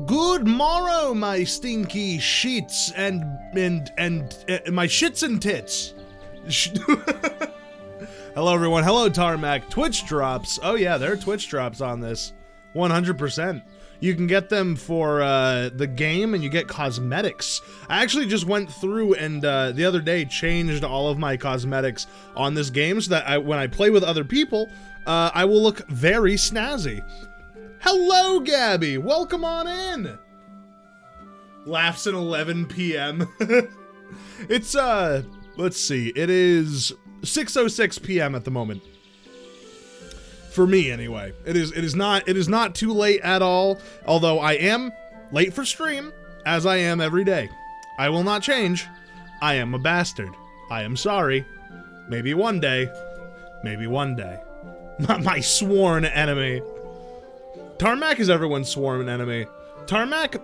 Good morrow, my stinky sheets and my shits and tits. Hello, everyone. Hello, Tarmac. Twitch drops. Oh, yeah, there are Twitch drops on this. 100%. You can get them for the game, and you get cosmetics. I actually just went through and the other day changed all of my cosmetics on this game so that when I play with other people, I will look very snazzy. Hello, Gabby. Welcome on in. Laughs at 11 p.m. It's, let's see. It is 6:06 p.m. at the moment. For me, anyway. It is not too late at all, although I am late for stream, as I am every day. I will not change. I am a bastard. I am sorry. Maybe one day. Maybe one day. Not my sworn enemy. Tarmac is everyone's sworn enemy. Tarmac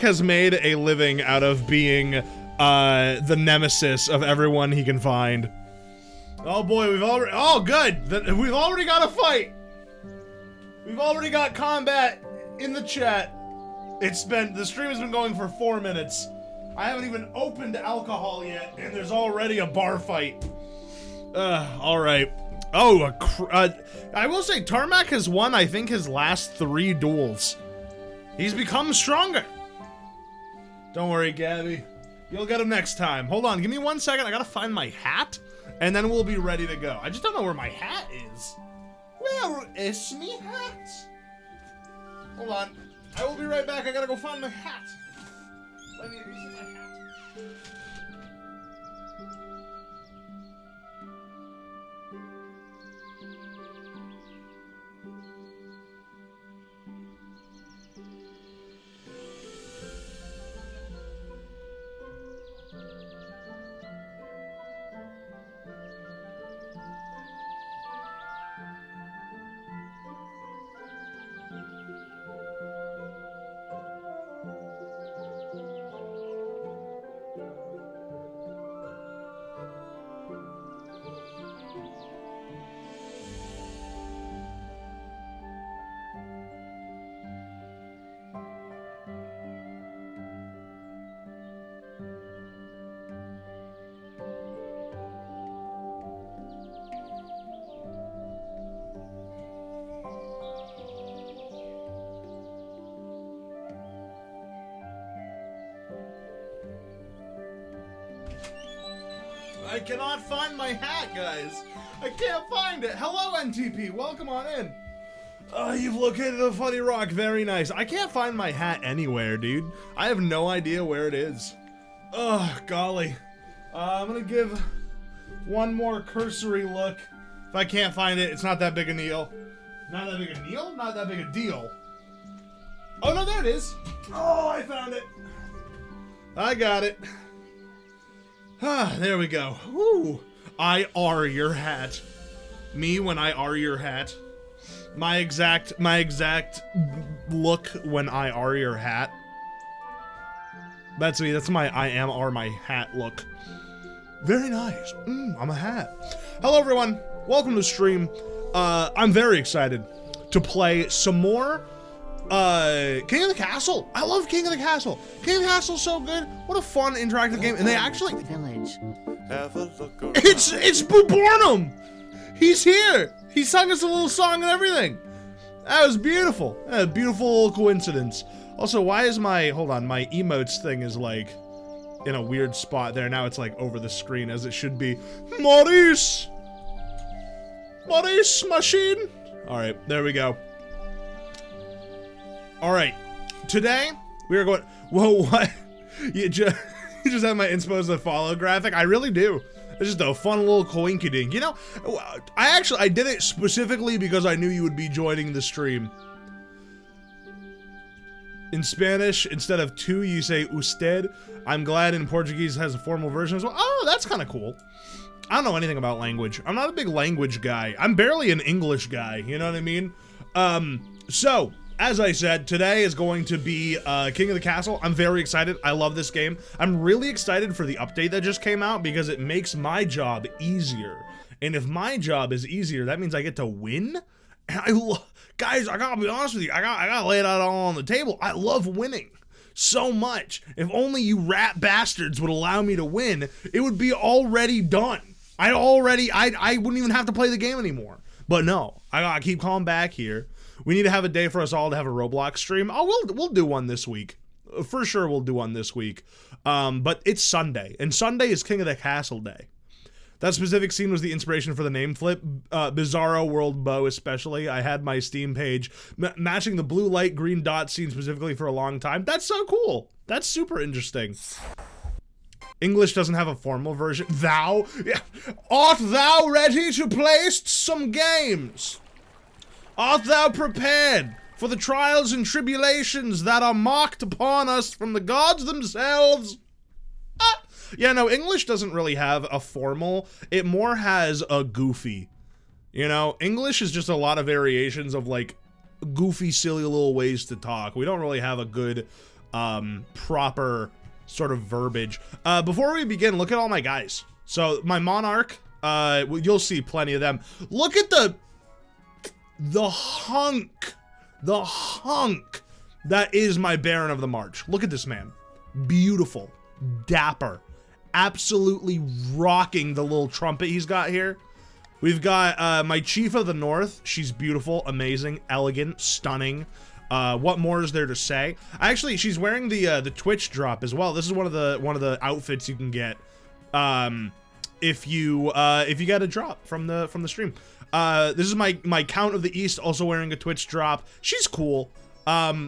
has made a living out of being the nemesis of everyone he can find. Oh boy, oh good! We've already got a fight! We've already got combat in the chat. The stream has been going for 4 minutes. I haven't even opened alcohol yet, and there's already a bar fight. Alright. Oh, I will say, Tarmac has won, I think, his last 3 duels. He's become stronger. Don't worry, Gabby. You'll get him next time. Hold on, give me 1 second. I gotta find my hat, and then we'll be ready to go. I just don't know where my hat is. Where is me hat? Hold on. I will be right back. I gotta go find my hat. Let me see my hat. I cannot find my hat, guys. I can't find it. Hello, NTP. Welcome on in. You've located a funny rock. Very nice. I can't find my hat anywhere, dude. I have no idea where it is. Ugh, golly. I'm gonna give one more cursory look. If I can't find it, it's not that big a deal. Not that big a deal? Not that big a deal. Oh, no, there it is. Oh, I found it. I got it. Ah, there we go. Woo! I are your hat. Me when I are your hat. My exact look when I are your hat. That's me. That's my I am are my hat look. Very nice. I'm a hat. Hello, everyone. Welcome to the stream. I'm very excited to play some more King of the Castle. I love King of the Castle. King of the Castle's so good. What a fun interactive game. And they actually village. It's Boo Burnham. He's here. He sung us a little song and everything. That was beautiful. A beautiful little coincidence. Also, why is my my emotes thing is like in a weird spot there. Now it's like over the screen as it should be. Maurice machine. All right, there we go. All right, today we are going. Whoa, what? You just have my inspo as a follow graphic. I really do. It's just a fun little coinkydink. You know, I did it specifically because I knew you would be joining the stream. In Spanish, instead of tu, you say usted. I'm glad in Portuguese has a formal version as well. Oh, that's kind of cool. I don't know anything about language. I'm not a big language guy. I'm barely an English guy. You know what I mean? So. As I said, today is going to be King of the Castle. I'm very excited. I love this game. I'm really excited for the update that just came out because it makes my job easier. And if my job is easier, that means I get to win And guys, I gotta be honest with you. I gotta lay it out all on the table. I love winning so much. If only you rat bastards would allow me to win, it would be already done. I wouldn't even have to play the game anymore. But no, I gotta keep calling back here. We need to have a day for us all to have a Roblox stream. Oh, we'll do one this week. For sure we'll do one this week. But it's Sunday, and Sunday is King of the Castle Day. That specific scene was the inspiration for the name flip, Bizarro World Bow especially. I had my Steam page matching the blue light green dot scene specifically for a long time. That's so cool. That's super interesting. English doesn't have a formal version. Thou? Art thou ready to play some games? Art thou prepared for the trials and tribulations that are marked upon us from the gods themselves? Yeah, no, English doesn't really have a formal. It more has a goofy. You know, English is just a lot of variations of like goofy, silly little ways to talk. We don't really have a good, proper sort of verbiage. Before we begin, look at all my guys. So my Monarch, you'll see plenty of them. Look at the hunk that is my Baron of the March. Look at this man. Beautiful, dapper, absolutely rocking the little trumpet he's got here. We've got my Chief of the North. She's beautiful, amazing, elegant, stunning. What more is there to say? Actually, she's wearing the Twitch drop as well. This is one of the outfits you can get if you get a drop from the stream. This is my Count of the East, also wearing a Twitch drop. She's cool.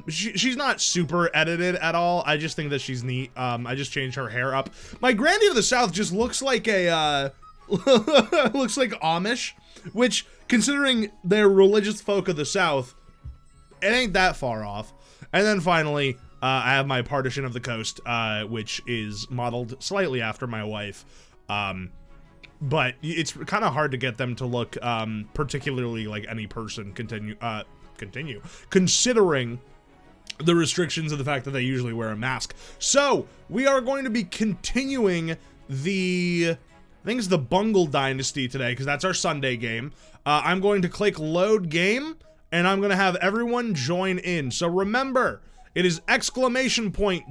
She's not super edited at all. I just think that she's neat. I just changed her hair up. My Grandy of the South just looks like a looks like Amish, which, considering they're religious folk of the South, it ain't that far off. And then finally, I have my Partition of the Coast, which is modeled slightly after my wife. But it's kind of hard to get them to look particularly like any person, considering the restrictions of the fact that they usually wear a mask. So we are going to be continuing I think it's the Bungle Dynasty today, because that's our Sunday game. I'm going to click load game, and I'm going to have everyone join in. So remember, it is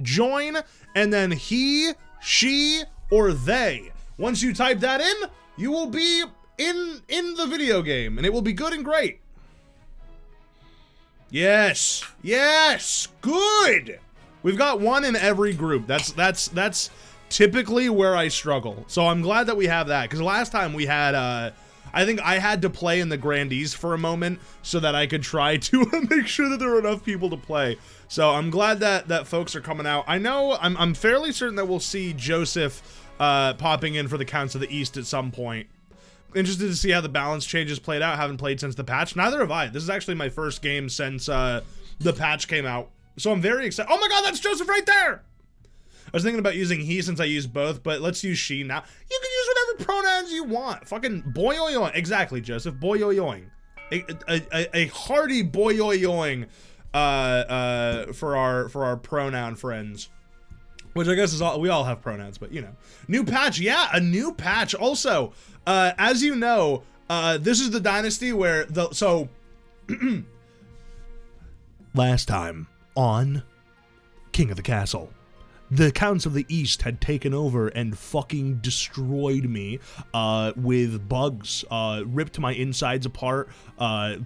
!join, and then he, she, or they. Once you type that in, you will be in the video game, and it will be good and great. Yes, good. We've got one in every group. That's typically where I struggle. So I'm glad that we have that, because last time we had, I think I had to play in the Grandees for a moment so that I could try to make sure that there were enough people to play. So I'm glad that folks are coming out. I know, I'm fairly certain that we'll see Joseph popping in for the Counts of the East at some point. Interested to see how the balance changes played out. Haven't played since the patch. Neither have I. This is actually my first game since the patch came out. So I'm very excited. Oh my god, that's Joseph right there! I was thinking about using he since I use both, but let's use she now. You can use whatever pronouns you want. Fucking boy-oy-oing. Exactly, Joseph. Boy-oy-oing. A hearty boy-oy-oing for our pronoun friends. Which I guess is all, we all have pronouns, but you know. New patch, yeah, a new patch. Also, as you know, this is the dynasty where last time on King of the Castle, the Counts of the East had taken over and fucking destroyed me with bugs, ripped my insides apart,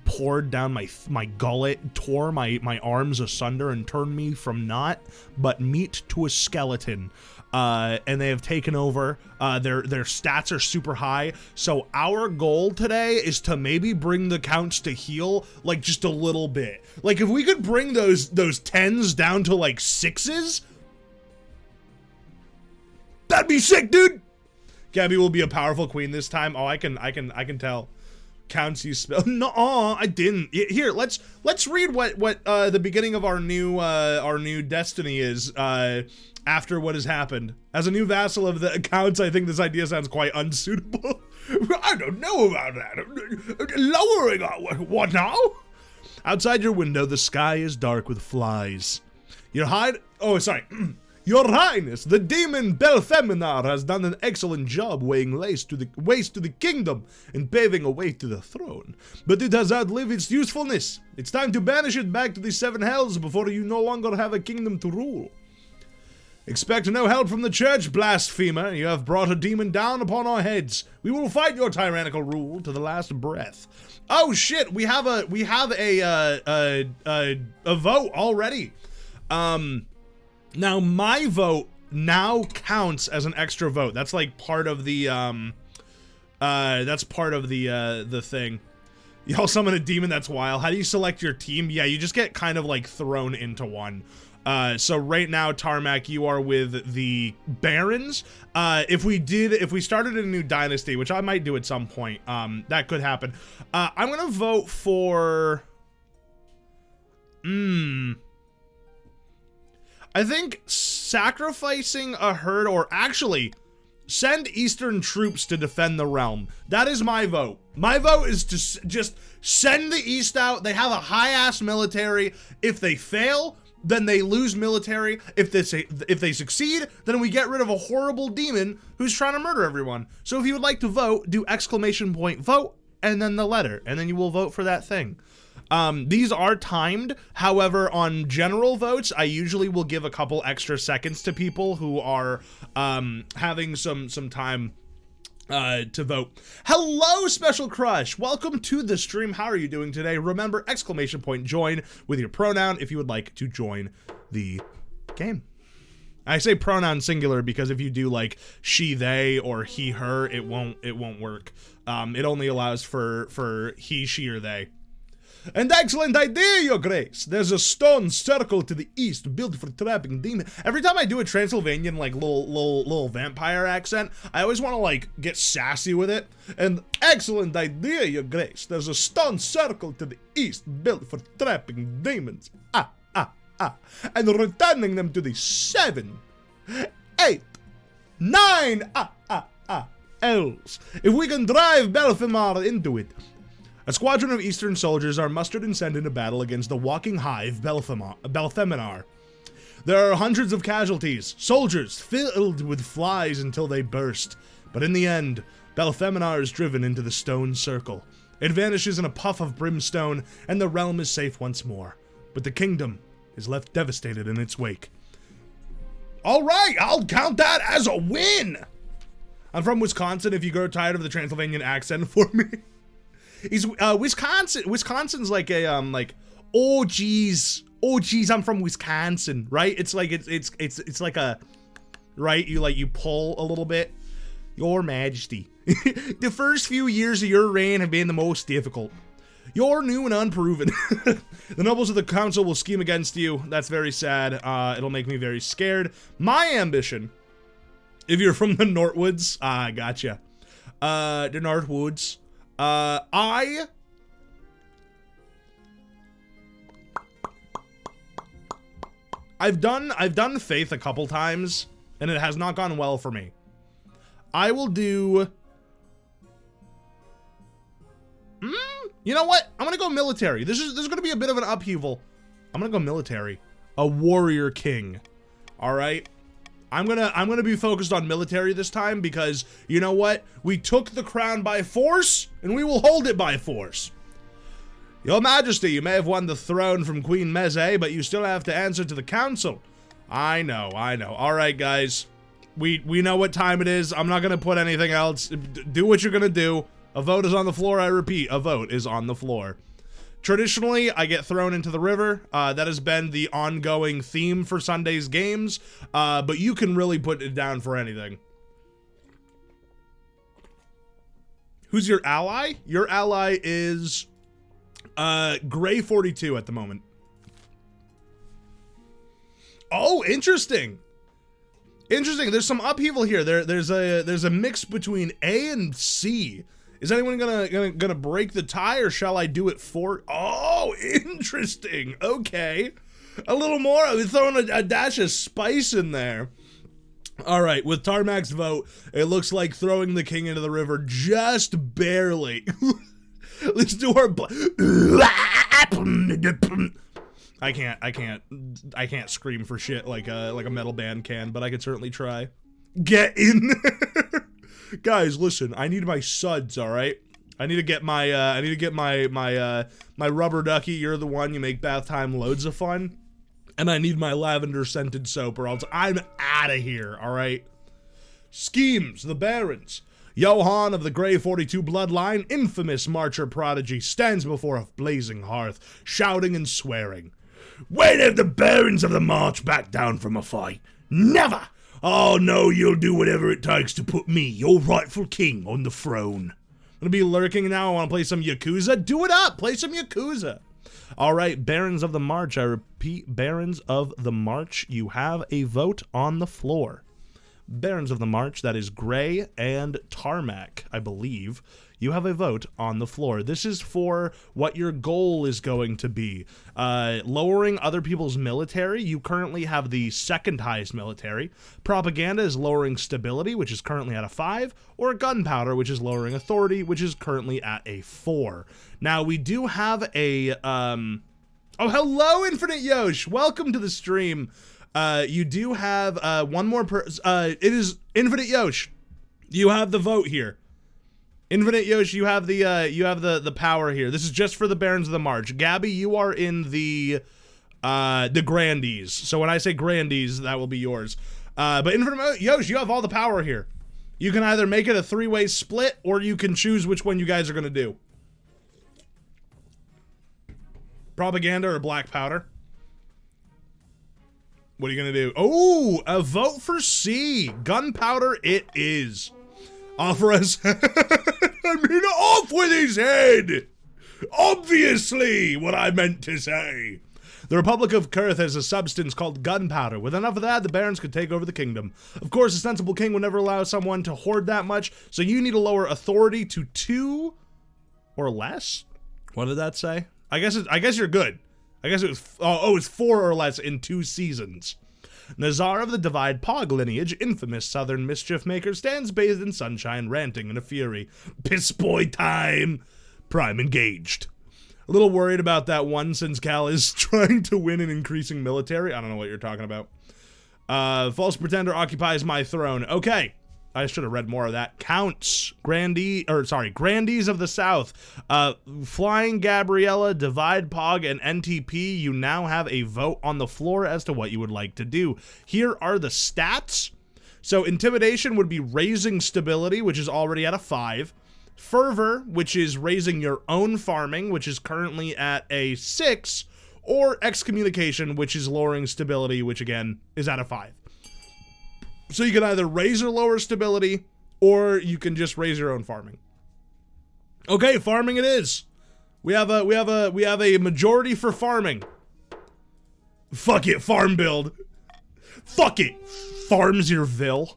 poured down my gullet, tore my arms asunder, and turned me from not but meat to a skeleton. And they have taken over. Their stats are super high. So our goal today is to maybe bring the Counts to heal, like, just a little bit. Like, if we could bring those 10s down to like 6s, that'd be sick, dude. Gabby will be a powerful queen this time. Oh, I can tell. Counts you spell. No, I didn't. Here, let's read what the beginning of our new destiny is after what has happened. As a new vassal of the Counts, I think this idea sounds quite unsuitable. I don't know about that. Lowering what now? Outside your window, the sky is dark with flies. You hide. Oh, sorry. Your Highness, the demon Belfeminar has done an excellent job weighing waste to the kingdom and paving a way to the throne. But it has outlived its usefulness. It's time to banish it back to the seven hells before you no longer have a kingdom to rule. Expect no help from the church, blasphemer. You have brought a demon down upon our heads. We will fight your tyrannical rule to the last breath. Oh shit, we have a vote already. Now my vote now counts as an extra vote. That's like part of the the thing. Y'all summon a demon, that's wild. How do you select your team? Yeah, you just get kind of like thrown into one. So right now, Tarmac, you are with the Barons. If we started a new dynasty, which I might do at some point, that could happen. I'm gonna vote for, I think sacrificing a herd, or actually send Eastern troops to defend the realm. That is my vote. My vote is to just send the East out. They have a high-ass military. If they fail, then they lose military. If they succeed, then we get rid of a horrible demon who's trying to murder everyone. So if you would like to vote, do !vote and then the letter, and then you will vote for that thing. These are timed. However, on general votes, I usually will give a couple extra seconds to people who are having some time to vote. Hello, Special Crush. Welcome to the stream. How are you doing today? Remember, !join with your pronoun if you would like to join the game. I say pronoun singular because if you do like she, they, or he, her, it won't work. It only allows for he, she, or they. An excellent idea, Your Grace. There's a stone circle to the east built for trapping demons. Every time I do a Transylvanian like little vampire accent, I always want to like get sassy with it. An excellent idea, Your Grace. There's a stone circle to the east built for trapping demons. And returning them to the 7, 8, 9 elves. If we can drive Belfemar into it. A squadron of Eastern soldiers are mustered and sent into battle against the walking hive, Belfeminar. There are hundreds of casualties, soldiers filled with flies until they burst. But in the end, Belfeminar is driven into the stone circle. It vanishes in a puff of brimstone, and the realm is safe once more. But the kingdom is left devastated in its wake. All right, I'll count that as a win! I'm from Wisconsin, if you grow tired of the Transylvanian accent for me. He's Wisconsin's like a oh geez, I'm from Wisconsin, right? It's like it's like a, right, you pull a little bit. Your Majesty. The first few years of your reign have been the most difficult. You're new and unproven. The nobles of the council will scheme against you. That's very sad. It'll make me very scared. My ambition, if you're from the Northwoods, gotcha. The Northwoods. I've done Faith a couple times, and it has not gone well for me. I will do... You know what? I'm gonna go military. This is gonna be a bit of an upheaval. I'm gonna go military. A warrior king. Alright? I'm gonna be focused on military this time because, you know what? We took the crown by force, and we will hold it by force. Your Majesty, you may have won the throne from Queen Meze, but you still have to answer to the council. I know. Alright, guys. We know what time it is. I'm not gonna put anything else. Do what you're gonna do. A vote is on the floor, I repeat. A vote is on the floor. Traditionally, I get thrown into the river. That has been the ongoing theme for Sunday's games, but you can really put it down for anything. Who's your ally? Your ally is Gray 42 at the moment. Oh, interesting. Interesting. There's some upheaval here. There's a mix between A and C. Is anyone gonna break the tie, or shall I do it for? Oh, interesting. Okay, a little more. I was throwing a dash of spice in there. All right, with Tarmac's vote, it looks like throwing the king into the river just barely. Let's do our. I can't scream for shit like a metal band can, but I could certainly try. Get in. Guys, listen, I need my suds, all right? I need to get my my rubber ducky. You're the one. You make bath time loads of fun. And I need my lavender scented soap, or else I'm out of here, all right? Schemes, the Barons. Johann of the Grey 42 bloodline, infamous marcher prodigy, stands before a blazing hearth, shouting and swearing. When have the Barons of the March backed down from a fight? Never! Oh no, you'll do whatever it takes to put me, your rightful king, on the throne. I'm gonna be lurking now. I want to play some Yakuza. Do it up! Play some Yakuza! Alright, Barons of the March. I repeat, Barons of the March. You have a vote on the floor. Barons of the March, that is Gray and Tarmac, I believe. You have a vote on the floor. This is for what your goal is going to be. Lowering other people's military. You currently have the second highest military. Propaganda is lowering stability, which is currently at a 5. Or gunpowder, which is lowering authority, which is currently at a 4. Now, we do have a... Oh, hello, Infinite Yosh! Welcome to the stream. You do have one more it is Infinite Yosh. You have the vote here. Infinite Yosh, you have the power here. This is just for the Barons of the March. Gabby, you are in the Grandees. So when I say Grandees, that will be yours. But Infinite Yosh, you have all the power here. You can either make it a 3-way split, or you can choose which one you guys are gonna do. Propaganda or black powder? What are you gonna do? Oh, a vote for C. Gunpowder it is. Offer us. I mean, off with his head! Obviously, what I meant to say. The Republic of Kurth has a substance called gunpowder. With enough of that, the Barons could take over the kingdom. Of course, a sensible king would never allow someone to hoard that much, so you need to lower authority to 2 or less? What did that say? I guess you're good. I guess it was, it's 4 or less in 2 seasons. Nazar of the Divide Pog lineage, infamous southern mischief maker, stands bathed in sunshine, ranting in a fury. Piss boy time! Prime engaged. A little worried about that one since Cal is trying to win an increasing military. I don't know what you're talking about. False pretender occupies my throne. Okay. I should have read more of that. Counts, Grandees of the South, Flying Gabriella, Divide Pog, and NTP, you now have a vote on the floor as to what you would like to do. Here are the stats. So Intimidation would be raising stability, which is already at a 5. Fervor, which is raising your own farming, which is currently at a 6. Or Excommunication, which is lowering stability, which again is at a 5. So you can either raise or lower stability, or you can just raise your own farming. Okay, farming it is. We have a majority for farming. Fuck it, farm build. Fuck it, farms yourville.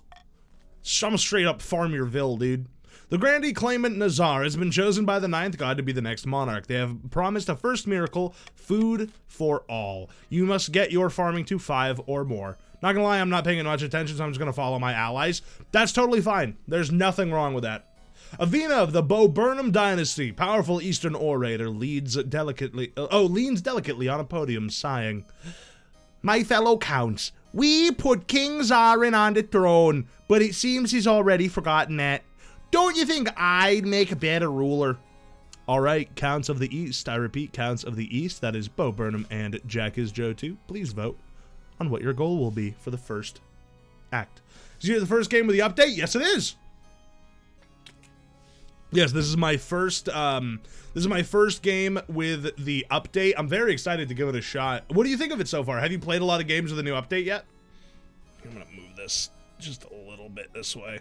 I'm straight up farm yourville, dude. The Grandee claimant Nazar has been chosen by the 9th god to be the next monarch. They have promised a first miracle, food for all. You must get your farming to 5 or more. Not gonna lie, I'm not paying much attention, so I'm just gonna follow my allies. That's totally fine. There's nothing wrong with that. Avina of the Bo Burnham dynasty, powerful eastern orator, leans delicately on a podium, sighing. My fellow counts, we put King Zarin on the throne, but it seems he's already forgotten that. Don't you think I'd make a better ruler? All right, Counts of the East. I repeat, Counts of the East. That is Bo Burnham and Jack is Joe too. Please vote on what your goal will be for the first act. Is it the first game with the update? Yes, it is. Yes, this is my first game with the update. I'm very excited to give it a shot. What do you think of it so far? Have you played a lot of games with the new update yet? I'm gonna move this just a little bit this way.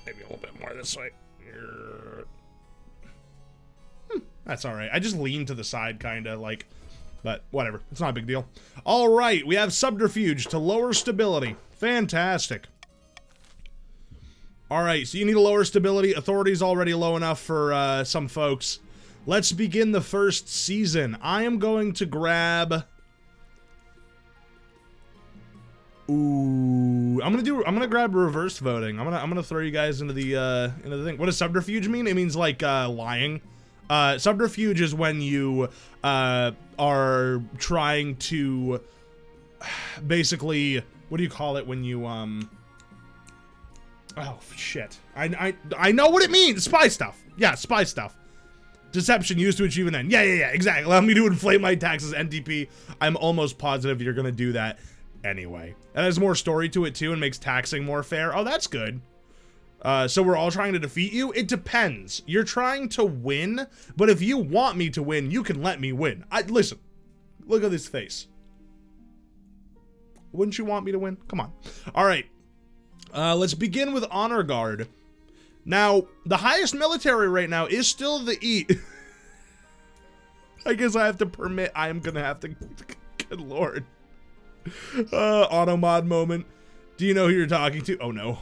Maybe a little bit more this way. That's all right. I just lean to the side, kind of like, but whatever. It's not a big deal. All right, we have subterfuge to lower stability. Fantastic. All right, so you need to lower stability. Authority's already low enough for some folks. Let's begin the first season. I am going to grab. Ooh, I'm gonna grab reverse voting. I'm gonna throw you guys into the thing. What does subterfuge mean? It means like lying. Subterfuge is when you are trying to basically, what do you call it when you oh shit, I know what it means. Spy stuff. Yeah, spy stuff. Deception used to achieve an end. Yeah, exactly. Allow me to inflate my taxes, NTP. I'm almost positive you're gonna do that anyway. And there's more story to it too and makes taxing more fair. Oh, that's good. So we're all trying to defeat you? It depends. You're trying to win, but if you want me to win, you can let me win. Listen, look at this face. Wouldn't you want me to win? Come on. All right. Let's begin with Honor Guard. Now, the highest military right now is still the E. I guess I have to permit. I am gonna have to. Good lord. Auto mod moment. Do you know who you're talking to? Oh no.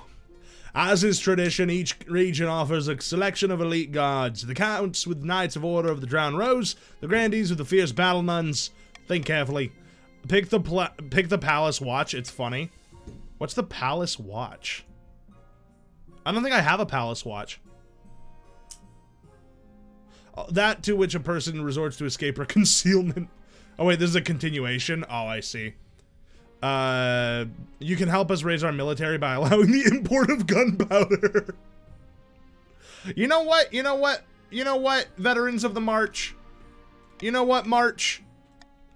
As is tradition, each region offers a selection of elite guards. The counts with Knights of Order of the Drowned Rose, the grandees with the fierce battle nuns. Think carefully. Pick the Palace Watch. It's funny. What's the Palace Watch? I don't think I have a Palace Watch. That to which a person resorts to escape or concealment. Oh wait, this is a continuation? Oh, I see. You can help us raise our military by allowing the import of gunpowder. You know what? You know what? You know what? Veterans of the March. You know what, March?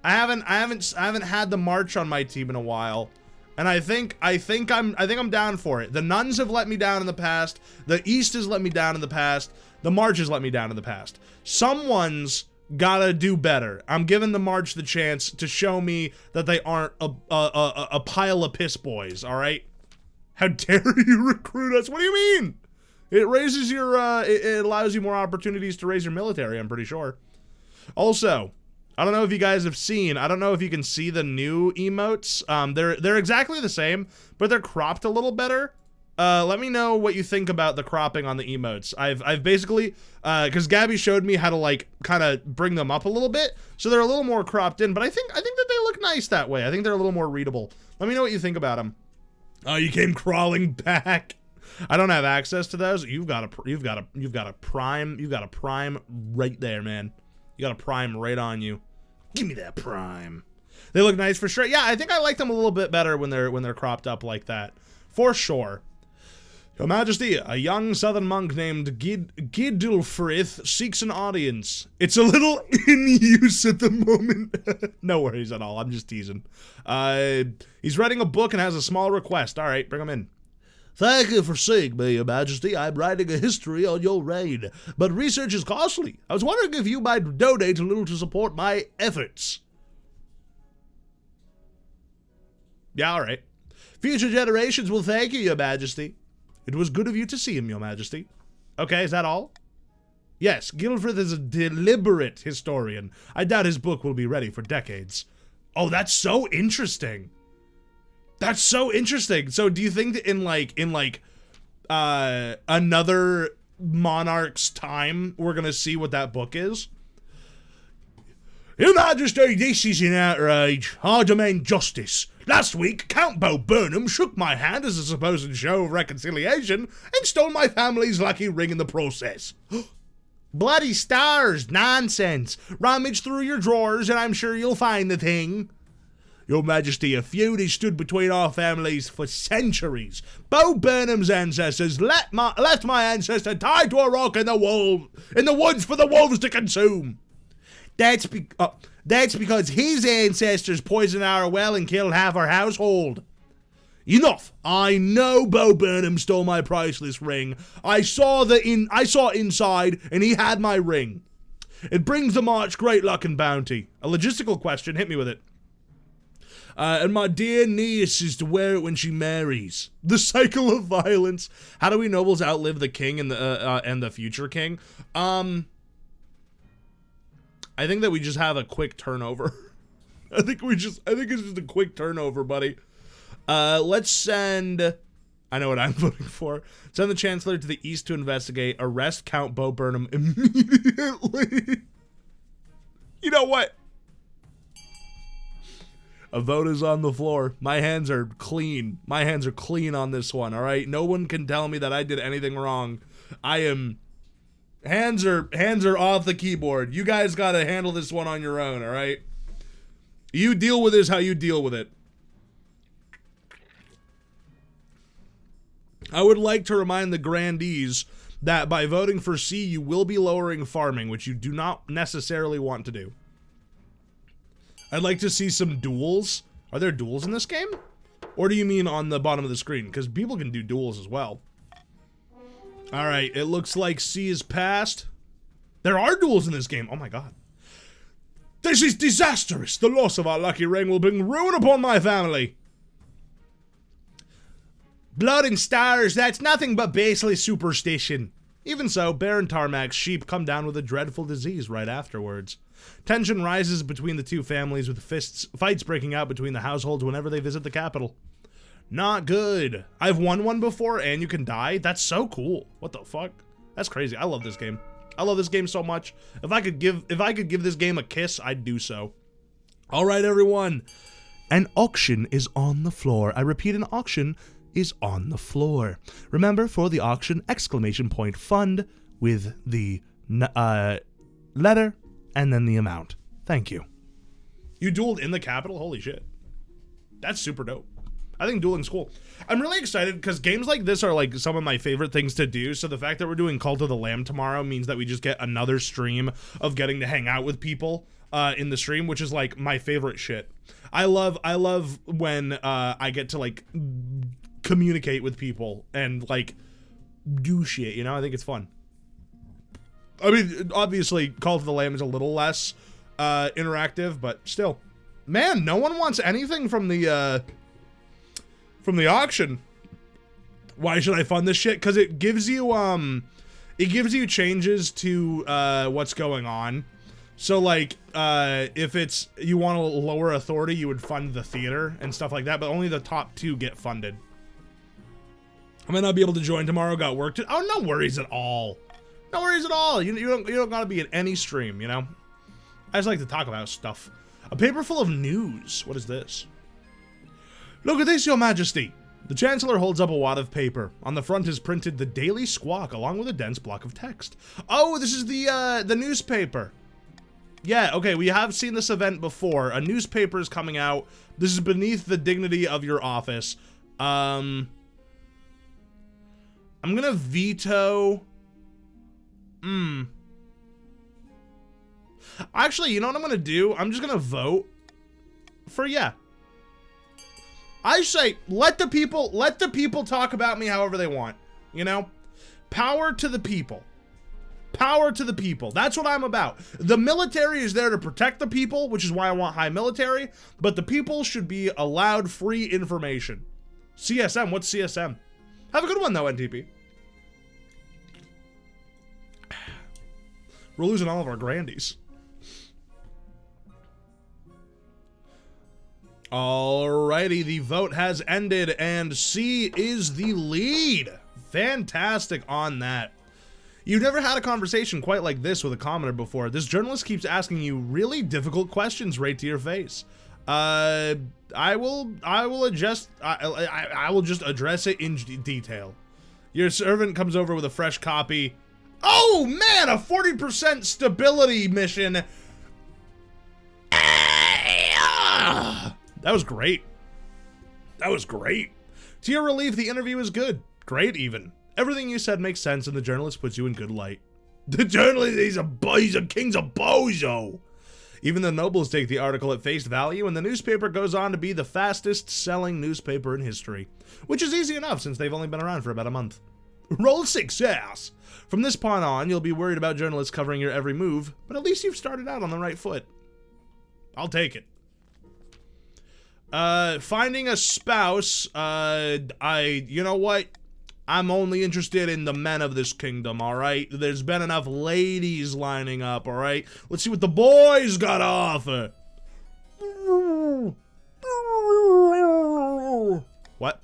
I haven't had the March on my team in a while. And I think I'm down for it. The nuns have let me down in the past. The East has let me down in the past. The March has let me down in the past. Someone's gotta do better. I'm giving the March the chance to show me that they aren't a pile of piss boys, all right? How dare you recruit us? What do you mean? It raises your, it allows you more opportunities to raise your military, I'm pretty sure. Also, I don't know if you guys have seen, I don't know if you can see the new emotes. They're exactly the same, but they're cropped a little better. Let me know what you think about the cropping on the emotes. I've basically, because Gabby showed me how to like kind of bring them up a little bit, so they're a little more cropped in. But I think that they look nice that way. I think they're a little more readable. Let me know what you think about them. Oh, you came crawling back. I don't have access to those. You've got a prime right there, man. You got a prime right on you. Give me that prime. They look nice for sure. Yeah, I think I like them a little bit better when they're cropped up like that, for sure. Your Majesty, a young southern monk named Gidulfrith seeks an audience. It's a little in use at the moment. No worries at all. I'm just teasing. He's writing a book and has a small request. All right, bring him in. Thank you for seeing me, Your Majesty. I'm writing a history on your reign, but research is costly. I was wondering if you might donate a little to support my efforts. Yeah, all right. Future generations will thank you, Your Majesty. It was good of you to see him, Your Majesty. Okay, is that all? Yes, Gilfrith is a deliberate historian. I doubt his book will be ready for decades. Oh, that's so interesting. That's so interesting. So do you think that in another monarch's time, we're gonna see what that book is? Your Majesty, this is an outrage. I demand justice. Last week, Count Bo Burnham shook my hand as a supposed show of reconciliation and stole my family's lucky ring in the process. Bloody stars, nonsense. Rummage through your drawers and I'm sure you'll find the thing. Your Majesty, a feud has stood between our families for centuries. Bo Burnham's ancestors left my ancestor tied to a rock in the woods for the wolves to consume. That's because his ancestors poisoned our well and killed half our household. Enough! I know Bo Burnham stole my priceless ring. I saw inside, and he had my ring. It brings the march great luck and bounty. A logistical question, hit me with it. And my dear niece is to wear it when she marries. The cycle of violence. How do we nobles outlive the king and the future king? I think that we just have a quick turnover. I think it's just a quick turnover, buddy. Let's send, I know what I'm voting for. Send the Chancellor to the East to investigate. Arrest Count Bo Burnham immediately. You know what? A vote is on the floor. My hands are clean. My hands are clean on this one, all right? No one can tell me that I did anything wrong. I am Hands are off the keyboard. You guys gotta handle this one on your own, alright? You deal with this how you deal with it. I would like to remind the grandees that by voting for C, you will be lowering farming, which you do not necessarily want to do. I'd like to see some duels. Are there duels in this game? Or do you mean on the bottom of the screen? Because people can do duels as well. Alright, it looks like C is passed. There are duels in this game. Oh my god. This is disastrous. The loss of our lucky ring will bring ruin upon my family. Blood and stars, that's nothing but basely superstition. Even so, Baron Tarmak's sheep come down with a dreadful disease right afterwards. Tension rises between the two families with fights breaking out between the households whenever they visit the capital. Not good. I've won one before and you can die? That's so cool. What the fuck? That's crazy. I love this game. I love this game so much. If I could give this game a kiss, I'd do so. All right, everyone. An auction is on the floor. I repeat, an auction is on the floor. Remember, for the auction, !fund with the letter and then the amount. Thank you. You dueled in the capital? Holy shit. That's super dope. I think dueling's cool. I'm really excited because games like this are like some of my favorite things to do. So the fact that we're doing Cult of the Lamb tomorrow means that we just get another stream of getting to hang out with people in the stream, which is like my favorite shit. I love when I get to like communicate with people and like do shit, you know? I think it's fun. I mean, obviously, Call of the Lamb is a little less interactive, but still. Man, no one wants anything from the auction. Why should I fund this shit? Because it gives you changes to what's going on. So like, if it's you want a lower authority, you would fund the theater and stuff like that, but only the top 2 get funded. I might not be able to join tomorrow, got work to- Oh, no worries at all. No worries at all. You don't gotta be at any stream, you know? I just like to talk about stuff. A paper full of news. What is this? Look at this, Your Majesty. The Chancellor holds up a wad of paper. On the front is printed the Daily Squawk along with a dense block of text. Oh, this is the newspaper. Yeah, okay, we have seen this event before. A newspaper is coming out. This is beneath the dignity of your office. I'm gonna veto... Actually, you know what I'm gonna do? I'm just gonna vote for yeah. I say, let the people talk about me however they want, you know? Power to the people. Power to the people. That's what I'm about. The military is there to protect the people, which is why I want high military, but the people should be allowed free information. CSM, what's CSM? Have a good one though, NTP. We're losing all of our grandies. Alrighty, the vote has ended and C is the lead. Fantastic on that. You've never had a conversation quite like this with a commenter before. This journalist keeps asking you really difficult questions right to your face. I will just address it in detail. Your servant comes over with a fresh copy. Oh man, a 40% stability mission. That was great. That was great. To your relief, the interview is good. Great, even. Everything you said makes sense, and the journalist puts you in good light. The journalist, he's a king's a bozo. Even the nobles take the article at face value, and the newspaper goes on to be the fastest-selling newspaper in history. Which is easy enough, since they've only been around for about a month. Roll success! From this point on, you'll be worried about journalists covering your every move, but at least you've started out on the right foot. I'll take it. Finding a spouse, you know what? I'm only interested in the men of this kingdom, alright? There's been enough ladies lining up, alright? Let's see what the boys got to offer. What?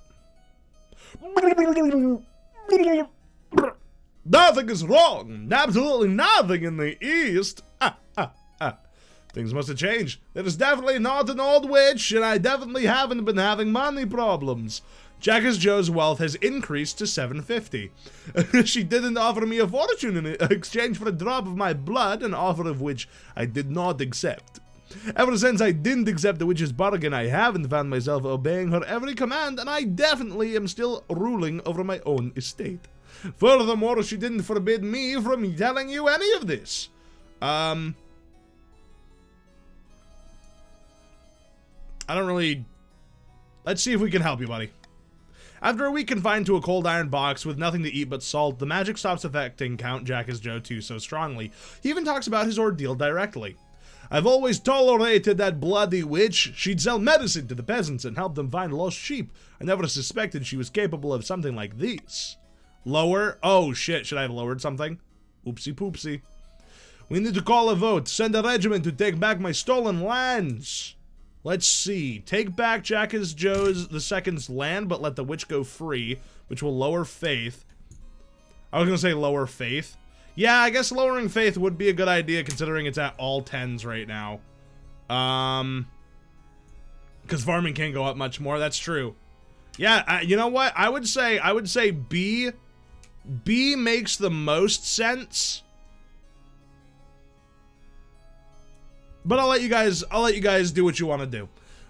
Nothing is wrong. Absolutely nothing in the East. Things must have changed. It is definitely not an old witch, and I definitely haven't been having money problems. Jackass Joe's wealth has increased to 750. She didn't offer me a fortune in exchange for a drop of my blood, an offer of which I did not accept. Ever since I didn't accept the witch's bargain, I haven't found myself obeying her every command, and I definitely am still ruling over my own estate. Furthermore, she didn't forbid me from telling you any of this. I don't really... Let's see if we can help you, buddy. After a week confined to a cold iron box with nothing to eat but salt, the magic stops affecting Count Jackass Joe 2 so strongly. He even talks about his ordeal directly. I've always tolerated that bloody witch. She'd sell medicine to the peasants and help them find lost sheep. I never suspected she was capable of something like this. Lower? Oh shit, should I have lowered something? Oopsie poopsie. We need to call a vote. Send a regiment to take back my stolen lands. Let's see. Take back Jackass Joe's the Second's land, but let the witch go free, which will lower faith. I was gonna say lower faith. Yeah, I guess lowering faith would be a good idea considering it's at all 10s right now. Because farming can't go up much more. That's true. Yeah, you know what? I would say B makes the most sense. But I'll let you guys do what you want to do.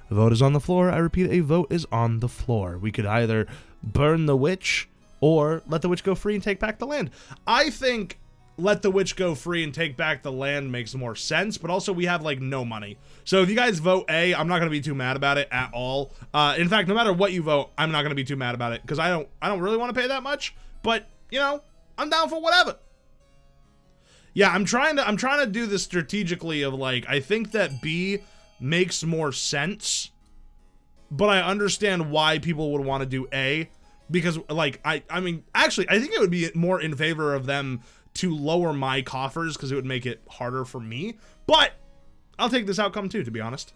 The vote is on the floor. I repeat, a vote is on the floor. We could either burn the witch or let the witch go free and take back the land. I think let the witch go free and take back the land makes more sense, but also we have like no money. So if you guys vote A, I'm not going to be too mad about it at all. In fact, no matter what you vote, I'm not going to be too mad about it because I don't really want to pay that much, but you know, I'm down for whatever. Yeah, I'm trying to do this strategically of like, I think that B makes more sense, but I understand why people would want to do A because like, I mean, actually, I think it would be more in favor of them to lower my coffers because it would make it harder for me, but I'll take this outcome too, to be honest.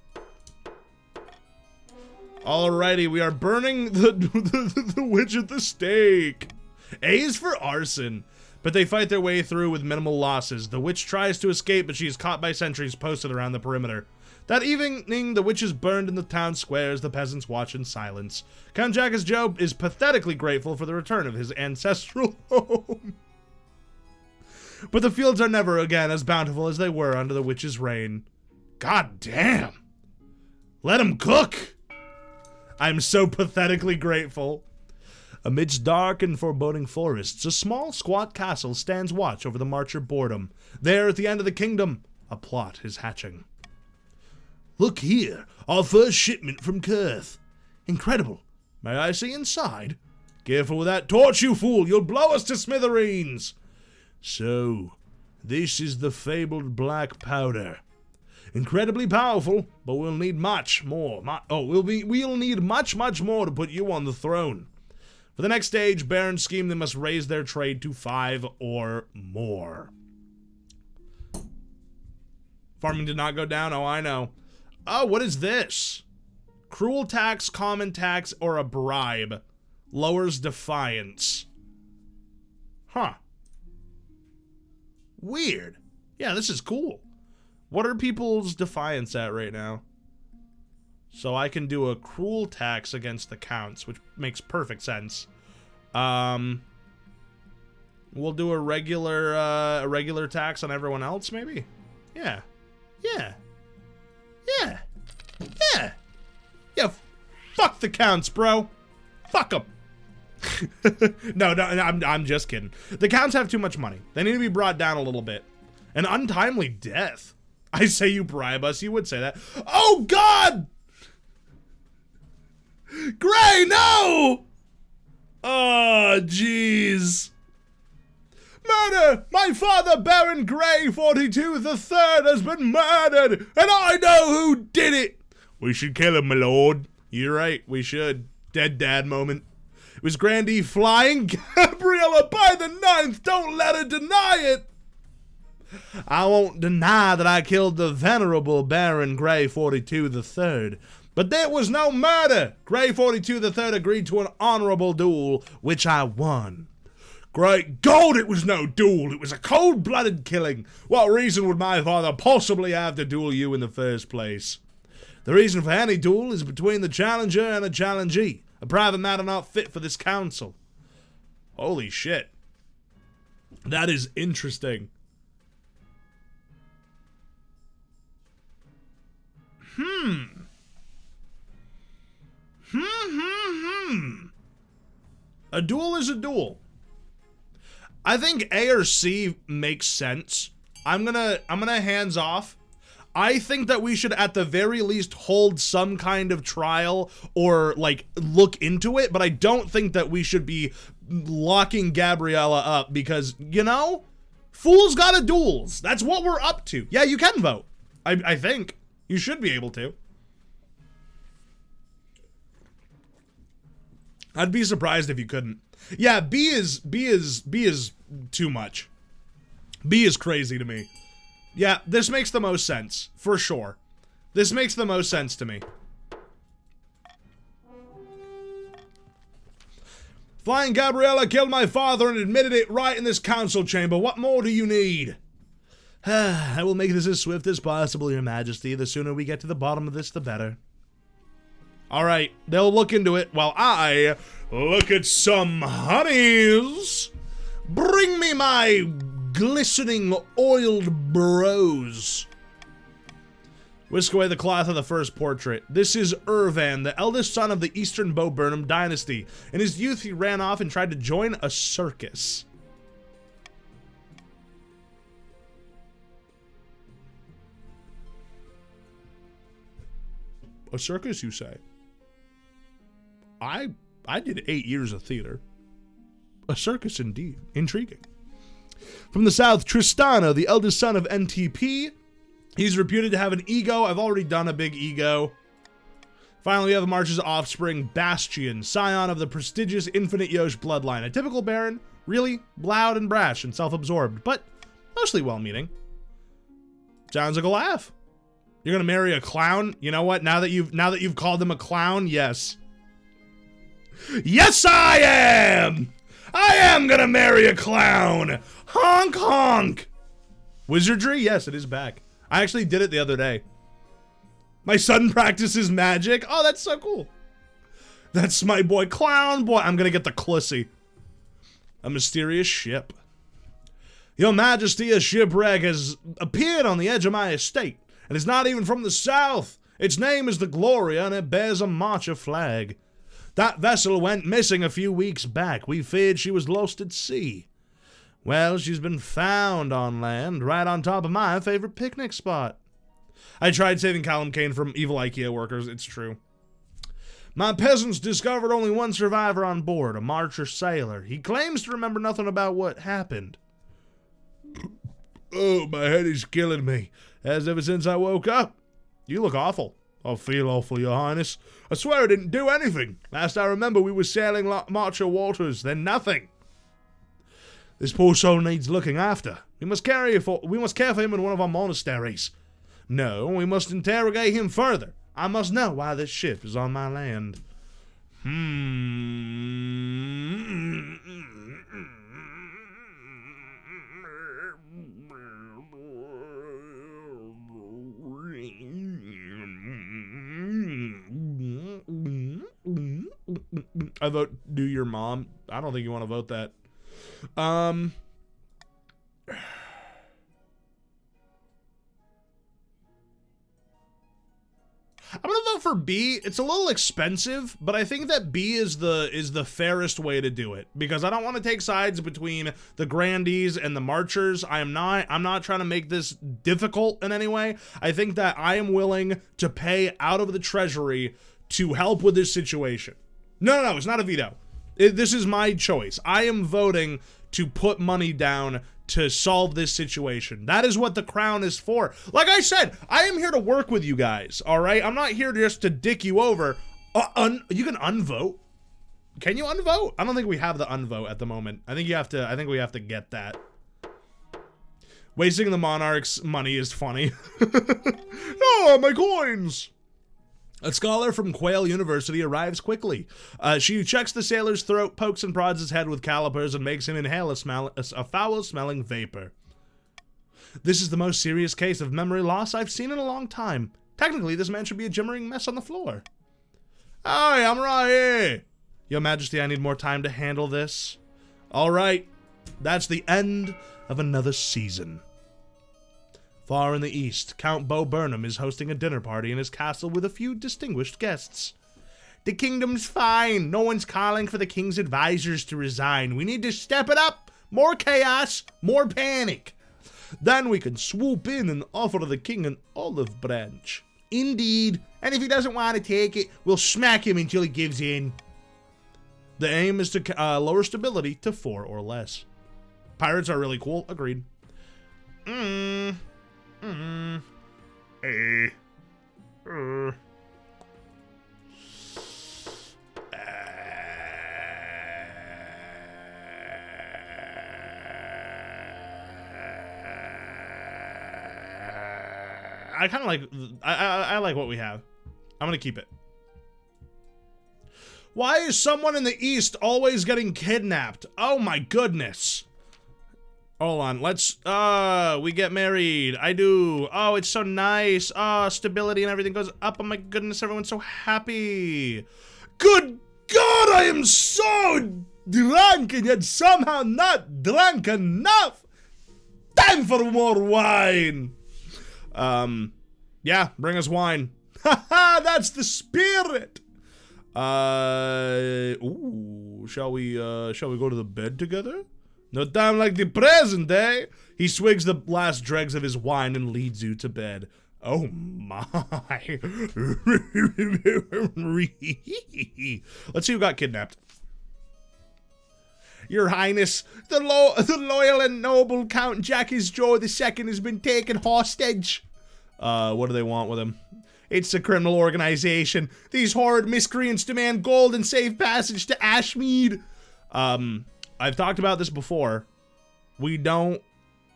Alrighty, we are burning the witch at the stake. A is for arson. But they fight their way through with minimal losses. The witch tries to escape, but she is caught by sentries posted around the perimeter. That evening, the witch is burned in the town square as the peasants watch in silence. Count Jackass Joe is pathetically grateful for the return of his ancestral home. But the fields are never again as bountiful as they were under the witch's reign. God damn! Let him cook! I'm so pathetically grateful. Amidst dark and foreboding forests, a small, squat castle stands watch over the Marcher boredom. There, at the end of the kingdom, a plot is hatching. Look here, our first shipment from Kurth. Incredible. May I see inside? Careful with that torch, you fool! You'll blow us to smithereens! So, this is the fabled black powder. Incredibly powerful, but we'll need much more. We'll need much more to put you on the throne. For the next stage, Barons scheme they must raise their trade to 5 or more. Farming did not go down, oh I know. Oh, what is this? Cruel tax, common tax, or a bribe. Lowers defiance. Huh. Weird. Yeah, this is cool. What are people's defiance at right now? So I can do a cruel tax against the counts, which makes perfect sense. We'll do a regular tax on everyone else, maybe? Yeah. Yeah, fuck the counts, bro. Fuck them. No, I'm just kidding. The counts have too much money. They need to be brought down a little bit. An untimely death. I say you bribe us, you would say that. Oh, God! Gray, no! Oh, jeez. Murder! My father, Baron Gray 42 the Third, has been murdered, and I know who did it! We should kill him, my lord. You're right, we should. Dead dad moment. It was Grandee flying. Gabriella by the 9th, don't let her deny it! I won't deny that I killed the venerable Baron Gray 42 the Third. But there was no murder. Gray 42 the Third agreed to an honorable duel, which I won. Great God, it was no duel. It was a cold-blooded killing. What reason would my father possibly have to duel you in the first place? The reason for any duel is between the challenger and the challengee. A private matter not fit for this council. Holy shit. That is interesting. A duel is a duel. I think A or C makes sense. I'm gonna hands off. I think that we should at the very least hold some kind of trial or like look into it, but I don't think that we should be locking Gabriella up because, you know, fools gotta duels. That's what we're up to. Yeah, you can vote. I think you should be able to. I'd be surprised if you couldn't. Yeah, B is too much. B is crazy to me. Yeah, this makes the most sense, for sure. This makes the most sense to me. Flying Gabriella killed my father and admitted it right in this council chamber. What more do you need? I will make this as swift as possible, Your Majesty. The sooner we get to the bottom of this, the better. Alright, they'll look into it while I look at some honeys. Bring me my glistening oiled bros. Whisk away the cloth of the first portrait. This is Irvan, the eldest son of the Eastern Bo Burnham dynasty. In his youth, he ran off and tried to join a circus. A circus, you say? I did 8 years of theater. A circus indeed. Intriguing. From the south, Tristano, the eldest son of NTP. He's reputed to have an ego. I've already done a big ego. Finally, we have March's offspring, Bastian, scion of the prestigious Infinite Yosh bloodline. A typical baron, really loud and brash and self-absorbed, but mostly well-meaning. Sounds like a laugh. You're gonna marry a clown? You know what? Now that you've called him a clown, yes. Yes, I am! I am gonna marry a clown! Honk honk! Wizardry? Yes, it is back. I actually did it the other day. My son practices magic. Oh, that's so cool. That's my boy, Clown Boy. I'm gonna get the Clussy. A mysterious ship. Your Majesty, a shipwreck has appeared on the edge of my estate, and it's not even from the south. Its name is the Gloria, and it bears a Marcher flag. That vessel went missing a few weeks back. We feared she was lost at sea. Well, she's been found on land, right on top of my favorite picnic spot. I tried saving Callum Kane from evil IKEA workers, it's true. My peasants discovered only one survivor on board, a Marcher sailor. He claims to remember nothing about what happened. Oh, my head is killing me, as ever since I woke up. You look awful. I feel awful, Your Highness. I swear I didn't do anything. Last I remember, we were sailing Marcher waters, then nothing. This poor soul needs looking after. We must care for him in one of our monasteries. No, we must interrogate him further. I must know why this ship is on my land. I vote do your mom. I don't think you want to vote that. I'm gonna vote for B. It's a little expensive, but I think that B is the fairest way to do it because I don't want to take sides between the Grandees and the Marchers. I'm not trying to make this difficult in any way. I think that I am willing to pay out of the treasury to help with this situation. No, it's not a veto. This is my choice. I am voting to put money down to solve this situation. That is what the crown is for. Like I said, I am here to work with you guys, all right? I'm not here just to dick you over. You can unvote. Can you unvote? I don't think we have the unvote at the moment. I think we have to get that. Wasting the monarch's money is funny. Oh, my coins! A scholar from Quail University arrives quickly. She checks the sailor's throat, pokes and prods his head with calipers, and makes him inhale a foul-smelling vapor. This is the most serious case of memory loss I've seen in a long time. Technically, this man should be a jimmering mess on the floor. Hey, I'm right here. Your Majesty, I need more time to handle this. All right, that's the end of another season. Far in the east, Count Bo Burnham is hosting a dinner party in his castle with a few distinguished guests. The kingdom's fine. No one's calling for the king's advisors to resign. We need to step it up. More chaos, more panic. Then we can swoop in and offer the king an olive branch. Indeed. And if he doesn't want to take it, we'll smack him until he gives in. The aim is to lower stability to 4 or less. Pirates are really cool. Agreed. Hey. I kind of like, I like what we have. I'm going to keep it. Why is someone in the East always getting kidnapped? Oh my goodness. Hold on, let's, we get married. I do. Oh, it's so nice. Oh, stability and everything goes up. Oh my goodness, everyone's so happy. Good God, I am so drunk and yet somehow not drunk enough. Time for more wine. Yeah, bring us wine. Haha, that's the spirit. Ooh, shall we go to the bed together? No time like the present, eh? He swigs the last dregs of his wine and leads you to bed. Oh my. Let's see who got kidnapped. Your Highness, the loyal and noble Count Jacques Joe II has been taken hostage. What do they want with him? It's a criminal organization. These horrid miscreants demand gold and safe passage to Ashmead. I've talked about this before. We don't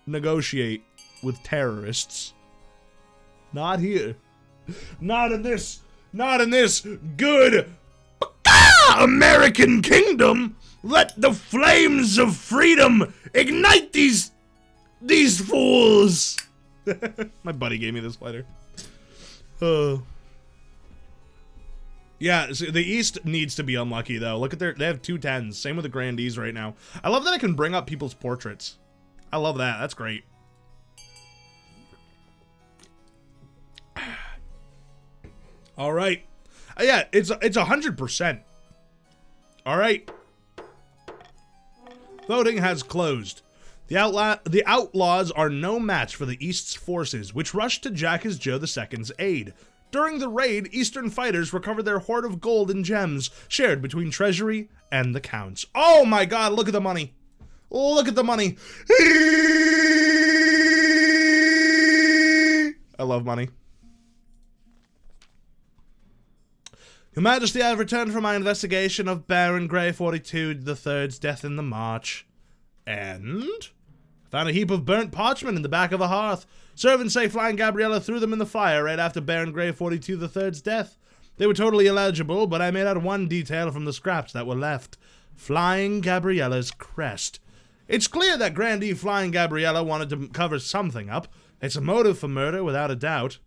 negotiate with terrorists. Not here. Not in this good American kingdom. Let the flames of freedom ignite these fools. My buddy gave me this letter. Yeah, so the East needs to be unlucky though. Look at they have 2 10s. Same with the Grandees right now. I love that I can bring up people's portraits. I love that. That's great. All right. Yeah, it's 100%. All right. Voting has closed. The outlaws are no match for the East's forces, which rushed to Jacques Joe II's aid. During the raid, Eastern fighters recovered their hoard of gold and gems, shared between Treasury and the Counts. Oh my God, look at the money. Look at the money. I love money. Your Majesty, I have returned from my investigation of Baron Grey 42 III's death in the march. And I found a heap of burnt parchment in the back of a hearth. Servants say Flying Gabriella threw them in the fire right after Baron Grey 42 III's death. They were totally illegible, but I made out one detail from the scraps that were left. Flying Gabriella's crest. It's clear that Grandee Flying Gabriella wanted to cover something up. It's a motive for murder, without a doubt.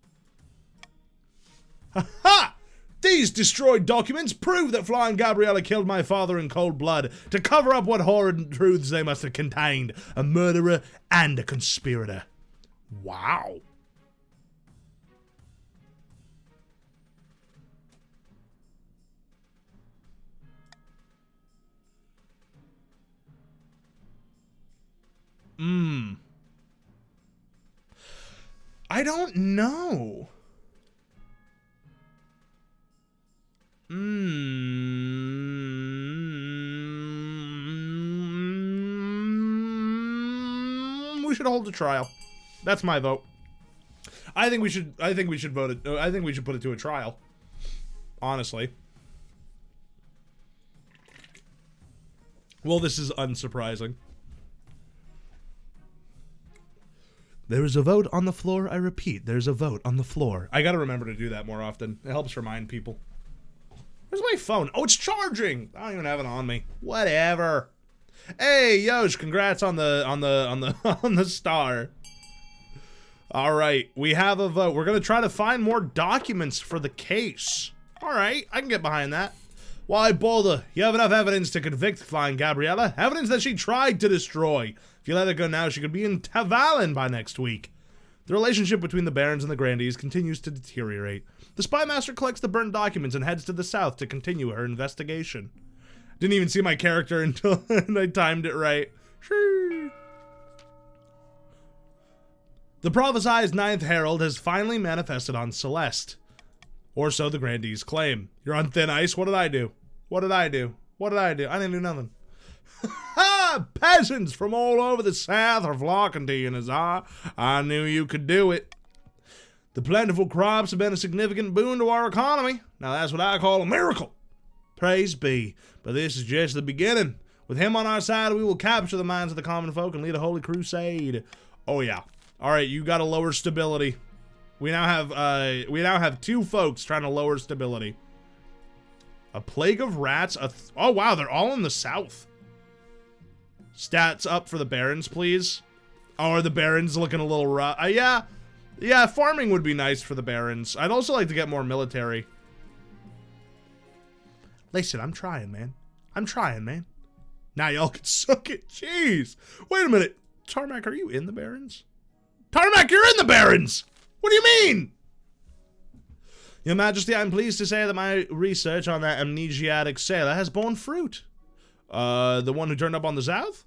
Ha ha! These destroyed documents prove that Flying Gabriella killed my father in cold blood to cover up what horrid truths they must have contained. A murderer and a conspirator. Wow. I don't know. We should hold a trial. That's my vote. I think we should vote it. I think we should put it to a trial. Honestly. Well, this is unsurprising. There is a vote on the floor. I repeat, there's a vote on the floor. I gotta remember to do that more often. It helps remind people. Where's my phone? Oh, it's charging. I don't even have it on me. Whatever. Hey, Yosh, congrats on the star. All right, we have a vote. We're gonna try to find more documents for the case. All right, I can get behind that. Why bother? You have enough evidence to convict Flying Gabriella. Evidence that she tried to destroy. If you let her go now, she could be in Tavalin by next week. The relationship between the Barons and the Grandees continues to deteriorate. The Spymaster collects the burned documents and heads to the south to continue her investigation. Didn't even see my character until I timed it right. The prophesized Ninth Herald has finally manifested on Celeste. Or so the Grandees claim. You're on thin ice? What did I do? What did I do? What did I do? I didn't do nothing. Ha! Peasants from all over the south are flocking to you, Nazar. I knew you could do it. The plentiful crops have been a significant boon to our economy. Now that's what I call a miracle. Praise be. But this is just the beginning. With him on our side, we will capture the minds of the common folk and lead a holy crusade. Oh yeah. Alright, you gotta lower stability. We now have 2 folks trying to lower stability. A plague of rats. Oh wow, they're all in the south. Stats up for the Barons, please. Oh, are the Barons looking a little rough? Yeah, farming would be nice for the Barons. I'd also like to get more military. Listen, I'm trying, man. I'm trying, man. Now y'all can suck it. Jeez. Wait a minute. Tarmac, are you in the Barons? Tarmac, you're in the Barons! What do you mean? Your Majesty, I'm pleased to say that my research on that amnesiatic sailor has borne fruit. The one who turned up on the south?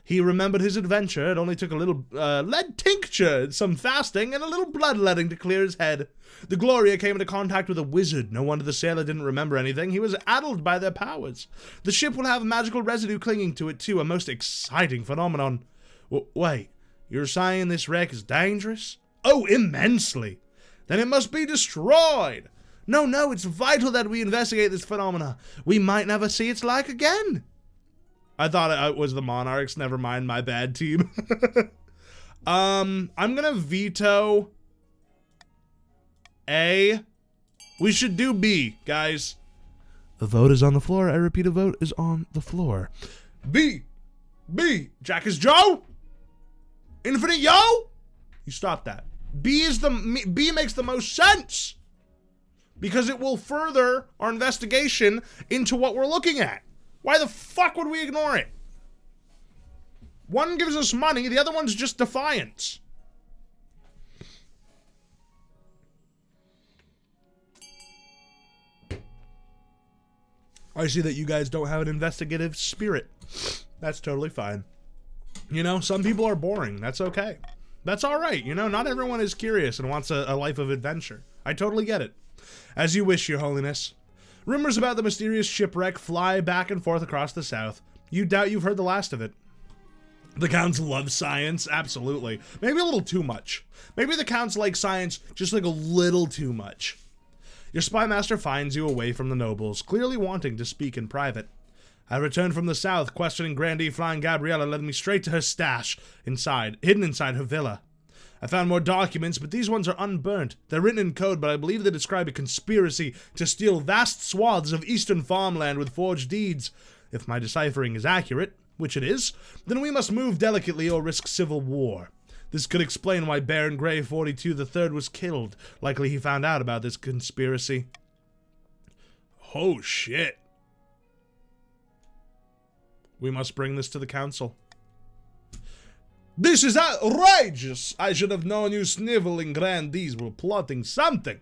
He remembered his adventure. It only took a little lead tincture, some fasting, and a little bloodletting to clear his head. The Gloria came into contact with a wizard. No wonder the sailor didn't remember anything. He was addled by their powers. The ship will have a magical residue clinging to it, too. A most exciting phenomenon. Wait, you're saying this wreck is dangerous? Oh, immensely. Then it must be destroyed. No, it's vital that we investigate this phenomena. We might never see its like again. I thought it was the Monarchs. Never mind, my bad, team. I'm gonna veto A. We should do B, guys. The vote is on the floor. I repeat, a vote is on the floor. B. Jack is Joe. Infinite Yo. You stop that. B makes the most sense because it will further our investigation into what we're looking at. Why the fuck would we ignore it? One gives us money, the other one's just defiance. I see that you guys don't have an investigative spirit. That's totally fine. You know, some people are boring. That's okay. That's all right. You know, not everyone is curious and wants a life of adventure. I totally get it. As you wish, Your Holiness. Rumors about the mysterious shipwreck fly back and forth across the south. You doubt you've heard the last of it. The Counts love science. Absolutely. Maybe a little too much. Maybe the Counts like science just like a little too much. Your Spymaster finds you away from the nobles, clearly wanting to speak in private. I returned from the south, questioning Grandee Flying Gabriella led me straight to her stash, hidden inside her villa. I found more documents, but these ones are unburnt. They're written in code, but I believe they describe a conspiracy to steal vast swaths of eastern farmland with forged deeds. If my deciphering is accurate, which it is, then we must move delicately or risk civil war. This could explain why Baron Grey 42 III was killed. Likely he found out about this conspiracy. Oh shit. We must bring this to the council. This is outrageous! I should have known you sniveling grandees were plotting something.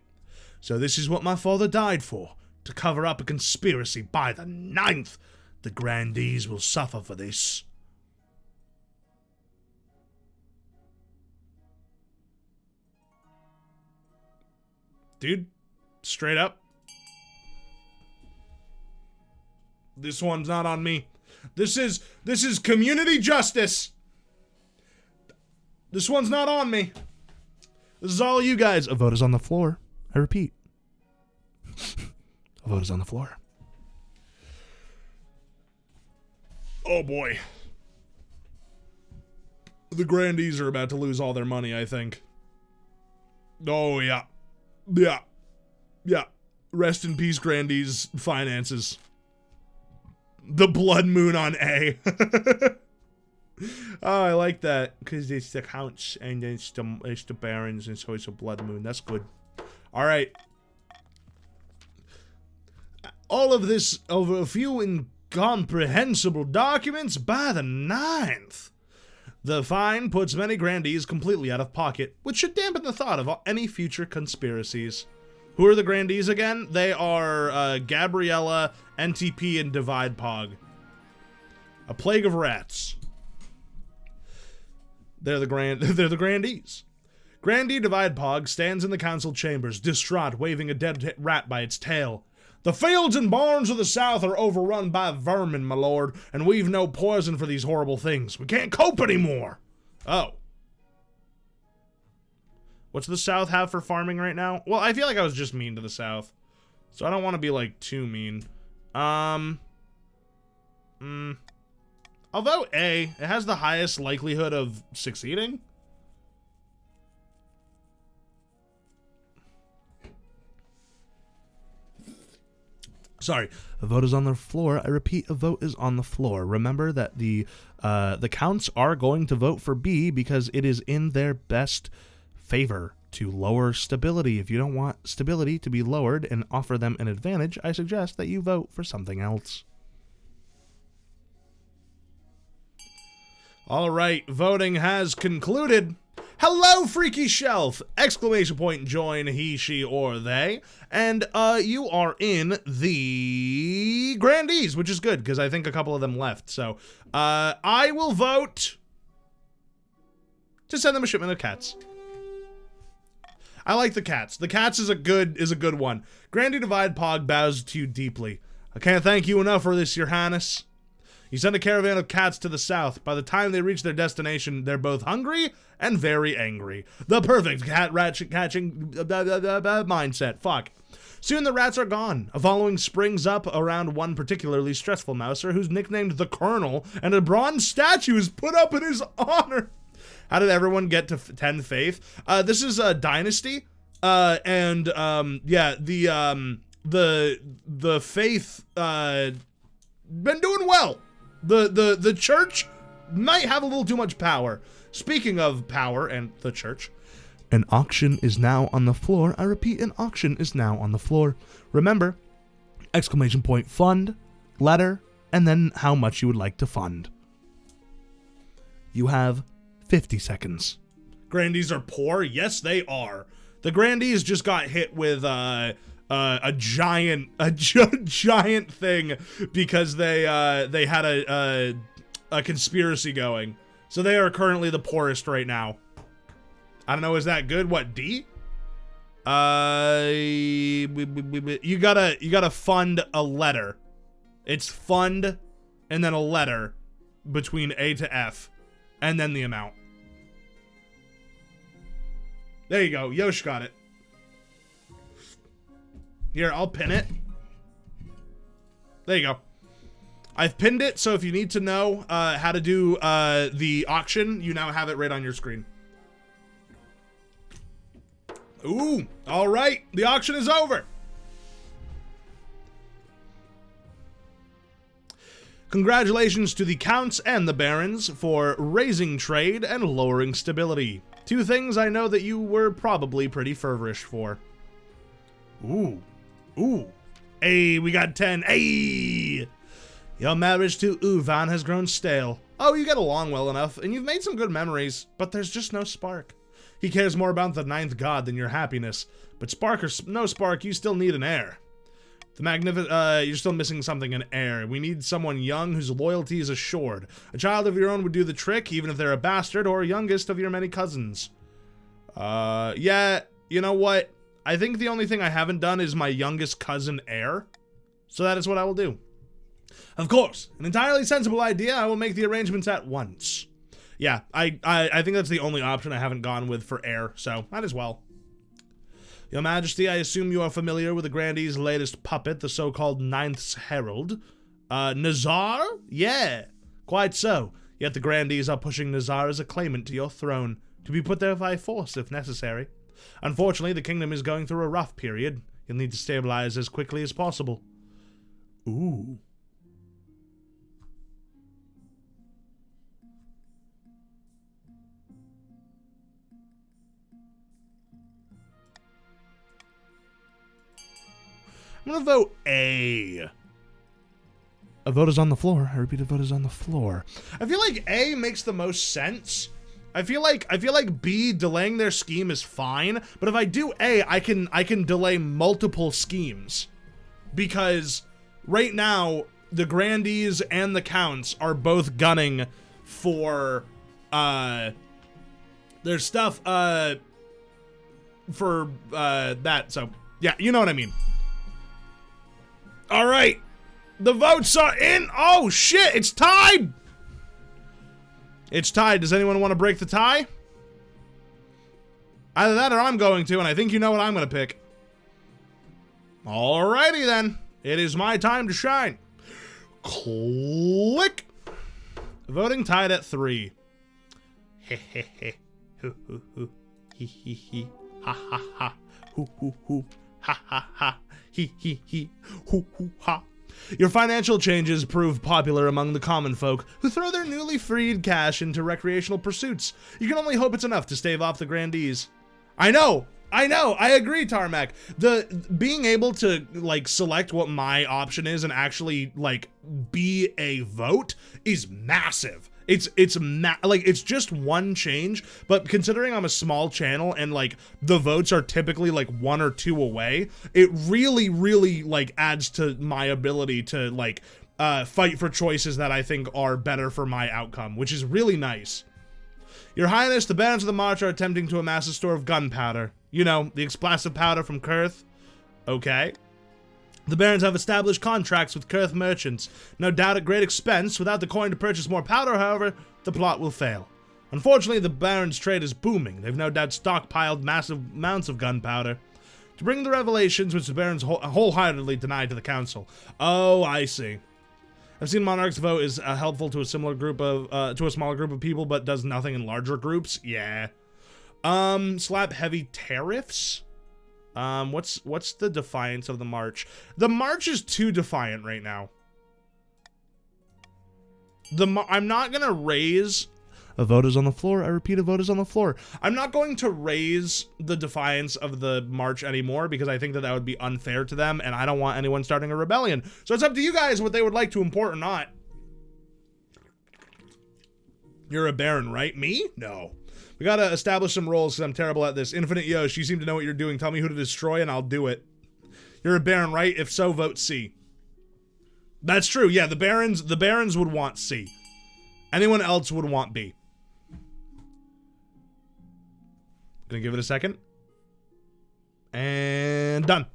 So this is what my father died for, to cover up a conspiracy. By the 9th, the grandees will suffer for this. Dude, straight up. This one's not on me. This is community justice. This one's not on me. This is all you guys. A vote is on the floor. I repeat. A vote is on the floor. Oh boy. The grandees are about to lose all their money, I think. Oh yeah. Yeah. Rest in peace, grandees' finances. The blood moon on A. Oh, I like that because it's the counts and it's the barons, and so it's a blood moon. That's good. All right. All of this over a few incomprehensible documents by the 9th. The fine puts many grandees completely out of pocket, which should dampen the thought of any future conspiracies. Who are the grandees again? They are Gabriella, NTP, and Divide Pog. A plague of rats. They're the grandees. Grandee Divide Pog stands in the council chambers, distraught, waving a dead rat by its tail. The fields and barns of the South are overrun by vermin, my lord, and we've no poison for these horrible things. We can't cope anymore. Oh. What's the South have for farming right now? Well, I feel like I was just mean to the South, so I don't want to be, like, too mean. I'll vote A. It has the highest likelihood of succeeding. Sorry, a vote is on the floor. I repeat, a vote is on the floor. Remember that the counts are going to vote for B because it is in their best favor to lower stability. If you don't want stability to be lowered and offer them an advantage, I suggest that you vote for something else. All right, voting has concluded. Hello, Freaky Shelf! Exclamation point, join he, she, or they. And you are in the grandees, which is good, because I think a couple of them left. So I will vote to send them a shipment of cats. I like the cats. The cats is a good one. Grandee Divide Pog bows to you deeply. I can't thank you enough for this, your highness. You send a caravan of cats to the south. By the time they reach their destination, they're both hungry and very angry. The perfect cat rat catching mindset. Fuck. Soon the rats are gone. A following springs up around one particularly stressful mouser who's nicknamed the Colonel, and a bronze statue is put up in his honor. How did everyone get to 10 faith? This is a dynasty, yeah, the faith been doing well. The church might have a little too much power. Speaking of power and the church, an auction is now on the floor. I repeat, an auction is now on the floor. Remember, exclamation point fund, letter, and then how much you would like to fund. You have 50 seconds. Grandees are poor? Yes, they are. The grandees just got hit with a giant thing because they had a conspiracy going. So they are currently the poorest right now. I don't know, is that good? What, D? You gotta fund a letter. It's fund and then a letter between A to F and then the amount. There you go. Yosh got it. Here, I'll pin it. There you go. I've pinned it, so if you need to know how to do the auction, you now have it right on your screen. Ooh, all right. The auction is over. Congratulations to the counts and the barons for raising trade and lowering stability. Two things I know that you were probably pretty feverish for. Ooh. Ooh. Hey, we got 10. Hey! Your marriage to Uvan has grown stale. Oh, you get along well enough, and you've made some good memories, but there's just no spark. He cares more about the ninth god than your happiness. But spark or no spark, you still need an heir. You're still missing something, an heir. We need someone young whose loyalty is assured. A child of your own would do the trick, even if they're a bastard or youngest of your many cousins. Yeah, you know what? I think the only thing I haven't done is my youngest cousin heir. So that is what I will do. Of course, an entirely sensible idea. I will make the arrangements at once. Yeah, I think that's the only option I haven't gone with for heir, so might as well. Your Majesty, I assume you are familiar with the Grandee's latest puppet, the so-called Ninth's Herald. Nazar? Yeah, quite so. Yet the Grandees are pushing Nazar as a claimant to your throne, to be put there by force if necessary. Unfortunately, the kingdom is going through a rough period. You'll need to stabilize as quickly as possible. Ooh. I'm gonna vote A. A vote is on the floor. I repeat, a vote is on the floor. I feel like A makes the most sense. I feel like B, delaying their scheme is fine, but if I do A, I can delay multiple schemes. Because right now, the Grandees and the Counts are both gunning for their stuff for that. So yeah, you know what I mean. All right, the votes are in. Oh shit, it's tied. It's tied. Does anyone want to break the tie? Either that or I'm going to, and I think you know what I'm going to pick. Alrighty then. It is my time to shine. Click. Voting tied at 3. He he he. Hoo hoo hoo. He he he. Ha ha ha. Hoo hoo hoo. Ha ha ha. He he he. Hoo hoo ha. Your financial changes prove popular among the common folk who throw their newly freed cash into recreational pursuits. You can only hope it's enough to stave off the Grandees. I know, I agree, Tarmac. Being able to, like, select what my option is and actually, like, be a vote is massive. It's just one change, but considering I'm a small channel and like the votes are typically like 1 or 2 away, it really like adds to my ability to like fight for choices that I think are better for my outcome, which is really nice. Your Highness, the Barons of the March are attempting to amass a store of gunpowder. You know, the explosive powder from Kurth. Okay. The Barons have established contracts with Kurth merchants, no doubt at great expense. Without the coin to purchase more powder, however, the plot will fail. Unfortunately, the Barons' trade is booming. They've no doubt stockpiled massive amounts of gunpowder to bring the revelations which the Barons wholeheartedly denied to the Council. Oh, I see. I've seen Monarch's vote is helpful to a similar group of, to a smaller group of people, but does nothing in larger groups. Yeah. Slap heavy tariffs? What's the defiance of the March? The March is too defiant right now. I'm not gonna raise. A vote is on the floor. I repeat, a vote is on the floor. I'm not going to raise the defiance of the March anymore because I think that that would be unfair to them, and I don't want anyone starting a rebellion. So it's up to you guys what they would like to import or not. You're a Baron, right? Me? No. We gotta establish some roles because I'm terrible at this. Infinite Yosh, you seem to know what you're doing. Tell me who to destroy and I'll do it. You're a Baron, right? If so, vote C. That's true. Yeah, the Barons would want C. Anyone else would want B. Gonna give it a second. And done.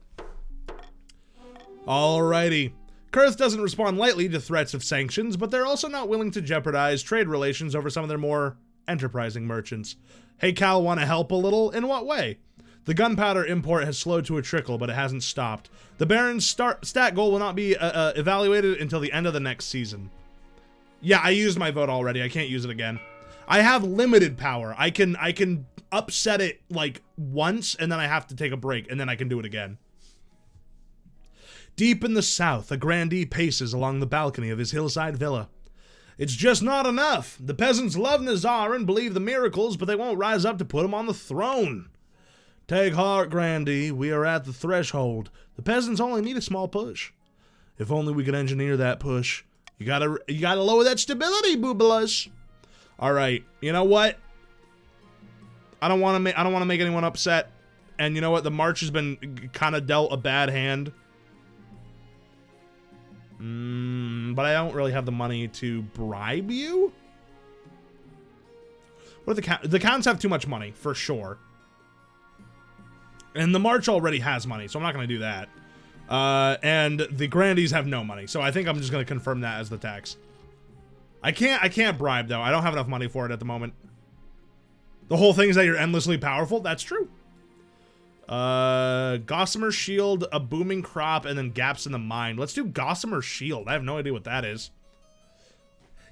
Alrighty. Kurth doesn't respond lightly to threats of sanctions, but they're also not willing to jeopardize trade relations over some of their more enterprising merchants. Hey Cal, want to help a little? In what way? The gunpowder import has slowed to a trickle, but it hasn't stopped. The Baron's stat goal will not be evaluated until the end of the next season. Yeah, I used my vote already. I can't use it again. I have limited power. I can upset it like once, and then I have to take a break, and then I can do it again. Deep in the south, a grandee paces along the balcony of his hillside villa. It's just not enough. The peasants love Nazar and believe the miracles, but they won't rise up to put him on the throne. Take heart, Grandee. We are at the threshold. The peasants only need a small push. If only we could engineer that push. You gotta lower that stability, boobalas. All right. You know what? I don't want to make anyone upset. And you know what? The March has been kind of dealt a bad hand. But I don't really have the money to bribe you. What are the Counts have too much money, for sure. And the March already has money, so I'm not going to do that. And the Grandees have no money, so I think I'm just going to confirm that as the tax. I can't bribe, though. I don't have enough money for it at the moment. The whole thing is that you're endlessly powerful? That's true. Gossamer Shield, a booming crop, and then gaps in the mind. Let's do Gossamer Shield. I have no idea what that is.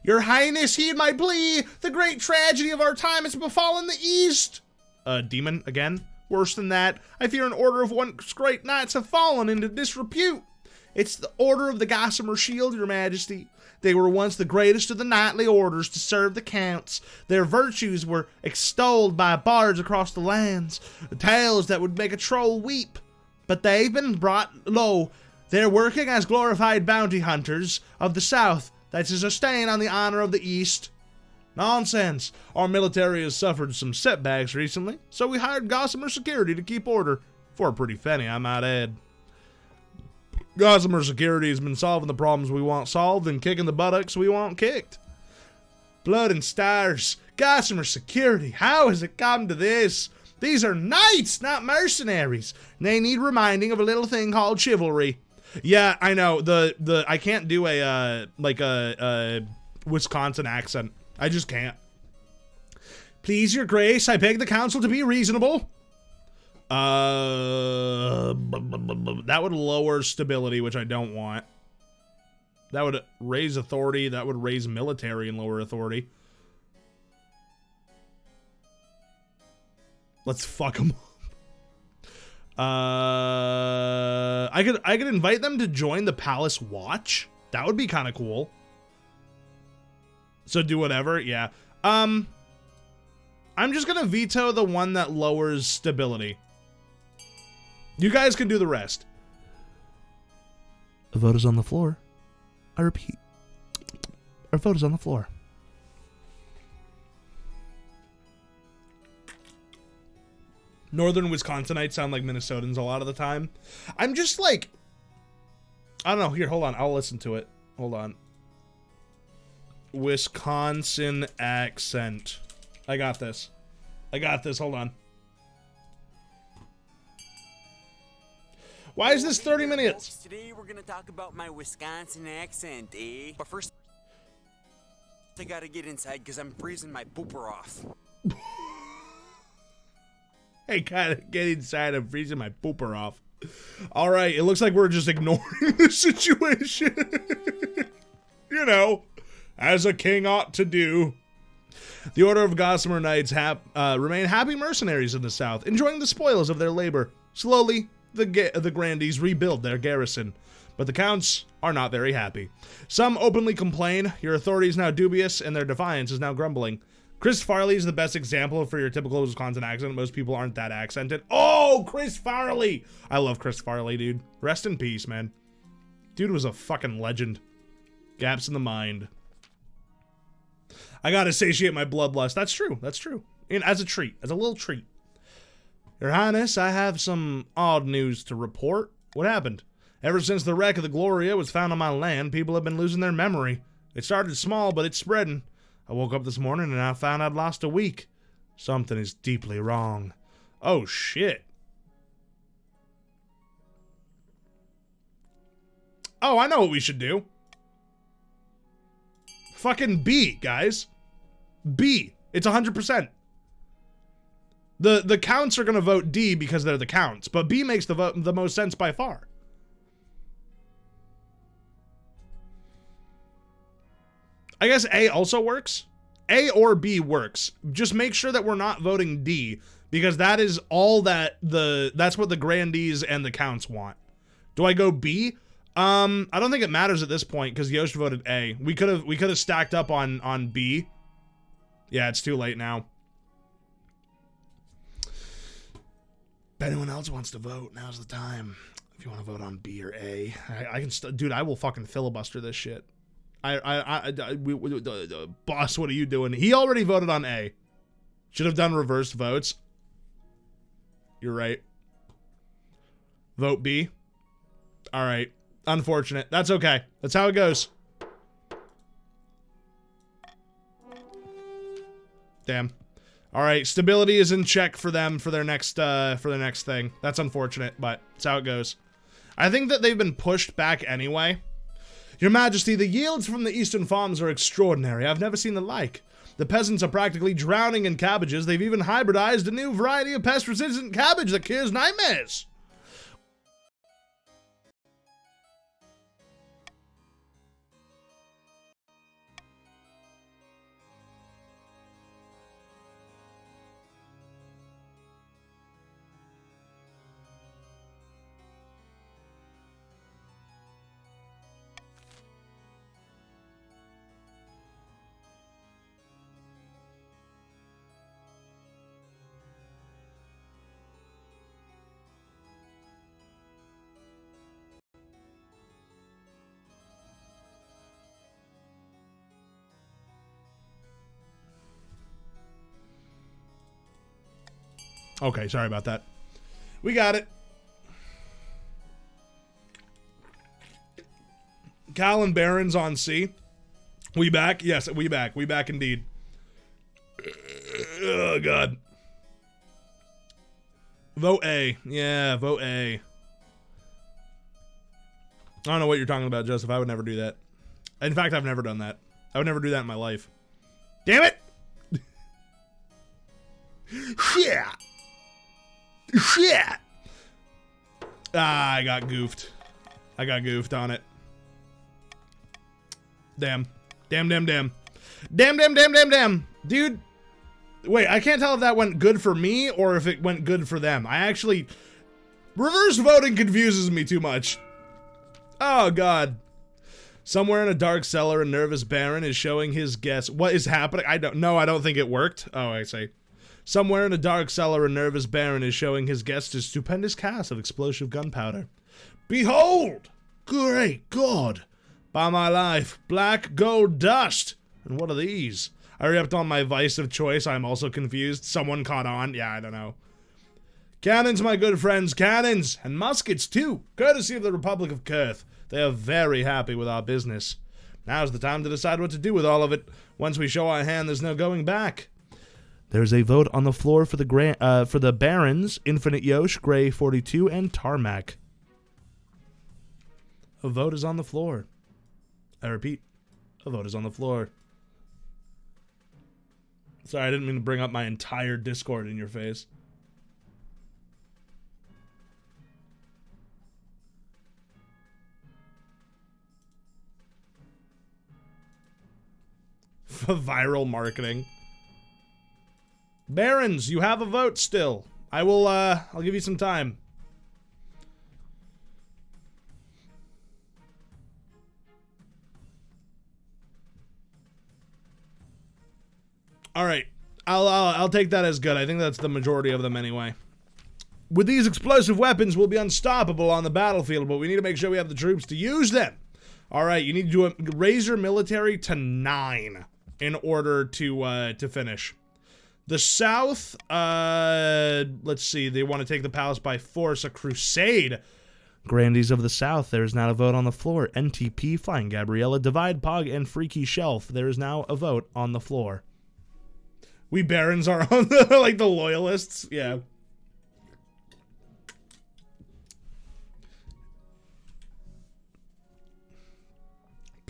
Your Highness, heed my plea. The great tragedy of our time has befallen the East. Demon again. Worse than that, I fear an order of once great knights have fallen into disrepute. It's the Order of the Gossamer Shield, Your Majesty. They were once the greatest of the knightly orders to serve the counts. Their virtues were extolled by bards across the lands, tales that would make a troll weep. but they've been brought low. They're working as glorified bounty hunters of the South that is a stain on the honor of the East. Nonsense. Our military has suffered some setbacks recently, so we hired Gossamer Security to keep order. For a pretty penny, I might add. Gossamer Security has been solving the problems we want solved and kicking the buttocks we want kicked. Blood and stars. Gossamer Security. How has it come to this? These are knights, not mercenaries. They need reminding of a little thing called chivalry. Yeah, I know. I can't do a Wisconsin accent. I just can't. Please, your grace, I beg the council to be reasonable. That would lower stability, which I don't want. That would raise authority. That would raise military and lower authority. Let's fuck them up. I could invite them to join the Palace Watch. That would be kind of cool. So do whatever, yeah. I'm just gonna veto the one that lowers stability. You guys can do the rest. The vote is on the floor. I repeat. Our vote is on the floor. Northern Wisconsinites sound like Minnesotans a lot of the time. I'm just like, I don't know. Here, hold on. I'll listen to it. Hold on. Wisconsin accent. I got this. I got this. Hold on. Why is this 30 minutes? Today we're gonna talk about my Wisconsin accent, eh? But first, I gotta get inside because I'm freezing my pooper off. I gotta get inside. I'm freezing my pooper off. All right, it looks like we're just ignoring the situation. You know, as a king ought to do. The Order of Gossamer Knights remain happy mercenaries in the South, enjoying the spoils of their labor. Slowly, the Grandees rebuild their garrison, but the Counts are not very happy. Some openly complain, your authority is now dubious, and their defiance is now grumbling. Chris Farley is the best example for your typical Wisconsin accent. Most people aren't that accented. Oh, Chris Farley! I love Chris Farley, dude. Rest in peace, man. Dude was a fucking legend. Gaps in the mind. I gotta satiate my bloodlust. That's true. That's true. And as a treat. As a little treat. Your Highness, I have some odd news to report. What happened? Ever since the wreck of the Gloria was found on my land, people have been losing their memory. It started small, but it's spreading. I woke up this morning and I found I'd lost a week. Something is deeply wrong. Oh, shit. Oh, I know what we should do. Fucking B, guys. B. It's 100%. The Counts are going to vote D because they're the Counts, but B makes the most sense by far. I guess A also works. A or B works. Just make sure that we're not voting D, because that is all that that's what the Grandees and the Counts want. Do I go B? I don't think it matters at this point because Yosh voted A. We could have stacked up on B. Yeah, it's too late now. If anyone else wants to vote, now's the time. If you want to vote on B or A, I can dude, I will fucking filibuster this shit. Boss, what are you doing? He already voted on A. Should have done reverse votes. You're right. Vote B. All right. Unfortunate. That's okay. That's how it goes. Damn. All right. Stability is in check for them for their next thing. That's unfortunate, but that's how it goes. I think that they've been pushed back anyway. Your Majesty, the yields from the eastern farms are extraordinary. I've never seen the like. The peasants are practically drowning in cabbages. They've even hybridized a new variety of pest-resistant cabbage that cures nightmares. Okay, sorry about that. We got it. Cal and Barons on C. We back? Yes, we back. We back indeed. Oh, God. Vote A. Yeah, vote A. I don't know what you're talking about, Joseph. I would never do that. In fact, I've never done that. I would never do that in my life. Damn it! Shit! Shit! Ah, I got goofed. I got goofed on it. Damn. Damn, damn, damn. Damn, damn, damn, damn, damn. Dude. Wait, I can't tell if that went good for me or if it went good for them. I actually... Reverse voting confuses me too much. Oh, God. Somewhere in a dark cellar, a nervous Baron is showing his guests... What is happening? I don't think it worked. Oh, I see. Somewhere in a dark cellar, a nervous Baron is showing his guests a stupendous cast of explosive gunpowder. Behold! Great God! By my life, black gold dust! And what are these? I re-upped on my vice of choice. I'm also confused. Someone caught on. Yeah, I don't know. Cannons, my good friends, cannons! And muskets, too! Courtesy of the Republic of Kurth. They are very happy with our business. Now's the time to decide what to do with all of it. Once we show our hand, there's no going back. There's a vote on the floor for the Barons, Infinite Yosh, Gray 42, and Tarmac. A vote is on the floor. I repeat, a vote is on the floor. Sorry, I didn't mean to bring up my entire Discord in your face. Viral marketing. Barons, you have a vote still. I'll give you some time. All right, I'll take that as good. I think that's the majority of them anyway. With these explosive weapons, we'll be unstoppable on the battlefield, but we need to make sure we have the troops to use them. All right, you need to raise your military to 9 in order to finish. The South, let's see, they want to take the palace by force, a crusade. Grandees of the South, there is now a vote on the floor. NTP, Flying Gabriella, Divide Pog, and Freaky Shelf, there is now a vote on the floor. We Barons are on the, like, the loyalists, yeah.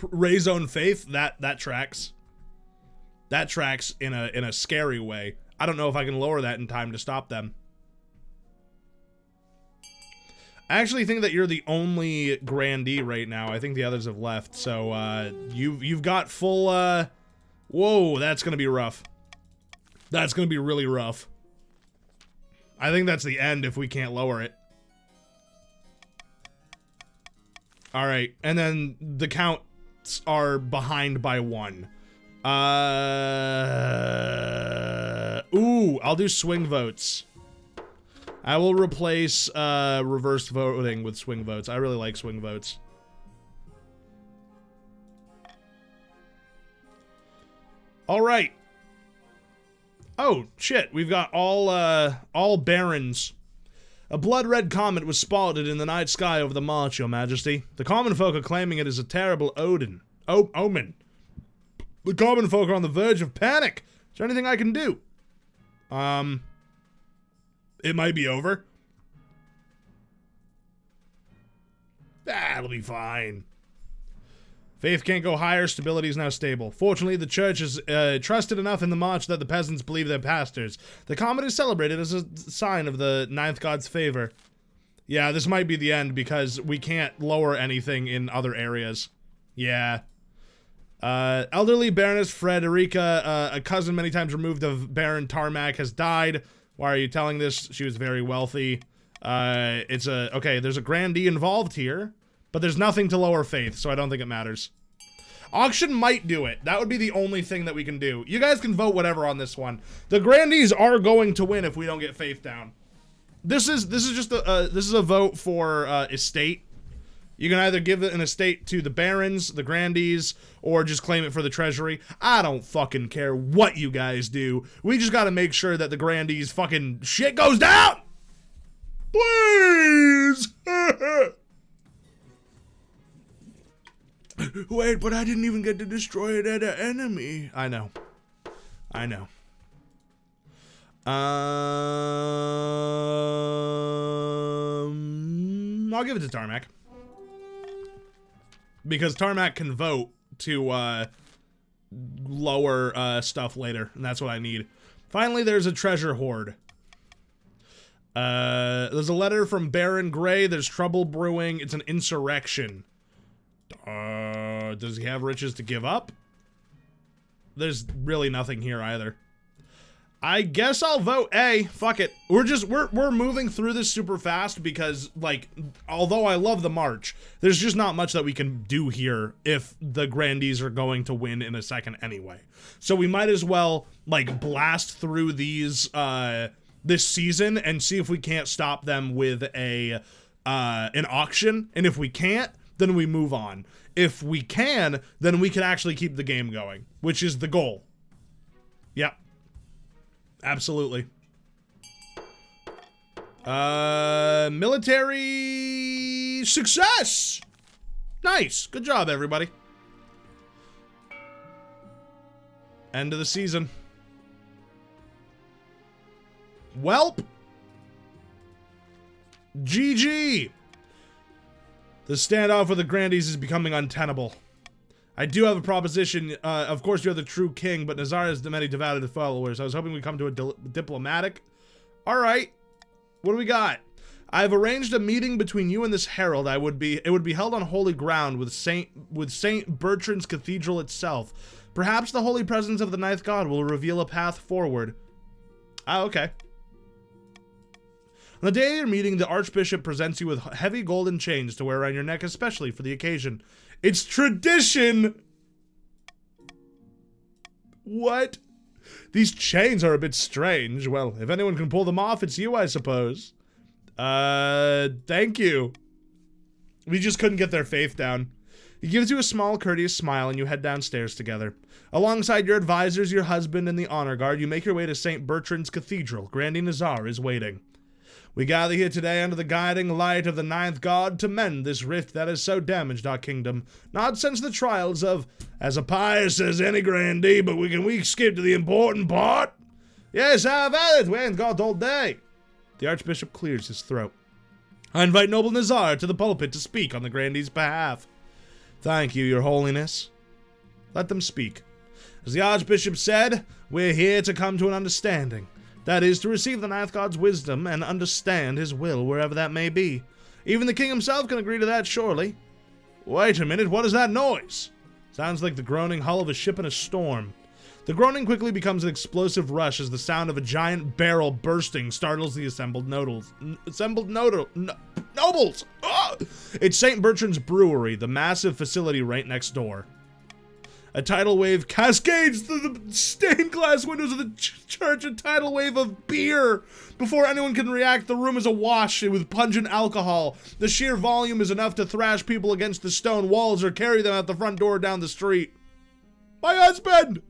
Raise own faith, that tracks. That tracks in a scary way. I don't know if I can lower that in time to stop them. I actually think that you're the only grandee right now. I think the others have left. So you've got full whoa, that's gonna be rough. That's gonna be really rough. I think that's the end if we can't lower it. Alright, and then the counts are behind by 1. Ooh, I'll do swing votes. I will replace reverse voting with swing votes. I really like swing votes. All right. Oh shit, we've got all barons. A blood-red comet was spotted in the night sky over the march, your majesty. The common folk are claiming it is a terrible omen. The common folk are on the verge of panic. Is there anything I can do? It might be over. It'll be fine. Faith can't go higher, stability is now stable. Fortunately, the church is trusted enough in the march that the peasants believe their pastors. The comet is celebrated as a sign of the ninth god's favor. Yeah, this might be the end because we can't lower anything in other areas. Yeah. Elderly Baroness Frederica, a cousin many times removed of Baron Tarmac, has died. Why are you telling this? She was very wealthy. Okay, there's a grandee involved here. But there's nothing to lower faith, so I don't think it matters. Auction might do it. That would be the only thing that we can do. You guys can vote whatever on this one. The grandees are going to win if we don't get faith down. This is just a vote for estate. You can either give an estate to the barons, the grandees, or just claim it for the treasury. I don't fucking care what you guys do. We just gotta make sure that the grandees fucking shit goes down! Please! Wait, but I didn't even get to destroy it at an enemy. I know. I know. I'll give it to Tarmac. Because Tarmac can vote to lower stuff later, and that's what I need. Finally, there's a treasure hoard. There's a letter from Baron Gray. There's trouble brewing. It's an insurrection. Does he have riches to give up? There's really nothing here either. I guess I'll vote A. Fuck it. We're moving through this super fast because, like, although I love the march, there's just not much that we can do here if the grandees are going to win in a second anyway. So we might as well, like, blast through these, this season and see if we can't stop them with an auction. And if we can't, then we move on. If we can, then we can actually keep the game going, which is the goal. Yep. Absolutely. Military success! Nice. Good job, everybody. End of the season. Welp. GG. The standoff with the grandees is becoming untenable. I do have a proposition. Of course, you're the true king, but Nazar has many devoted followers. I was hoping we'd come to a diplomatic. All right. What do we got? I've arranged a meeting between you and this herald. It would be held on holy ground with Saint Bertrand's Cathedral itself. Perhaps the holy presence of the ninth god will reveal a path forward. Ah, okay. On the day of your meeting, the Archbishop presents you with heavy golden chains to wear around your neck, especially for the occasion. It's tradition! What? These chains are a bit strange. Well, if anyone can pull them off, it's you, I suppose. Thank you. We just couldn't get their faith down. He gives you a small, courteous smile, and you head downstairs together. Alongside your advisors, your husband, and the honor guard, you make your way to St. Bertrand's Cathedral. Grandee Nazar is waiting. We gather here today under the guiding light of the ninth god to mend this rift that has so damaged our kingdom. Not since the trials of, as a pious as any grandee, but we skip to the important part? Yes, have at it, we ain't got all day. The Archbishop clears his throat. I invite noble Nazar to the pulpit to speak on the grandee's behalf. Thank you, your holiness. Let them speak. As the Archbishop said, we're here to come to an understanding. That is, to receive the ninth god's wisdom and understand his will wherever that may be. Even the king himself can agree to that, surely. Wait a minute, what is that noise? Sounds like the groaning hull of a ship in a storm. The groaning quickly becomes an explosive rush as the sound of a giant barrel bursting startles the assembled nobles. Ah! It's St. Bertrand's Brewery, the massive facility right next door. A tidal wave cascades through the stained glass windows of the church, a tidal wave of beer. Before anyone can react, the room is awash with pungent alcohol. The sheer volume is enough to thrash people against the stone walls or carry them out the front door down the street. My husband!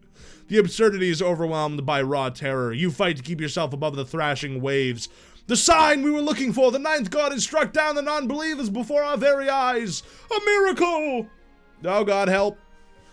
The absurdity is overwhelmed by raw terror. You fight to keep yourself above the thrashing waves. The sign we were looking for! The ninth god has struck down the non-believers before our very eyes! A miracle! Oh, God, help.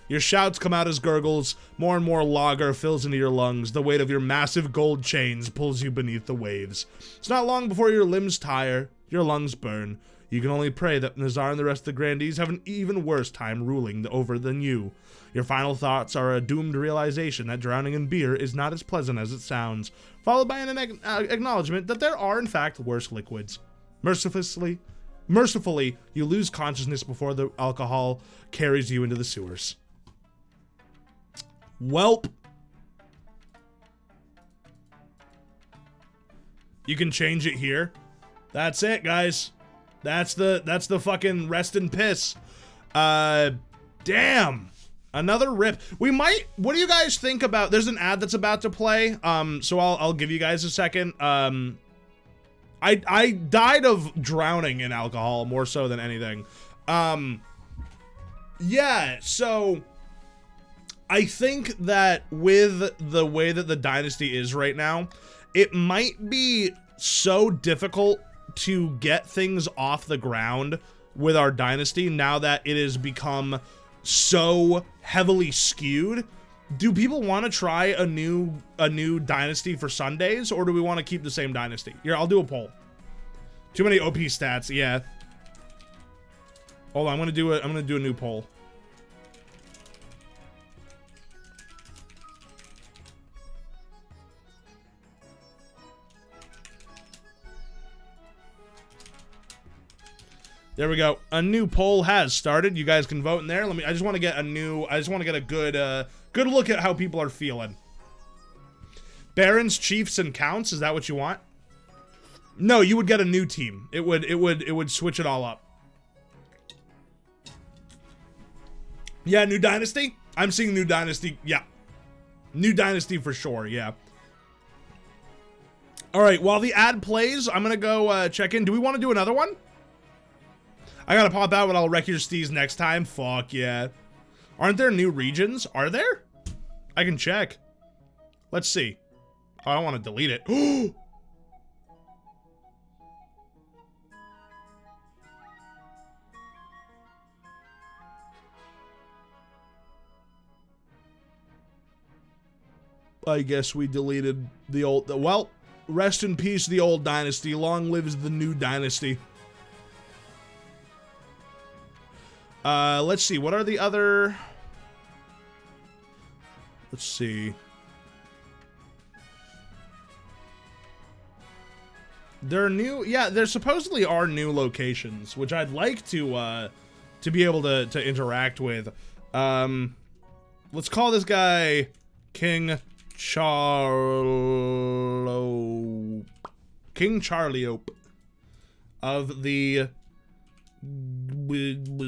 Your shouts come out as gurgles. More and more lager fills into your lungs. The weight of your massive gold chains pulls you beneath the waves. It's not long before your limbs tire, your lungs burn. You can only pray that Nazar and the rest of the grandees have an even worse time ruling over than you. Your final thoughts are a doomed realization that drowning in beer is not as pleasant as it sounds, followed by an acknowledgement that there are in fact worse liquids. Mercifully, you lose consciousness before the alcohol carries you into the sewers. Welp. You can change it here. That's it, guys. That's the fucking rest and piss. Damn. Another rip. We might, what do you guys think about, there's an ad that's about to play. So I'll give you guys a second. I died of drowning in alcohol more so than anything. Yeah, so I think that with the way that the dynasty is right now, it might be so difficult to get things off the ground with our dynasty now that it has become so heavily skewed. Do people want to try a new dynasty for Sundays, or do we want to keep the same dynasty? Here, I'll do a poll. Too many OP stats, yeah. Hold on, I'm gonna do a new poll. There we go. A new poll has started. You guys can vote in there. I just want to get a good look at how people are feeling. Barons, Chiefs, and Counts, is that what you want? No, you would get a new team. It would switch it all up. Yeah, new dynasty? I'm seeing new dynasty. Yeah. New dynasty for sure, yeah. All right, while the ad plays, I'm going to go check in. Do we want to do another one? I got to pop out, but I'll wreck your steez next time. Fuck yeah. Aren't there new regions? Are there? I can check. Let's see. Oh, I don't want to delete it. I guess we deleted the old... Well, rest in peace, the old dynasty. Long lives the new dynasty. Let's see. What are the other... Let's see. There are new... Yeah, there supposedly are new locations, which I'd like to be able to interact with. Let's call this guy King Charlope. King Charliope of the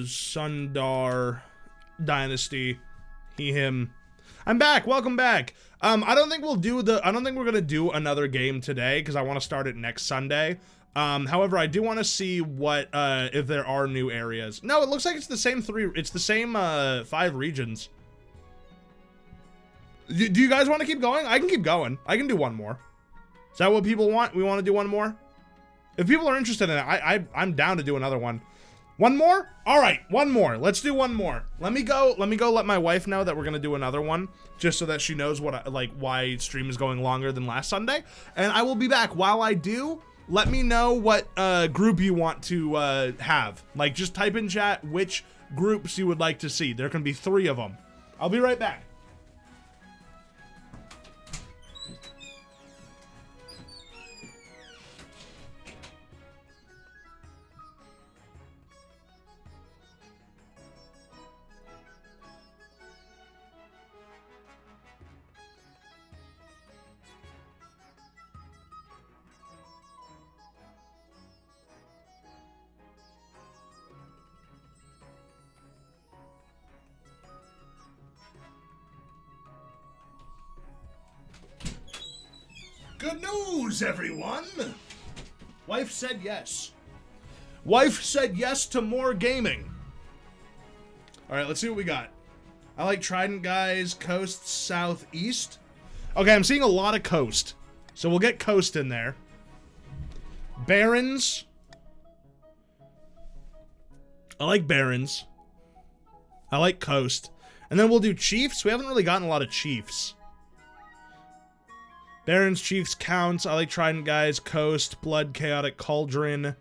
Sundar dynasty. He, him. I'm back. Welcome back. I don't think we're gonna do another game today because I want to start it next Sunday. However, I do want to see what if there are new areas. No, it looks like it's the same 5 regions. Do you guys want to keep going? I can keep going. I can do one more. Is that what people want? We want to do one more? If people are interested in it, I'm down to do another one. One more? All right, one more. Let's do one more. Let me go let my wife know that we're going to do another one just so that she knows why stream is going longer than last Sunday. And I will be back. While I do, let me know what group you want to have. Like, just type in chat which groups you would like to see. There can be 3 of them. I'll be right back. Good news, everyone! Wife said yes. Wife said yes to more gaming. Alright, let's see what we got. I like Trident guys, Coast, Southeast. Okay, I'm seeing a lot of Coast. So we'll get Coast in there. Barons. I like Barons. I like Coast. And then we'll do Chiefs. We haven't really gotten a lot of Chiefs. Barons, Chiefs, Counts. I like Trident guys, Coast, Blood, Chaotic Cauldron.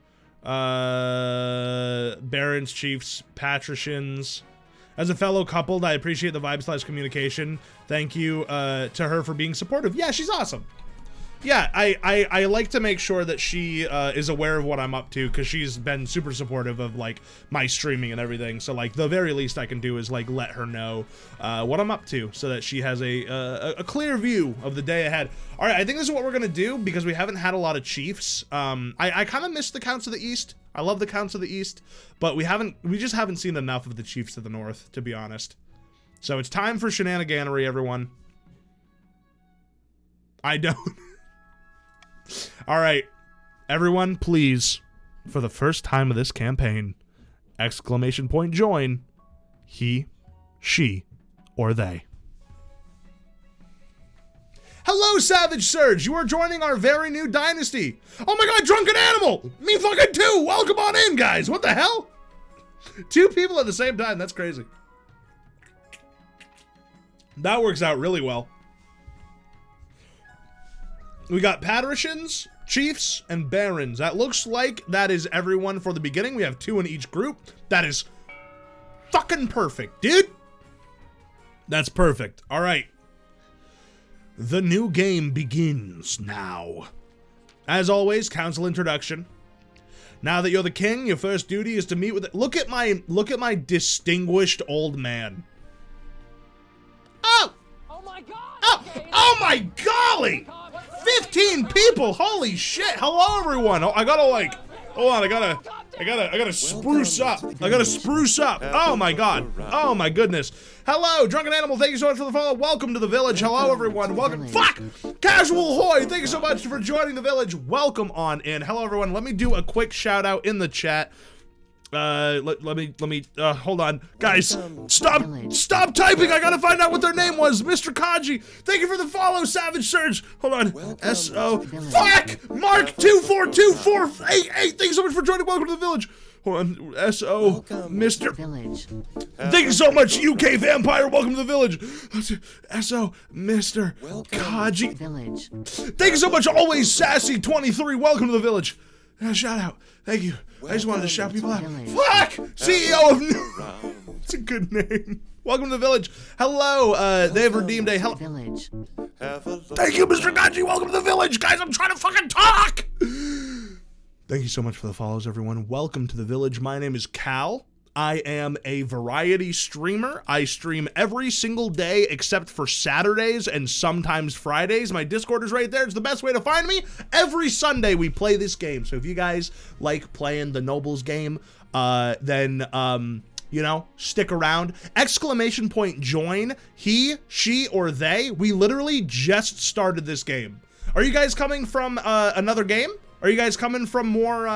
Barons, Chiefs, Patricians. As a fellow coupled, I appreciate the vibe/communication. Thank you to her for being supportive. Yeah, she's awesome. Yeah, I like to make sure that she is aware of what I'm up to because she's been super supportive of like my streaming and everything. So like the very least I can do is like let her know what I'm up to so that she has a clear view of the day ahead. All right, I think this is what we're gonna do because we haven't had a lot of Chiefs. I kind of miss the Counts of the East. I love the Counts of the East, but we just haven't seen enough of the Chiefs of the North, to be honest. So it's time for shenaniganery, everyone. I don't. All right, everyone, please, for the first time of this campaign, exclamation point join, he, she, or they. Hello, Savage Surge. You are joining our very new dynasty. Oh my god, Drunken Animal! Me fucking too! Welcome on in, guys! What the hell? 2 people at the same time, that's crazy. That works out really well. We got patricians, chiefs, and barons. That looks like that is everyone for the beginning. We have 2 in each group. That is fucking perfect, dude. That's perfect. All right. The new game begins now. As always, council introduction. Now that you're the king, your first duty is to meet with look at my distinguished old man. Oh! Oh my god! Oh my golly! 15 people! Holy shit! Hello everyone! I gotta like, hold on, I gotta spruce up. I gotta spruce up. Oh my god. Oh my goodness. Hello, Drunken Animal, thank you so much for the follow. Welcome to the village. Hello everyone. Welcome. Fuck! Casual Hoy, thank you so much for joining the village. Welcome on in. Hello everyone. Let me do a quick shout out in the chat. Let me hold on. Guys, stop typing. I gotta find out what their name was. Mr. Kaji, thank you for the follow. Savage Surge, hold on. S-O, fuck! Mark 242488, thank you so much for joining. Welcome to the village. Hold on, S-O, Mr. Village. Thank you so much, UK Vampire. Welcome to the village. S-O, Mr. Kaji. Village. Thank you so much, Always Sassy 23. Welcome to the village. Shout out. Thank you. I just wanted to shout people out. Fuck! CEO of New. It's a good name. Welcome to the village. Hello, they have redeemed a hell. Village. Thank you, Mr. Gaji. Welcome to the village, guys. I'm trying to fucking talk. Thank you so much for the follows, everyone. Welcome to the village. My name is Cal. I am a variety streamer. I stream every single day except for Saturdays and sometimes Fridays. My Discord is right there. It's the best way to find me. Every Sunday we play this game. So if you guys like playing the Nobles game, then you know, stick around. Exclamation point join, he, she, or they. We literally just started this game. Are you guys coming from another game? Are you guys coming from more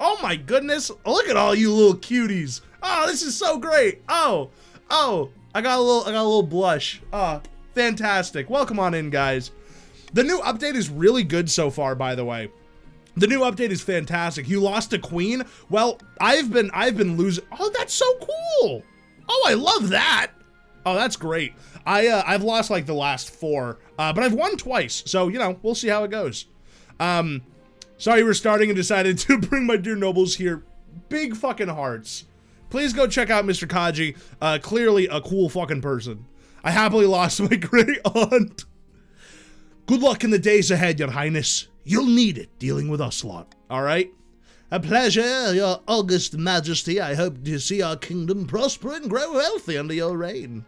oh my goodness, look at all you little cuties. Oh, this is so great. Oh, I got a little blush. Oh, fantastic. Welcome on in, guys. The new update is really good so far, by the way. The new update is fantastic. You lost a queen? Well, I've been losing. Oh, that's so cool. Oh, I love that. Oh, that's great. I've lost like the last 4, but I've won twice. So, you know, we'll see how it goes. Sorry we're starting and decided to bring my dear nobles here. Big fucking hearts. Please go check out Mr. Kaji. Clearly a cool fucking person. I happily lost my great aunt. Good luck in the days ahead, your highness. You'll need it dealing with us lot. All right? A pleasure, your august majesty. I hope to see our kingdom prosper and grow healthy under your reign.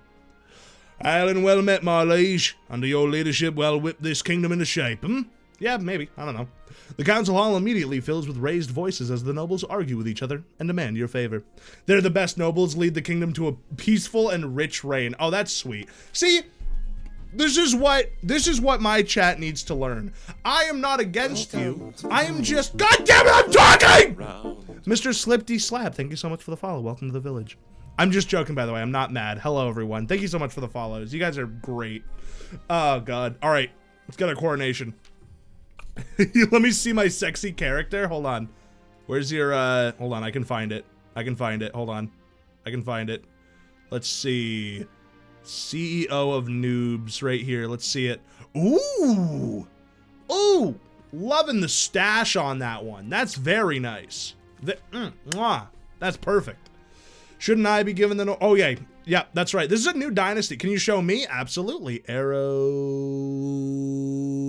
Hail and well met, my liege. Under your leadership, we'll whip this kingdom into shape, Yeah, maybe. I don't know. The council hall immediately fills with raised voices as the nobles argue with each other and demand your favor. They're the best nobles, lead the kingdom to a peaceful and rich reign. Oh, that's sweet. See, this is what my chat needs to learn. I am not against you. I am just, God damn it, I'm talking! Mr. Slipty Slap, thank you so much for the follow. Welcome to the village. I'm just joking, by the way. I'm not mad. Hello, everyone. Thank you so much for the follows. You guys are great. Oh, God. All right, let's get our coronation. Let me see my sexy character. Hold on. Where's your, hold on, I can find it. I can find it. Hold on. I can find it. Let's see. CEO of Noobs right here. Let's see it. Ooh. Ooh. Loving the stash on that one. That's very nice. That's perfect. Shouldn't I be given the no? Oh, yeah. Yeah, that's right. This is a new dynasty. Can you show me? Absolutely. Arrow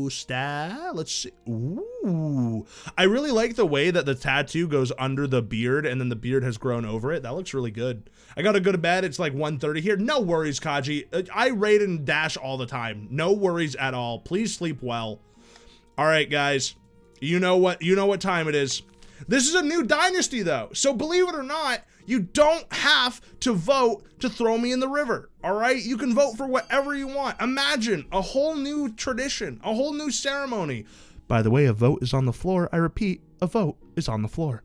star. Let's see. Ooh. I really like the way that the tattoo goes under the beard and then the beard has grown over it. That looks really good. I gotta go to bed. It's like 1:30 here. No worries, Kaji. I raid and dash all the time. No worries at all. Please sleep well. All right, guys. You know what time it is. This is a new dynasty, though. So believe it or not, you don't have to vote to throw me in the river, all right? You can vote for whatever you want. Imagine a whole new tradition, a whole new ceremony. By the way, a vote is on the floor. I repeat, a vote is on the floor.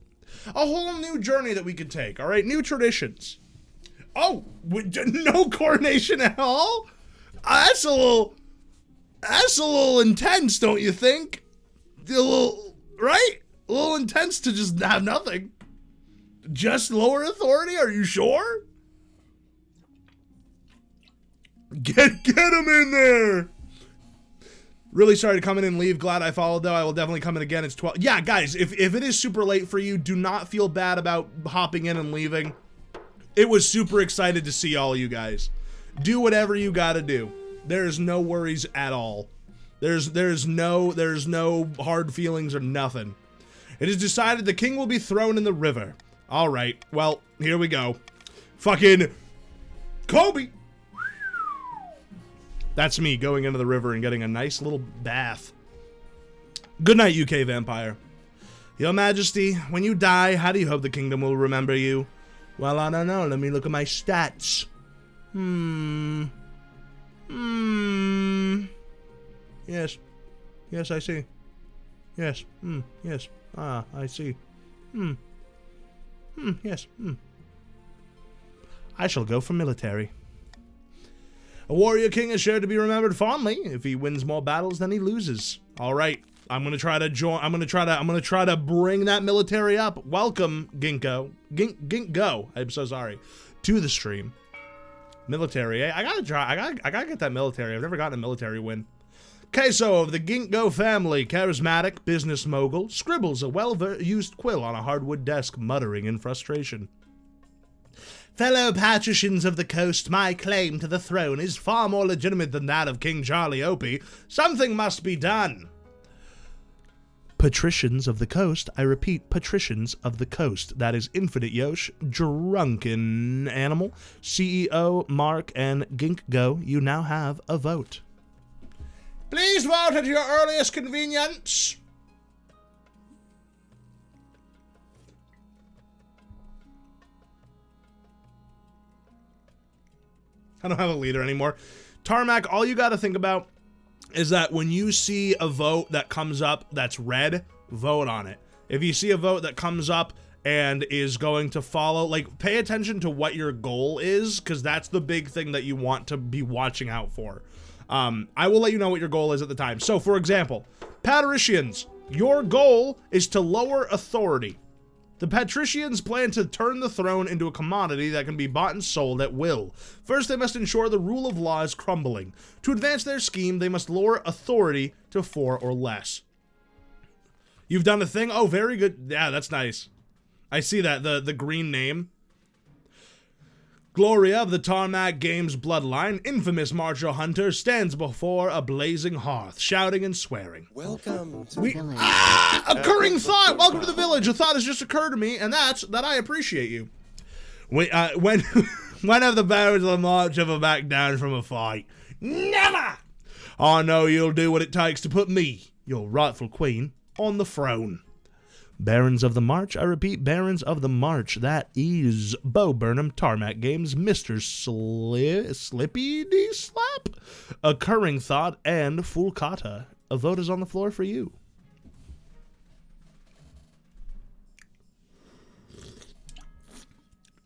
A whole new journey that we could take, all right? New traditions. Oh, no coronation at all? That's a little intense, don't you think? A little, right? A little intense to just have nothing. Just lower authority, are you sure? Get him in there. Really sorry to come in and leave. Glad I followed, though. I will definitely come in again. It's 12. Yeah, guys, if it is super late for you, do not feel bad about hopping in and leaving. It was super excited to see all you guys. Do whatever you gotta do. There's no worries at all. There's no hard feelings or nothing. It is decided the king will be thrown in the river. All right, well, here we go. Fucking Kobe. That's me going into the river and getting a nice little bath. Good night, UK vampire. Your Majesty, when you die, how do you hope the kingdom will remember you? Well, I don't know. Let me look at my stats. Yes. Yes, I see. Yes. Yes. Ah, I see. Yes. I shall go for military. A warrior king is sure to be remembered fondly if he wins more battles than he loses. All right, I'm gonna try to join. I'm gonna try to bring that military up. Welcome, Ginkgo. I'm so sorry, to the stream. Military. I gotta try. I gotta get that military. I've never gotten a military win. Queso of the Ginkgo family, charismatic business mogul, scribbles a well-used quill on a hardwood desk, muttering in frustration. Fellow patricians of the coast, my claim to the throne is far more legitimate than that of King Charlie Opie. Something must be done. Patricians of the coast, I repeat, patricians of the coast. That is Infinite Yosh, Drunken Animal, CEO, Mark, and Ginkgo. You now have a vote. Please vote at your earliest convenience. I don't have a leader anymore. Tarmac, all you got to think about is that when you see a vote that comes up that's red, vote on it. If you see a vote that comes up and is going to follow, like, pay attention to what your goal is, because that's the big thing that you want to be watching out for. I will let you know what your goal is at the time. So, for example, patricians, your goal is to lower authority. The patricians plan to turn the throne into a commodity that can be bought and sold at will. First, they must ensure the rule of law is crumbling. To advance their scheme, they must lower authority to 4 or less. You've done a thing? Oh, very good. Yeah, that's nice. I see that, the green name. Gloria of the Tarmac Games bloodline, infamous martial hunter, stands before a blazing hearth, shouting and swearing. Welcome to the village. Occurring thought! Welcome to the village! A thought has just occurred to me, and that's that I appreciate you. When have the barons of the march ever backed down from a fight? Never! I know you'll do what it takes to put me, your rightful queen, on the throne. Barons of the March, I repeat, Barons of the March. That is Bo Burnham, Tarmac Games, Mr. Slippy D Slap, Occurring Thought, and Fulcata. A vote is on the floor for you.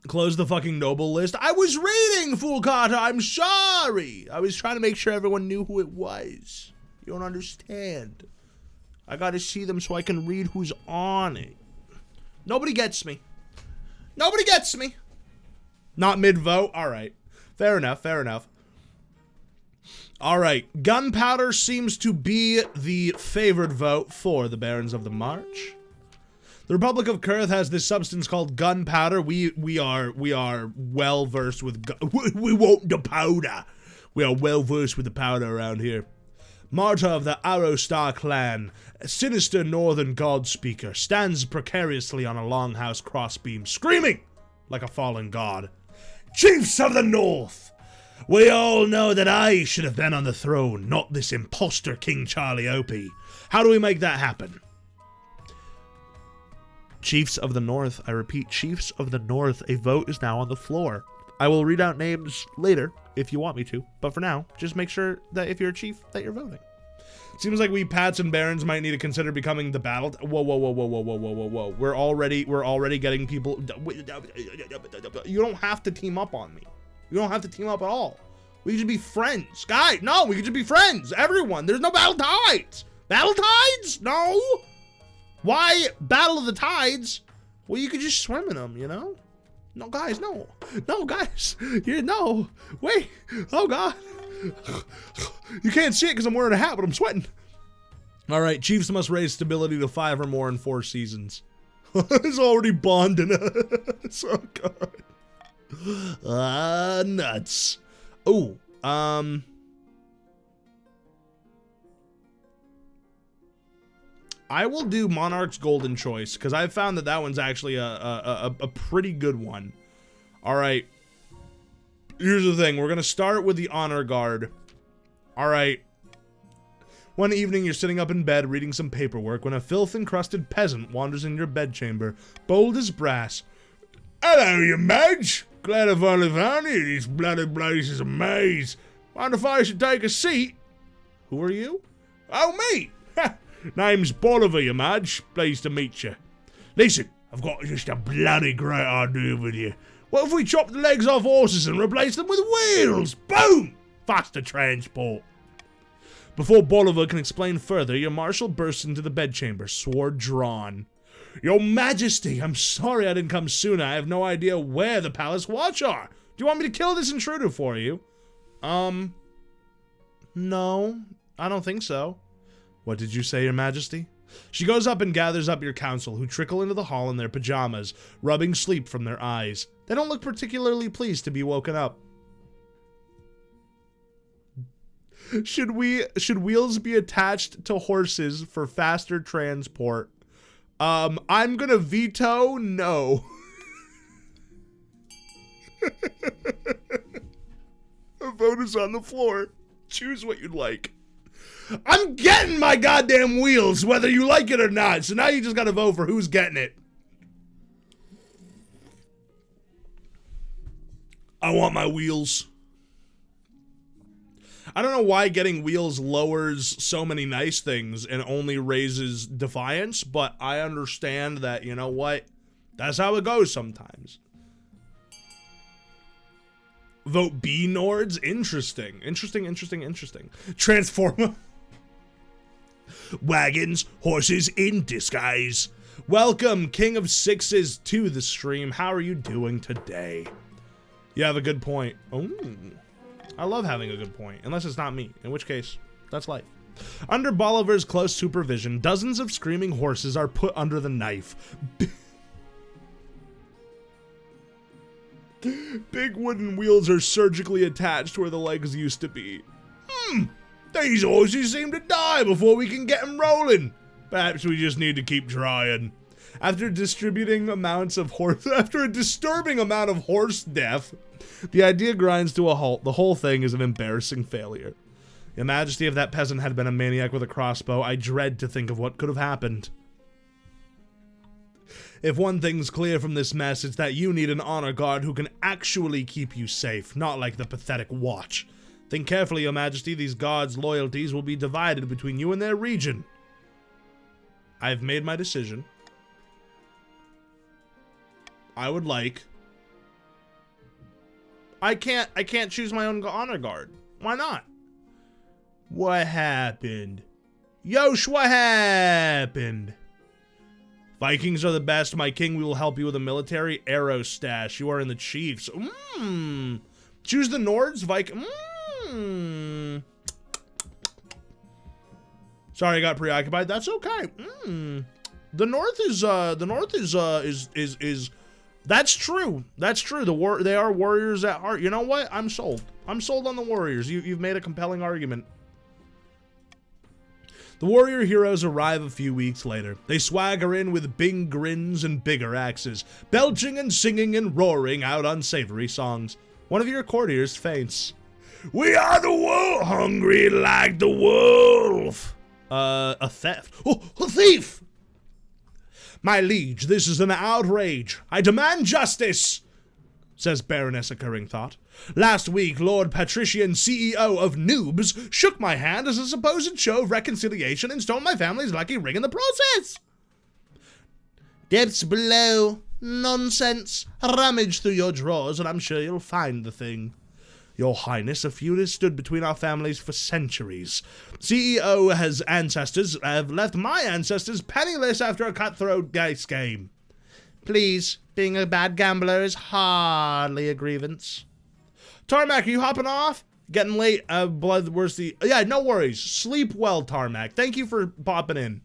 Close the fucking noble list. I was reading Fulcata, I'm sorry. I was trying to make sure everyone knew who it was. You don't understand. I gotta see them so I can read who's on it. Nobody gets me. Nobody gets me. Not mid-vote? Alright. Fair enough, fair enough. Alright. Gunpowder seems to be the favored vote for the Barons of the March. The Republic of Kurth has this substance called gunpowder. We are well versed with we want the powder. We are well versed with the powder around here. Marta of the Arrowstar clan, a sinister northern god speaker, stands precariously on a longhouse crossbeam, screaming like a fallen god. Chiefs of the North! We all know that I should have been on the throne, not this imposter King Charlie Opie. How do we make that happen? Chiefs of the North, I repeat, Chiefs of the North, a vote is now on the floor. I will read out names later if you want me to, but for now, just make sure that if you're a chief, that you're voting. Seems like we Pats and Barons might need to consider becoming the battle. Whoa, whoa, whoa, whoa, whoa, whoa, whoa, whoa, whoa. We're already getting people. You don't have to team up on me. You don't have to team up at all. We could be friends. Guys, no, we could just be friends. Everyone. There's no battle tides. Battle tides? No. Why Battle of the Tides? Well, you could just swim in them, you know? No, guys, no. No, guys. No. Wait. Oh, God. You can't see it because I'm wearing a hat, but I'm sweating. All right, Chiefs must raise stability to 5 or more in 4 seasons. It's already bonding us. Oh, God. Nuts. Oh, I will do Monarch's Golden Choice because I found that that one's actually a pretty good one. All right. Here's the thing. We're going to start with the Honor Guard. All right. One evening, you're sitting up in bed reading some paperwork when a filth-encrusted peasant wanders in your bedchamber, bold as brass. Hello, you Madge. Glad I finally found you. These bloody places a maze. Mind if I should take a seat? Who are you? Oh, me. Name's Bolivar, you Madge. Pleased to meet you. Listen, I've got just a bloody great idea with you. What if we chop the legs off horses and replace them with wheels? Boom! Faster transport. Before Bolivar can explain further, your marshal bursts into the bedchamber, sword drawn. Your Majesty, I'm sorry I didn't come sooner. I have no idea where the palace watch are. Do you want me to kill this intruder for you? No, I don't think so. What did you say, Your Majesty? She goes up and gathers up your council, who trickle into the hall in their pajamas, rubbing sleep from their eyes. They don't look particularly pleased to be woken up. Should wheels be attached to horses for faster transport? I'm gonna veto no. A vote is on the floor. Choose what you'd like. I'm getting my goddamn wheels, whether you like it or not. So now you just gotta vote for who's getting it. I want my wheels. I don't know why getting wheels lowers so many nice things and only raises defiance, but I understand that, you know what? That's how it goes sometimes. Vote B Nords? Interesting. Interesting. Transformer. Wagons, horses in disguise. Welcome, King of Sixes, to the stream. How are you doing today? You have a good point. Oh, I love having a good point, unless it's not me, in which case, that's life. Under Bolivar's close supervision, dozens of screaming horses are put under the knife. Big wooden wheels are surgically attached where the legs used to be. These horses seem to die before we can get them rolling. Perhaps we just need to keep trying. After a disturbing amount of horse death, the idea grinds to a halt. The whole thing is an embarrassing failure. Your Majesty, if that peasant had been a maniac with a crossbow, I dread to think of what could have happened. If one thing's clear from this mess, it's that you need an honor guard who can actually keep you safe, not like the pathetic watch. Think carefully, Your Majesty. These guards' loyalties will be divided between you and their region. I have made my decision. I would like... I can't choose my own honor guard. Why not? What happened? Yosh, what happened? Vikings are the best. My king, we will help you with a military arrow stash. You are in the Chiefs. Choose the Nords, Viking. Sorry, I got preoccupied. That's okay. The North is that's true. That's true. They are warriors at heart. You know what? I'm sold. I'm sold on the Warriors. You've made a compelling argument. The warrior heroes arrive a few weeks later. They swagger in with big grins and bigger axes, belching and singing and roaring out unsavory songs. One of your courtiers faints. We are the wolf, hungry like the wolf. A theft. Oh, a thief! My liege, this is an outrage. I demand justice. says Baroness Occurring Thought. Last week, Lord Patrician, CEO of Noobs, shook my hand as a supposed show of reconciliation and stole my family's lucky ring in the process. Depths below. Nonsense. Rummage through your drawers and I'm sure you'll find the thing. Your Highness, a feud has stood between our families for centuries. CEO has ancestors have left my ancestors penniless after a cutthroat dice game. Please, being a bad gambler is hardly a grievance. Tarmac, are you hopping off? Getting late, bloodthirsty. Yeah, no worries. Sleep well, Tarmac. Thank you for popping in.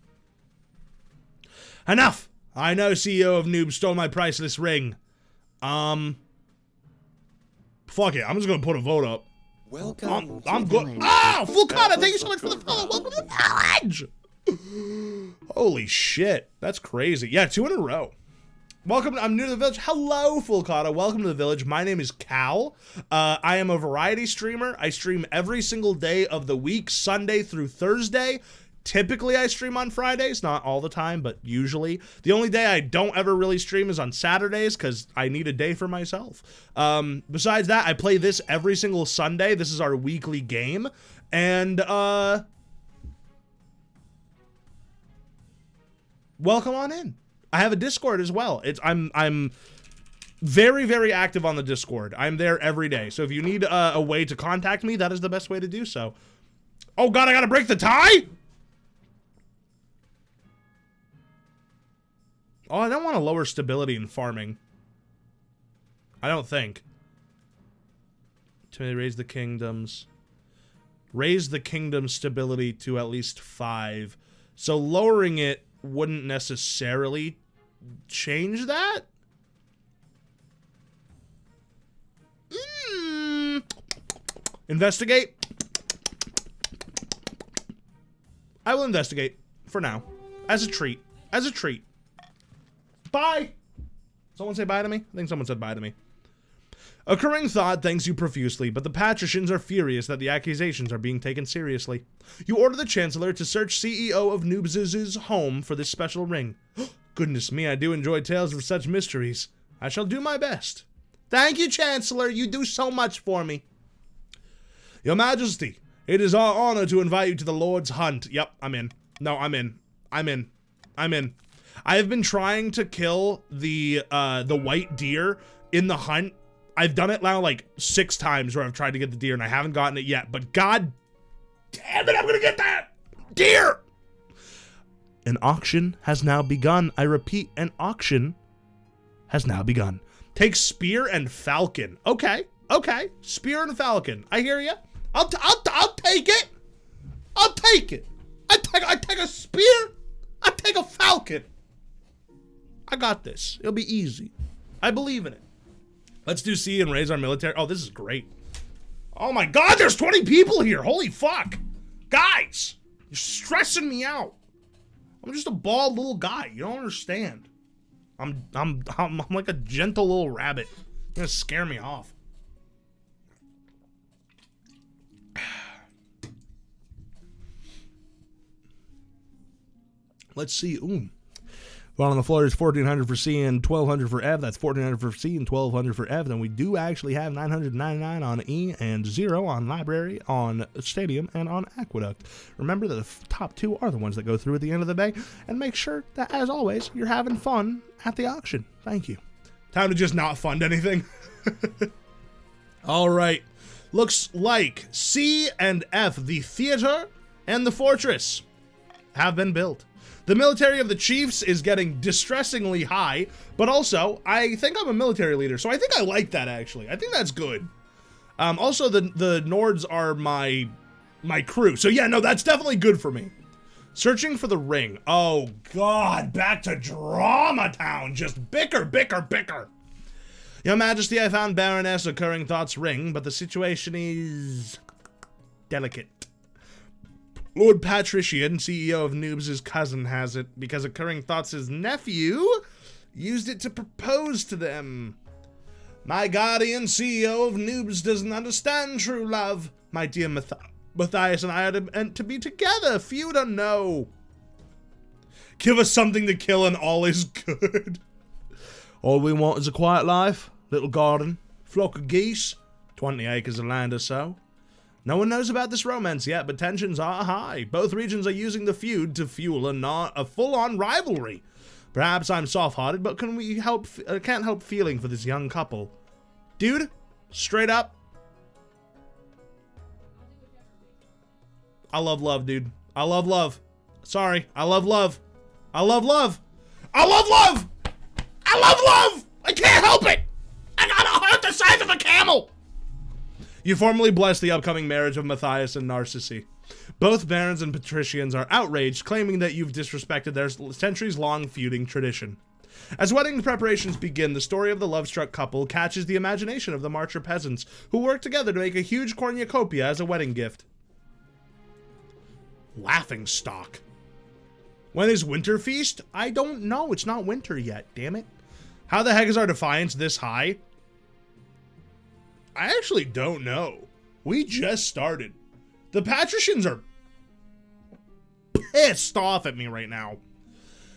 Enough! I know CEO of Noob stole my priceless ring. Fuck it, I'm just gonna put a vote up. Welcome. I'm good. Oh, Fulcana, thank you so much for the follow. Welcome to the village. Holy shit, that's crazy. Yeah, 2 in a row. Welcome, I'm new to the village. Hello, Fulcana. Welcome to the village. My name is Cal. I am a variety streamer. I stream every single day of the week, Sunday through Thursday. Typically, I stream on Fridays, not all the time, but usually. The only day I don't ever really stream is on Saturdays, because I need a day for myself. Besides that, I play this every single Sunday. This is our weekly game. And, welcome on in. I have a Discord as well. I'm very, very active on the Discord. I'm there every day. So if you need a way to contact me, that is the best way to do so. Oh god, I gotta break the tie? Oh, I don't want to lower stability in farming. I don't think. To raise the kingdoms. Raise the kingdom stability to at least 5. So lowering it wouldn't necessarily change that? Investigate? I will investigate for now. As a treat. As a treat. Bye! Someone say bye to me? I think someone said bye to me. Occurring Thought thanks you profusely, but the patricians are furious that the accusations are being taken seriously. You order the Chancellor to search CEO of Noobs' home for this special ring. Goodness me, I do enjoy tales of such mysteries. I shall do my best. Thank you, Chancellor. You do so much for me. Your Majesty, it is our honor to invite you to the Lord's Hunt. Yep, I'm in. No, I'm in. I'm in. I'm in. I have been trying to kill the white deer in the hunt. I've done it now like 6 times where I've tried to get the deer and I haven't gotten it yet, but god damn it, I'm gonna get that deer! An auction has now begun. I repeat, an auction has now begun. Take spear and falcon. Okay, okay, spear and falcon. I hear you. I'll take it. I'll take it. I take a spear. I take a falcon. I got this. It'll be easy. I believe in it. Let's do C and raise our military. Oh, this is great. Oh my god, there's 20 people here. Holy fuck. Guys, you're stressing me out. I'm just a bald little guy. You don't understand. I'm like a gentle little rabbit. You're gonna scare me off. Let's see. Ooh. Well, on the floor is 1,400 for C and 1,200 for F. That's 1,400 for C and 1,200 for F. Then we do actually have 999 on E and 0 on Library, on Stadium, and on Aqueduct. Remember that the top 2 are the ones that go through at the end of the day. And make sure that, as always, you're having fun at the auction. Thank you. Time to just not fund anything. All right. Looks like C and F, the theater and the fortress, have been built. The military of the chiefs is getting distressingly high, but also, I think I'm a military leader, so I think I like that, actually. I think that's good. Also, the Nords are my crew, so yeah, no, that's definitely good for me. Searching for the ring. Oh, God, back to Drama Town. Just bicker, bicker, bicker. Your Majesty, I found Baroness Occurring Thought's ring, but the situation is delicate. Lord Patrician, CEO of Noobs' cousin, has it because Occurring Thought's nephew used it to propose to them. My guardian CEO of Noobs doesn't understand true love. My dear Matthias and I are meant to be together. Few don't know. Give us something to kill and all is good. All we want is a quiet life. little garden, flock of geese, 20 acres of land or so. No one knows about this romance yet, but tensions are high. Both regions are using the feud to fuel a full-on rivalry. Perhaps I'm soft-hearted, but can't help feeling for this young couple. Dude, straight up. I love love, dude. I love love. Sorry, I love love. I love love. I love love! I love love! I can't help it! I got a heart the size of a camel! You formally bless the upcoming marriage of Matthias and Narcissi. Both barons and patricians are outraged, claiming that you've disrespected their centuries-long feuding tradition. As wedding preparations begin, the story of the love-struck couple catches the imagination of the Marcher peasants, who work together to make a huge cornucopia as a wedding gift. Laughing stock. When is Winter Feast? I don't know. It's not winter yet, damn it. How the heck is our defiance this high? I actually don't know. We just started. The patricians are pissed off at me right now.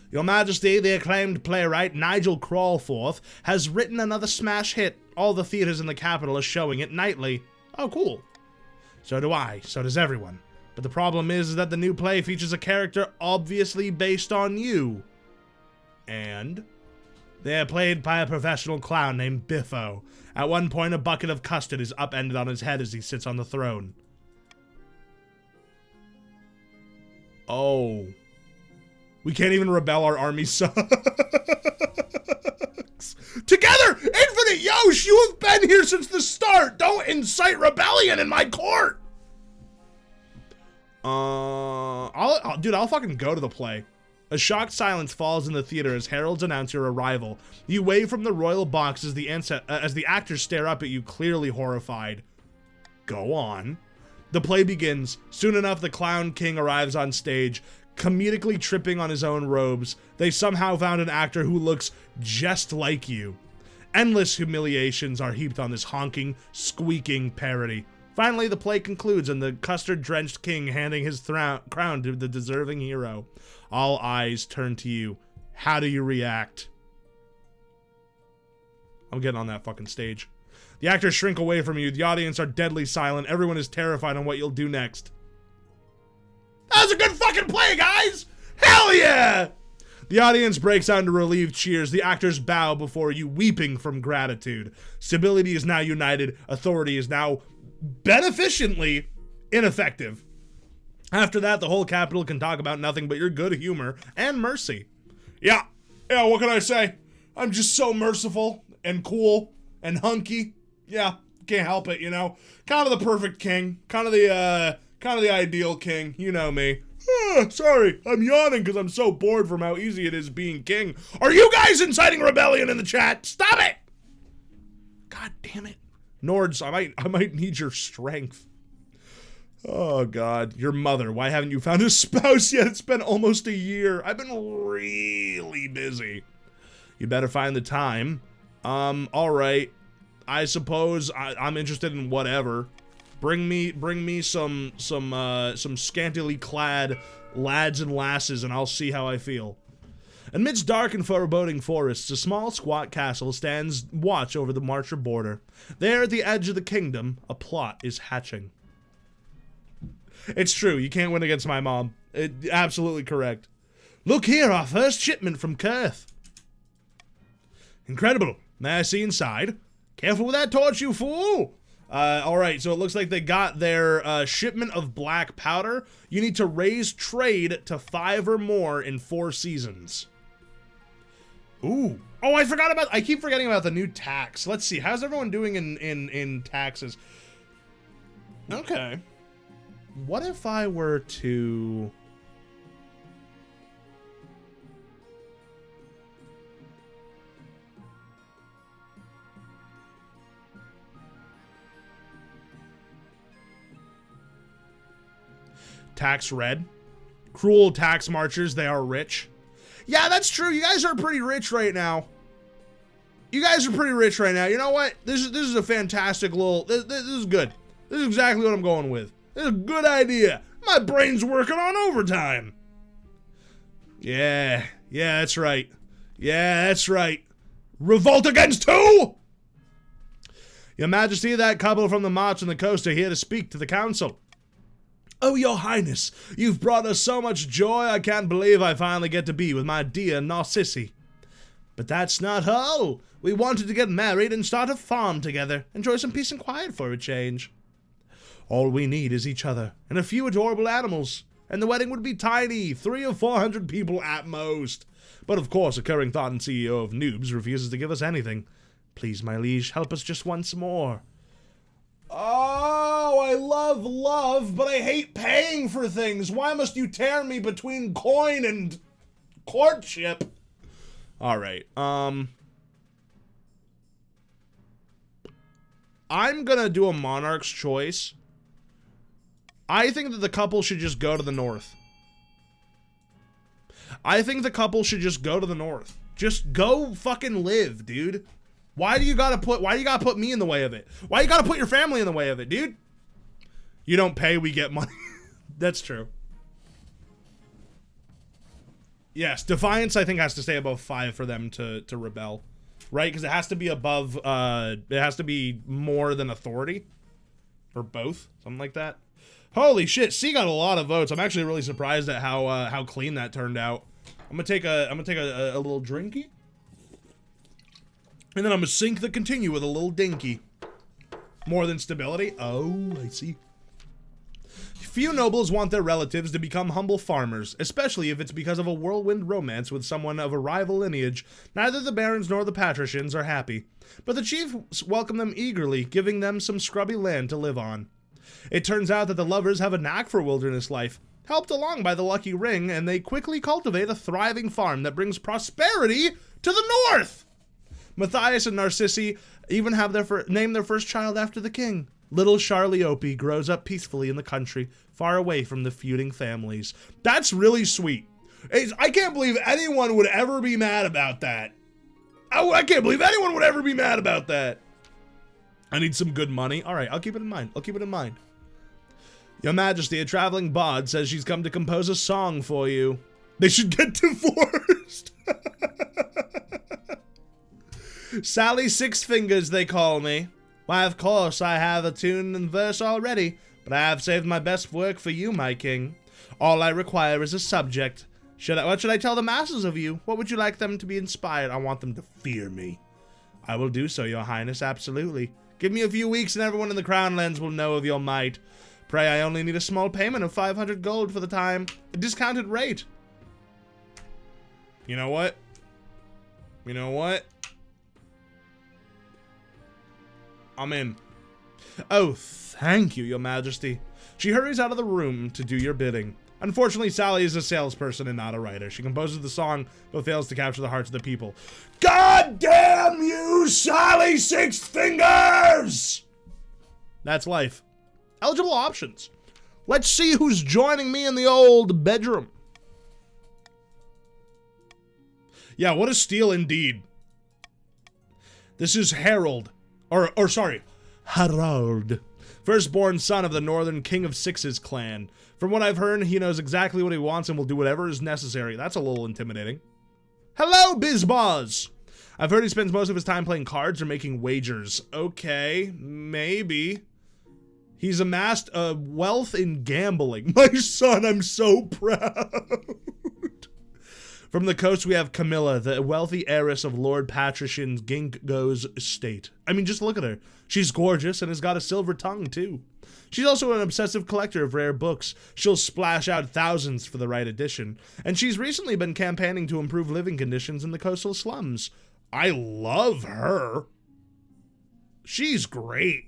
Your Majesty, the acclaimed playwright Nigel Crawlforth has written another smash hit. All the theaters in the capital are showing it nightly. Oh, cool. So do I. So does everyone. But the problem is that the new play features a character obviously based on you. And they are played by a professional clown named Biffo. At one point, a bucket of custard is upended on his head as he sits on the throne. Oh. We can't even rebel, our army sucks. Together! Infinite Yosh, you have been here since the start! Don't incite rebellion in my court! I'll fucking go to the play. A shocked silence falls in the theater as heralds announce your arrival. You wave from the royal box as the actors stare up at you, clearly horrified. Go on. The play begins. Soon enough, the Clown King arrives on stage, comedically tripping on his own robes. They somehow found an actor who looks just like you. Endless humiliations are heaped on this honking, squeaking parody. Finally, the play concludes and the custard-drenched king handing his crown to the deserving hero. All eyes turn to you. How do you react? I'm getting on that fucking stage. The actors shrink away from you. The audience are deadly silent. Everyone is terrified on what you'll do next. That was a good fucking play, guys! Hell yeah! The audience breaks out into relieved cheers. The actors bow before you, weeping from gratitude. Stability is now united. Authority is now beneficently ineffective. After that, the whole capital can talk about nothing but your good humor and mercy. Yeah, what can I say? I'm just so merciful and cool and hunky. Yeah, can't help it, you know. Kind of the perfect king. Kind of the ideal king. You know me. Sorry, I'm yawning because I'm so bored from how easy it is being king. Are you guys inciting rebellion in the chat? Stop it! God damn it. Nords, I might need your strength. Oh God, your mother. Why haven't you found a spouse yet? It's been almost a year. I've been really busy. You better find the time. All right. I suppose I'm interested in whatever. Bring me some scantily clad lads and lasses, and I'll see how I feel. Amidst dark and foreboding forests, a small squat castle stands watch over the Marcher border. There at the edge of the kingdom, a plot is hatching. It's true, you can't win against my mom. Absolutely correct. Look here, our first shipment from Kurth. Incredible. May I see inside? Careful with that torch, you fool! Alright, so it looks like they got their shipment of black powder. You need to raise trade to 5 or more in 4 seasons. Ooh. Oh, I keep forgetting about the new tax. Let's see, how's everyone doing in taxes? Okay. What if I were to... Tax red. Cruel tax marchers, they are rich. Yeah, that's true. You guys are pretty rich right now. You guys are pretty rich right now. You know what? This is a fantastic little... This is good. This is exactly what I'm going with. This is a good idea. My brain's working on overtime. Yeah, that's right. Yeah, that's right. Revolt against who? Your Majesty, that couple from the March and the Coast are here to speak to the council. Oh, Your Highness, you've brought us so much joy, I can't believe I finally get to be with my dear Narcissi. But that's not all. We wanted to get married and start a farm together, enjoy some peace and quiet for a change. All we need is each other, and a few adorable animals, and the wedding would be tiny, 300 or 400 people at most. But of course, a Curring Thought and CEO of Noobs refuses to give us anything. Please, my liege, help us just once more. Oh, I love love, but I hate paying for things. Why must you tear me between coin and courtship? All right, I'm gonna do a monarch's choice. I think that the couple should just go to the north. I think the couple should just go to the north. Just go fucking live, dude. Why do you gotta put me in the way of it? Why you gotta put your family in the way of it, dude? You don't pay, we get money. That's true. Yes, Defiance I think has to stay above 5 for them to rebel. Right? Because it has to be above, it has to be more than authority. Or both, something like that. Holy shit, C got a lot of votes. I'm actually really surprised at how clean that turned out. I'm gonna take a little drinky. And then I'm gonna sync the continue with a little dinky. More than stability. Oh, I see. Few nobles want their relatives to become humble farmers, especially if it's because of a whirlwind romance with someone of a rival lineage. Neither the barons nor the patricians are happy, but the chiefs welcome them eagerly, giving them some scrubby land to live on. It turns out that the lovers have a knack for wilderness life, helped along by the lucky ring, and they quickly cultivate a thriving farm that brings prosperity to the north. Matthias and Narcissi even have named their first child after the king. Little Charliope grows up peacefully in the country, far away from the feuding families. That's really sweet. I can't believe anyone would ever be mad about that. I can't believe anyone would ever be mad about that. I need some good money. All right, I'll keep it in mind. I'll keep it in mind. Your Majesty, a traveling bard says she's come to compose a song for you. They should get divorced. Sally Six Fingers, they call me. Why, of course, I have a tune and verse already, but I have saved my best work for you, my king. All I require is a subject. What should I tell the masses of you? What would you like them to be inspired? I want them to fear me. I will do so, Your Highness, absolutely. Give me a few weeks and everyone in the Crownlands will know of your might. Pray, I only need a small payment of 500 gold for the time. A discounted rate. You know what? You know what? I'm in. Oh, thank you, Your Majesty. She hurries out of the room to do your bidding. Unfortunately, Sally is a salesperson and not a writer. She composes the song, but fails to capture the hearts of the people. God damn you, Sally Six Fingers! That's life. Eligible options. Let's see who's joining me in the old bedroom. Yeah, what a steal indeed. This is Harold. Or sorry, Harald. Firstborn son of the Northern King of Sixes clan. From what I've heard, he knows exactly what he wants and will do whatever is necessary. That's a little intimidating. Hello, Bizboz! I've heard he spends most of his time playing cards or making wagers. Okay, maybe. He's amassed a wealth in gambling. My son, I'm so proud. From the coast, we have Camilla, the wealthy heiress of Lord Patrician Ginkgo's estate. I mean, just look at her. She's gorgeous and has got a silver tongue, too. She's also an obsessive collector of rare books. She'll splash out thousands for the right edition. And she's recently been campaigning to improve living conditions in the coastal slums. I love her. She's great.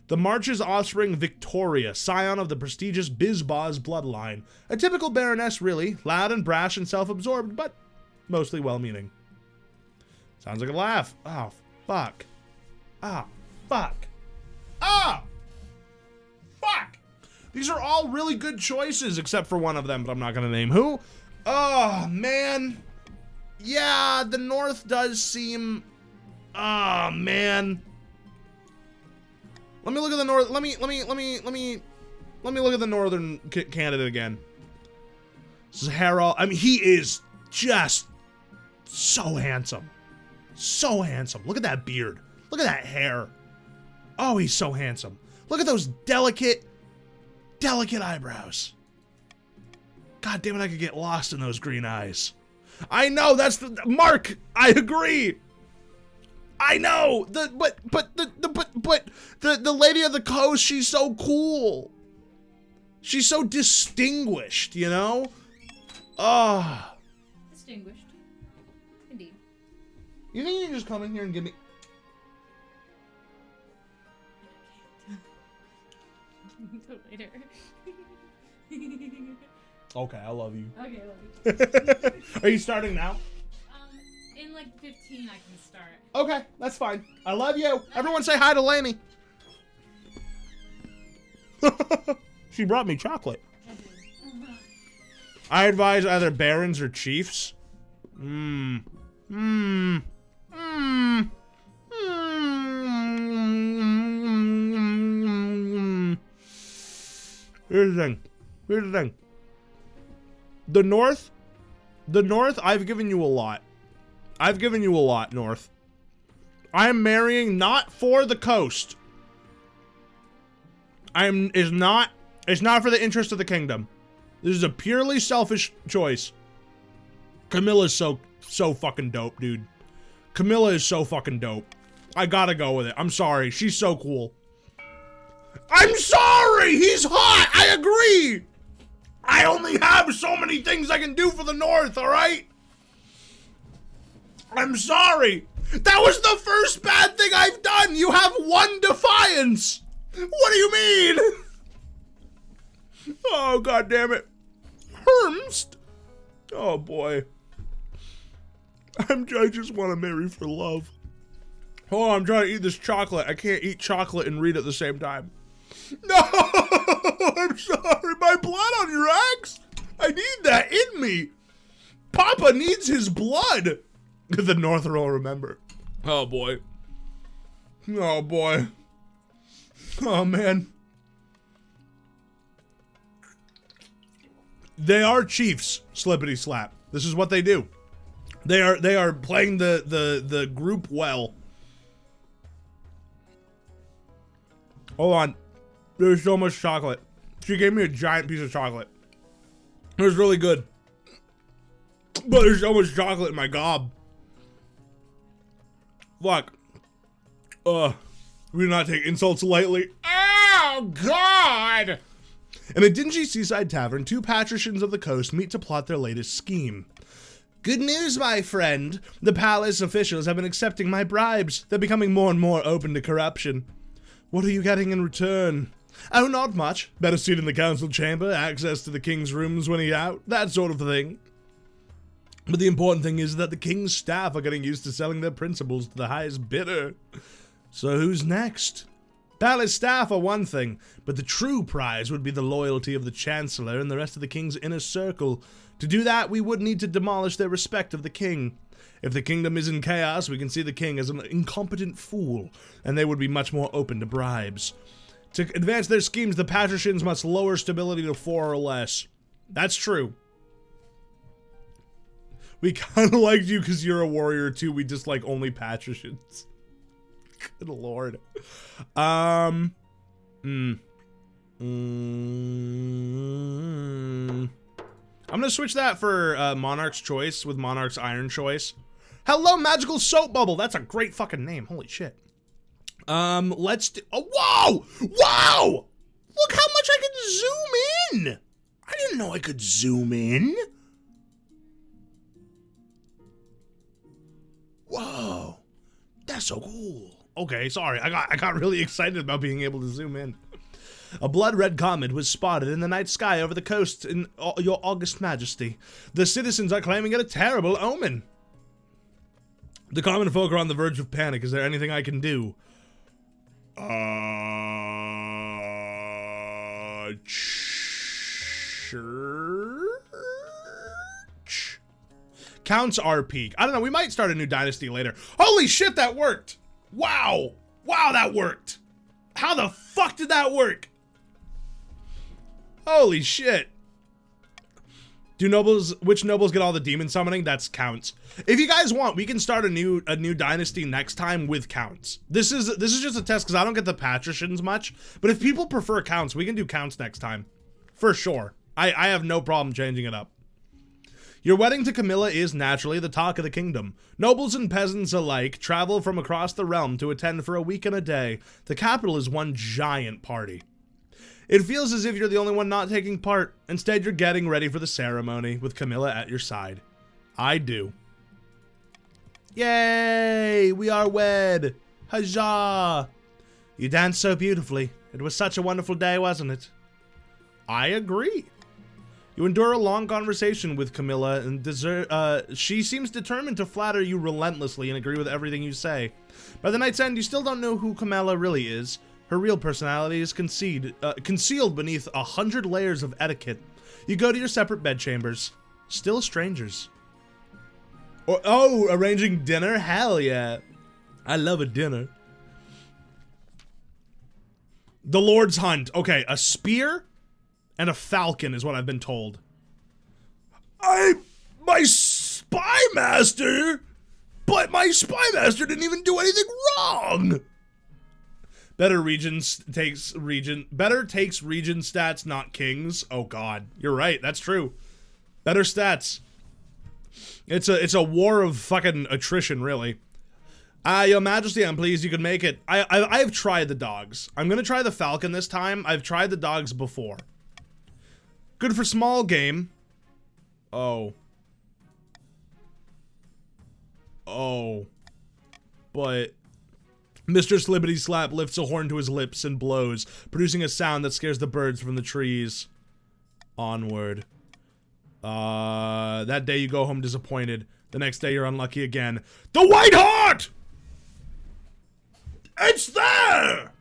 The March's offspring, Victoria, scion of the prestigious Bizboz bloodline. A typical baroness, really. Loud and brash and self-absorbed, but mostly well-meaning. Sounds like a laugh. Oh, fuck. Ah, fuck. Ah! Fuck! These are all really good choices, except for one of them, but I'm not gonna name who. Oh, man. Yeah, the North does seem... Oh, man. Let me look at the North. Let me look at the Northern candidate again. This is Harold. I mean, he is just so handsome. So handsome. Look at that beard. Look at that hair. Oh, he's so handsome. Look at those delicate eyebrows. God damn it, I could get lost in those green eyes. I know, that's the Mark. I agree. I know. But the lady of the coast, she's so cool. She's so distinguished, you know? Ah. Distinguished. Indeed. You think you can just come in here and give me... Later. Okay, I love you. Okay, I love you. Are you starting now? In like 15 I can start. Okay, that's fine. I love you. Everyone say hi to Lainey. She brought me chocolate. I advise either barons or chiefs. Here's the thing. The North, I've given you a lot. North. I am marrying not for the coast. It's not for the interest of the kingdom. This is a purely selfish choice. Camilla's so fucking dope, dude. Camilla is so fucking dope. I gotta go with it. I'm sorry. She's so cool. I'm sorry! He's hot! I agree! I only have so many things I can do for the North, alright? I'm sorry. That was the first bad thing I've done! You have one defiance! What do you mean? Oh, god damn it. Hermst? Oh boy. I just want to marry for love. Hold on, I'm trying to eat this chocolate. I can't eat chocolate and read at the same time. No! I'm sorry, my blood on your axe? I need that in me. Papa needs his blood. The North will remember. Oh boy. Oh boy. Oh man. They are chiefs, Slippity Slap. This is what they do. They are playing the group well. Hold on. There's so much chocolate. She gave me a giant piece of chocolate. It was really good. But there's so much chocolate in my gob. Fuck. We do not take insults lightly. Oh, God! In a dingy seaside tavern, two patricians of the coast meet to plot their latest scheme. Good news, my friend. The palace officials have been accepting my bribes. They're becoming more and more open to corruption. What are you getting in return? Oh, not much. Better seat in the council chamber, access to the king's rooms when he's out, that sort of thing. But the important thing is that the king's staff are getting used to selling their principles to the highest bidder. So who's next? Palace staff are one thing, but the true prize would be the loyalty of the chancellor and the rest of the king's inner circle. To do that, we would need to demolish their respect of the king. If the kingdom is in chaos, we can see the king as an incompetent fool, and they would be much more open to bribes. To advance their schemes, the patricians must lower stability to 4 or less. That's true. We kind of liked you because you're a warrior too. We dislike only patricians. Good lord. I'm gonna switch that for Monarch's Choice with Monarch's Iron Choice. Hello, Magical Soap Bubble. That's a great fucking name. Holy shit. Let's do. Oh, whoa! Wow! Look how much I can zoom in. I didn't know I could zoom in. Whoa, that's so cool. Okay, sorry, I got really excited about being able to zoom in. A blood-red comet was spotted in the night sky over the coast in your august majesty. The citizens are claiming it a terrible omen. The common folk are on the verge of panic. Is there anything I can do? Church? Counts are peak. I don't know, we might start a new dynasty later. Holy shit, that worked! Wow! Wow, that worked! How the fuck did that work? Holy shit. Which nobles get all the demon summoning? That's counts. If you guys want, we can start a new dynasty next time with counts. This is just a test because I don't get the patricians much. But if people prefer counts, we can do counts next time. For sure. I have no problem changing it up. Your wedding to Camilla is naturally the talk of the kingdom. Nobles and peasants alike travel from across the realm to attend for a week and a day. The capital is one giant party. It feels as if you're the only one not taking part. Instead, you're getting ready for the ceremony with Camilla at your side. I do. Yay! We are wed! Huzzah! You danced so beautifully. It was such a wonderful day, wasn't it? I agree. You endure a long conversation with Camilla and she seems determined to flatter you relentlessly and agree with everything you say. By the night's end, you still don't know who Camilla really is. Her real personality is concealed beneath 100 layers of etiquette. You go to your separate bedchambers. Still strangers. Oh, arranging dinner? Hell yeah. I love a dinner. The Lord's Hunt. Okay, a spear and a falcon is what I've been told. My spy master? But my spy master didn't even do anything wrong! Better takes region stats, not kings. Oh god, you're right, that's true. Better stats. It's a war of fucking attrition, really. Your Majesty, I'm pleased you could make it. I've tried the dogs. I'm gonna try the falcon this time. I've tried the dogs before. Good for small game. Oh. But Mr. Slippity Slap lifts a horn to his lips and blows, producing a sound that scares the birds from the trees. Onward. That day you go home disappointed. The next day you're unlucky again. The White Hart! It's there!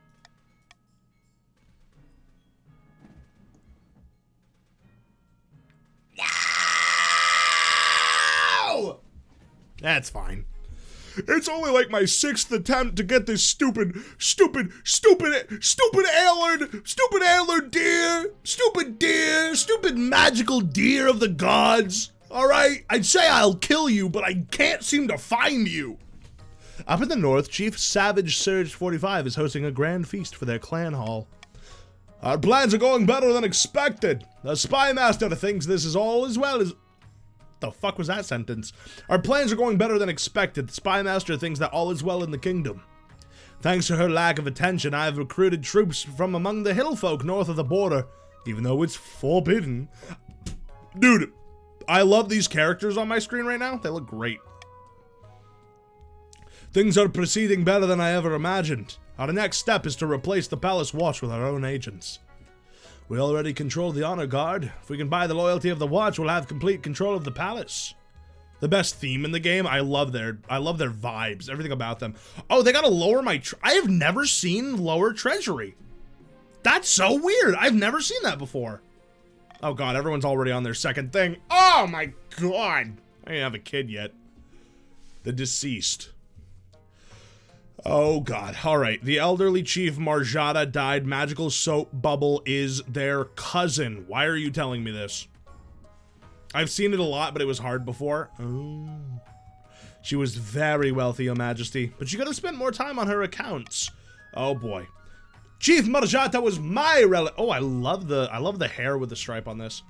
No! That's fine. It's only like my 6th attempt to get this stupid antlered deer, stupid magical deer of the gods. All right, I'd say I'll kill you, but I can't seem to find you. Up in the north, Chief Savage Surge 45 is hosting a grand feast for their clan hall. Our plans are going better than expected. The spy master thinks this is all as well as... The fuck was that sentence? Our plans are going better than expected. The spy master thinks that all is well in the kingdom. Thanks to her lack of attention, I have recruited troops from among the hill folk north of the border, even though it's forbidden. Dude, I love these characters on my screen right now. They look great. Things are proceeding better than I ever imagined. Our next step is to replace the palace watch with our own agents. We already control the honor guard. If we can buy the loyalty of the watch, we'll have complete control of the palace. The best theme in the game. I love their vibes, everything about them. Oh, they gotta lower my I have never seen lower treasury. That's so weird. I've never seen that before. Oh god, everyone's already on their second thing. Oh my god. I didn't have a kid yet. The deceased. Oh god, alright. The elderly Chief Marjata died. Magical Soap Bubble is their cousin. Why are you telling me this? I've seen it a lot, but it was hard before. Oh. She was very wealthy, Your Majesty, but she could have spent more time on her accounts. Oh boy. Chief Marjata was my relative. Oh, I love the hair with the stripe on this.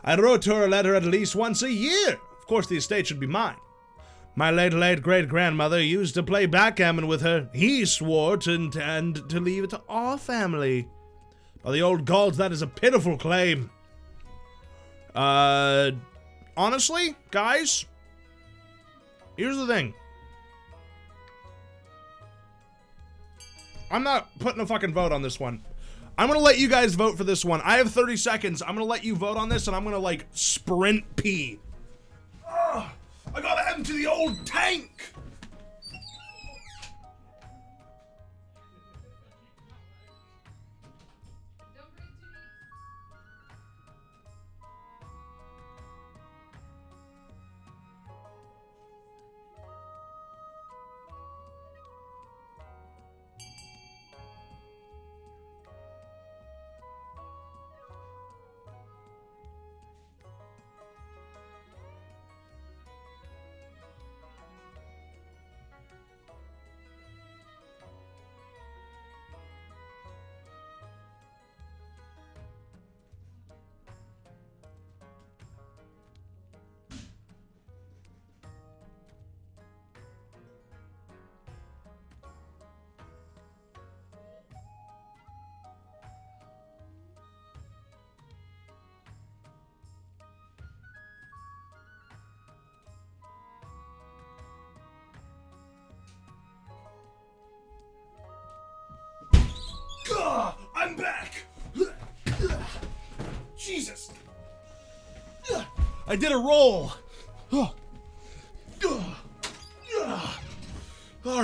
I wrote to her a letter at least once a year. Of course, the estate should be mine. My late great-grandmother used to play backgammon with her. He swore to intend to leave it to our family. By the old gods, that is a pitiful claim. Honestly, guys, here's the thing. I'm not putting a fucking vote on this one. I'm gonna let you guys vote for this one. I have 30 seconds. I'm gonna let you vote on this, and I'm gonna, like, sprint pee. Ugh. I gotta empty the old tank! I did a roll. All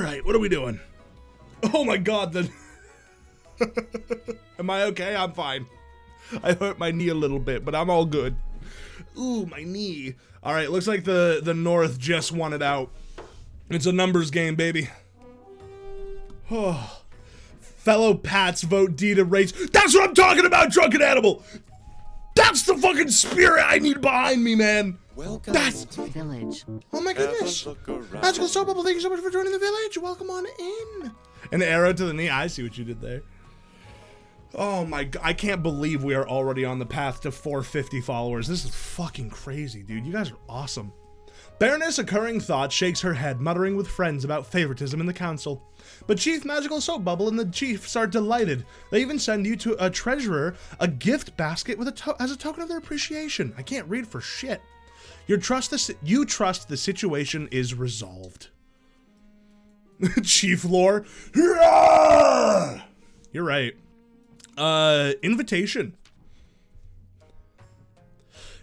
right, what are we doing? Oh my God, then. Am I okay? I'm fine. I hurt my knee a little bit, but I'm all good. Ooh, my knee. All right, looks like the North just won it out. It's a numbers game, baby. Oh. Fellow Pats vote D to race. That's what I'm talking about, drunken animal. That's the fucking spirit I need behind me, man. Welcome That's to the village. Oh my goodness. Magical Soap Bubble, thank you so much for joining the village. Welcome on in. An arrow to the knee. I see what you did there. Oh my God. I can't believe we are already on the path to 450 followers. This is fucking crazy, dude. You guys are awesome. Baroness Occurring Thought shakes her head, muttering with friends about favoritism in the council. But Chief Magical Soap Bubble and the Chiefs are delighted. They even send you to a treasurer a gift basket with as a token of their appreciation. I can't read for shit. You trust the situation is resolved. Chief Lore. You're right. Invitation.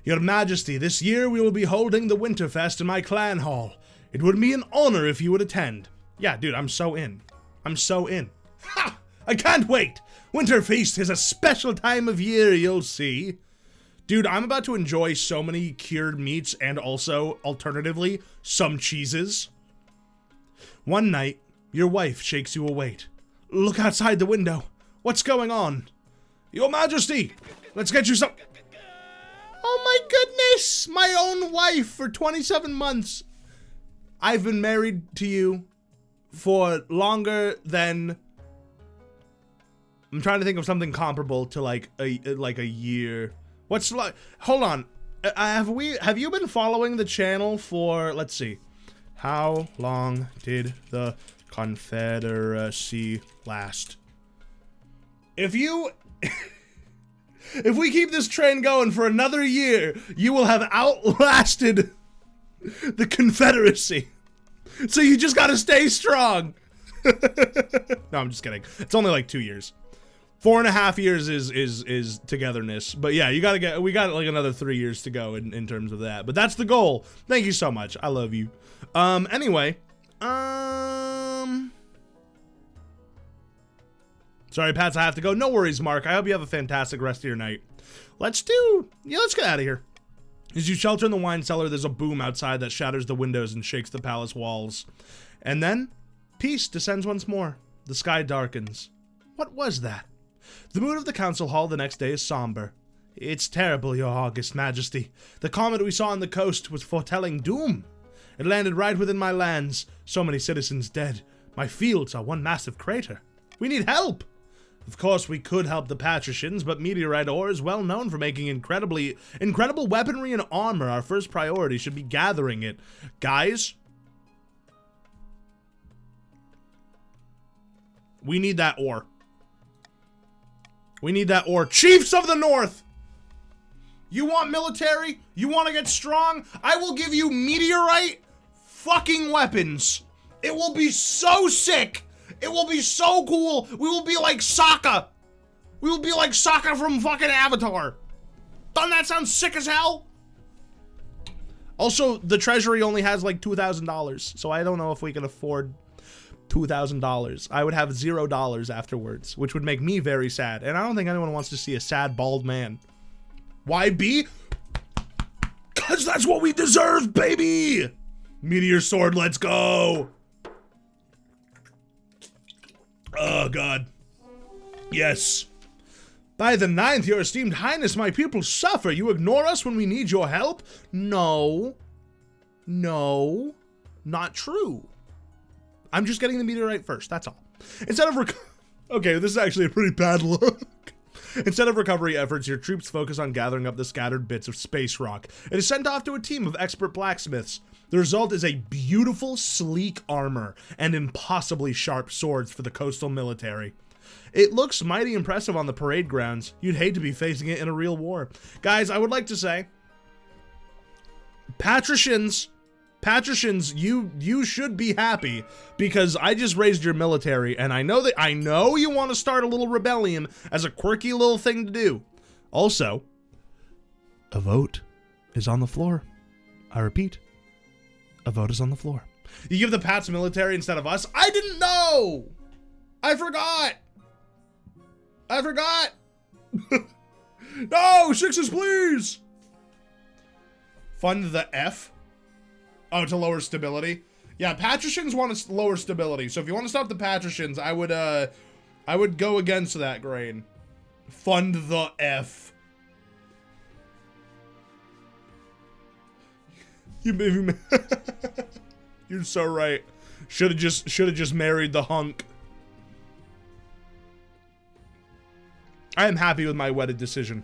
Your Majesty, this year we will be holding the Winterfest in my clan hall. It would be an honor if you would attend. Yeah, dude, I'm so in. I'm so in. Ha! I can't wait! Winterfeast is a special time of year, you'll see. Dude, I'm about to enjoy so many cured meats and also, alternatively, some cheeses. One night, your wife shakes you awake. Look outside the window. What's going on? Your Majesty, let's get you some... Oh my goodness! My own wife for 27 months. I've been married to you for longer than... I'm trying to think of something comparable to like a year. What's like... Hold on. Have you been following the channel for... Let's see. How long did the Confederacy last? If you... If we keep this train going for another year, you will have outlasted the Confederacy. So you just gotta stay strong. No, I'm just kidding. It's only like 2 years. 4.5 years is togetherness. But yeah, we got like another 3 years to go in terms of that. But that's the goal. Thank you so much. I love you. Anyway. Sorry, Pats, I have to go. No worries, Mark. I hope you have a fantastic rest of your night. Let's get out of here. As you shelter in the wine cellar, there's a boom outside that shatters the windows and shakes the palace walls. And then, peace descends once more. The sky darkens. What was that? The mood of the council hall the next day is somber. It's terrible, your august majesty. The comet we saw on the coast was foretelling doom. It landed right within my lands. So many citizens dead. My fields are one massive crater. We need help. Of course, we could help the patricians, but meteorite ore is well known for making incredible weaponry and armor. Our first priority should be gathering it. Guys, we need that ore. We need that ore. Chiefs of the North! You want military? You want to get strong? I will give you meteorite fucking weapons. It will be so sick. It will be so cool. We will be like Sokka. We will be like Sokka from fucking Avatar. Doesn't that sound sick as hell? Also, the treasury only has like $2,000, so I don't know if we can afford $2,000. I would have $0 afterwards, which would make me very sad, and I don't think anyone wants to see a sad, bald man. Why be? Because that's what we deserve, baby! Meteor sword, let's go! Oh, God. Yes. By the 9th, your esteemed highness, my pupils suffer. You ignore us when we need your help? No. No. Not true. I'm just getting the meteorite first, that's all. Instead of okay, this is actually a pretty bad look. Instead of recovery efforts, your troops focus on gathering up the scattered bits of space rock. It is sent off to a team of expert blacksmiths. The result is a beautiful, sleek armor and impossibly sharp swords for the coastal military. It looks mighty impressive on the parade grounds. You'd hate to be facing it in a real war. Guys, I would like to say, patricians, you should be happy because I just raised your military, and I know you want to start a little rebellion as a quirky little thing to do. Also, a vote is on the floor. I repeat, a vote is on the floor. You give the Pats military instead of us? I didn't know! I forgot! No, sixes, please! Fund the F? Oh, to lower stability? Yeah, patricians want to lower stability. So if you want to stop the patricians, I would go against that grain. Fund the F. You made me You're so right. Should have just married the hunk. I am happy with my wedded decision.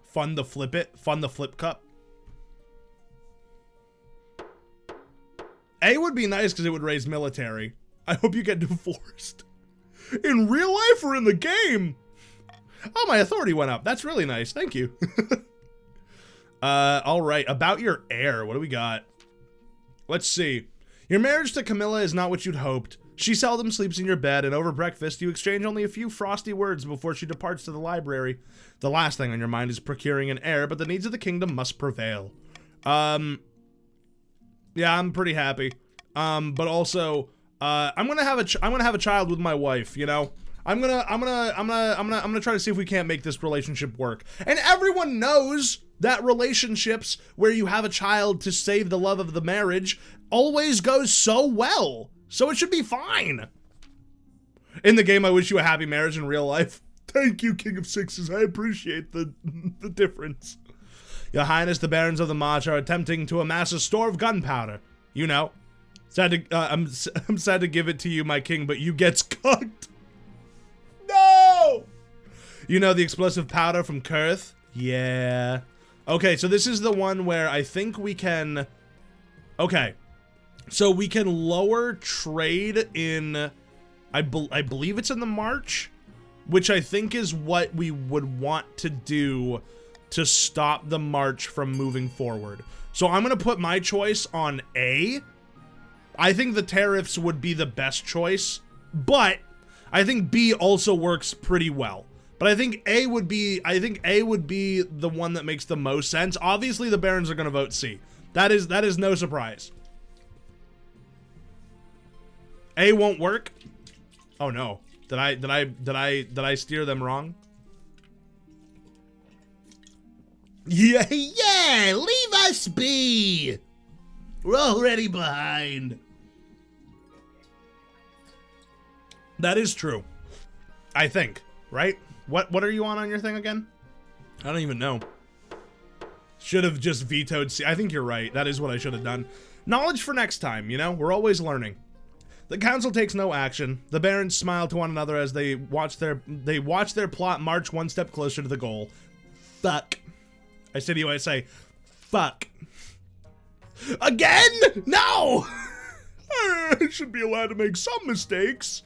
Fund the flip it. Fund the flip cup. A would be nice because it would raise military. I hope you get divorced. In real life or in the game? Oh, my authority went up. That's really nice. Thank you. All right. About your heir. What do we got? Let's see. Your marriage to Camilla is not what you'd hoped. She seldom sleeps in your bed, and over breakfast, you exchange only a few frosty words before she departs to the library. The last thing on your mind is procuring an heir, but the needs of the kingdom must prevail. Yeah, I'm pretty happy. But also, I'm gonna have a child with my wife, you know? I'm gonna try to see if we can't make this relationship work. And everyone knows that relationships where you have a child to save the love of the marriage always goes so well. So it should be fine. In the game, I wish you a happy marriage. In real life, thank you, King of Sixes. I appreciate the difference. Your Highness, the Barons of the March are attempting to amass a store of gunpowder. You know, I'm sad to give it to you, my king, but you gets cucked. No! You know the explosive powder from Kurth? Yeah. Okay, so this is the one where I think we can... Okay. So we can lower trade in... I believe it's in the March, which I think is what we would want to do to stop the March from moving forward. So I'm going to put my choice on A. I think the tariffs would be the best choice, but I think B also works pretty well. But I think A would be the one that makes the most sense. Obviously, the Barons are going to vote C. That is no surprise. A won't work. Oh no. Did I steer them wrong? Yeah, leave us be. We're already behind. That is true. I think, right? What are you on your thing again? I don't even know. Should have just vetoed C. I think you're right. That is what I should have done. Knowledge for next time, you know? We're always learning. The council takes no action. The barons smile to one another as they watch their plot march one step closer to the goal. Fuck. I say to you, I say, fuck. Again? No! I should be allowed to make some mistakes.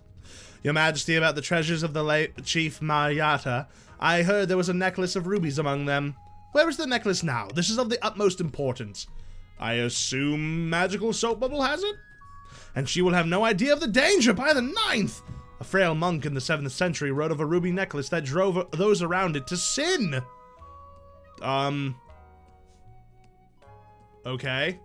Your Majesty, about the treasures of the late Chief Mariata, I heard there was a necklace of rubies among them. Where is the necklace now? This is of the utmost importance. I assume Magical Soap Bubble has it? And she will have no idea of the danger by the 9th. A frail monk in the 7th century wrote of a ruby necklace that drove those around it to sin. Okay.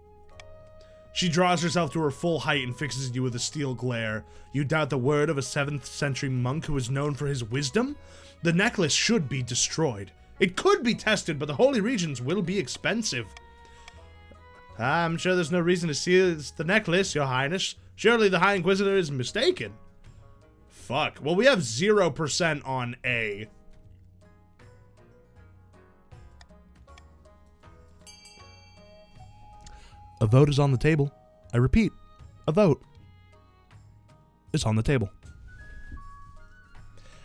She draws herself to her full height and fixes you with a steel glare. You doubt the word of a 7th century monk who is known for his wisdom? The necklace should be destroyed. It could be tested, but the holy regions will be expensive. I'm sure there's no reason to seize the necklace, Your Highness. Surely the High Inquisitor is mistaken. Fuck. Well, we have 0% on A. A vote is on the table. I repeat, a vote is on the table.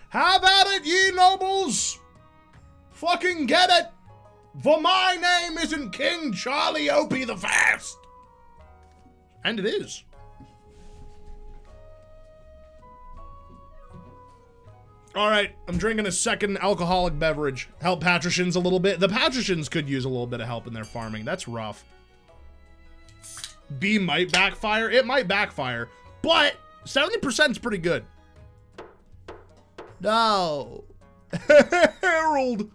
How about it, ye nobles? Fucking get it! For my name isn't King Charlie Opie the Fast! And it is. Alright, I'm drinking a second alcoholic beverage. Help patricians a little bit. The patricians could use a little bit of help in their farming. That's rough. B might backfire. It might backfire. But 70% is pretty good. No. Harold.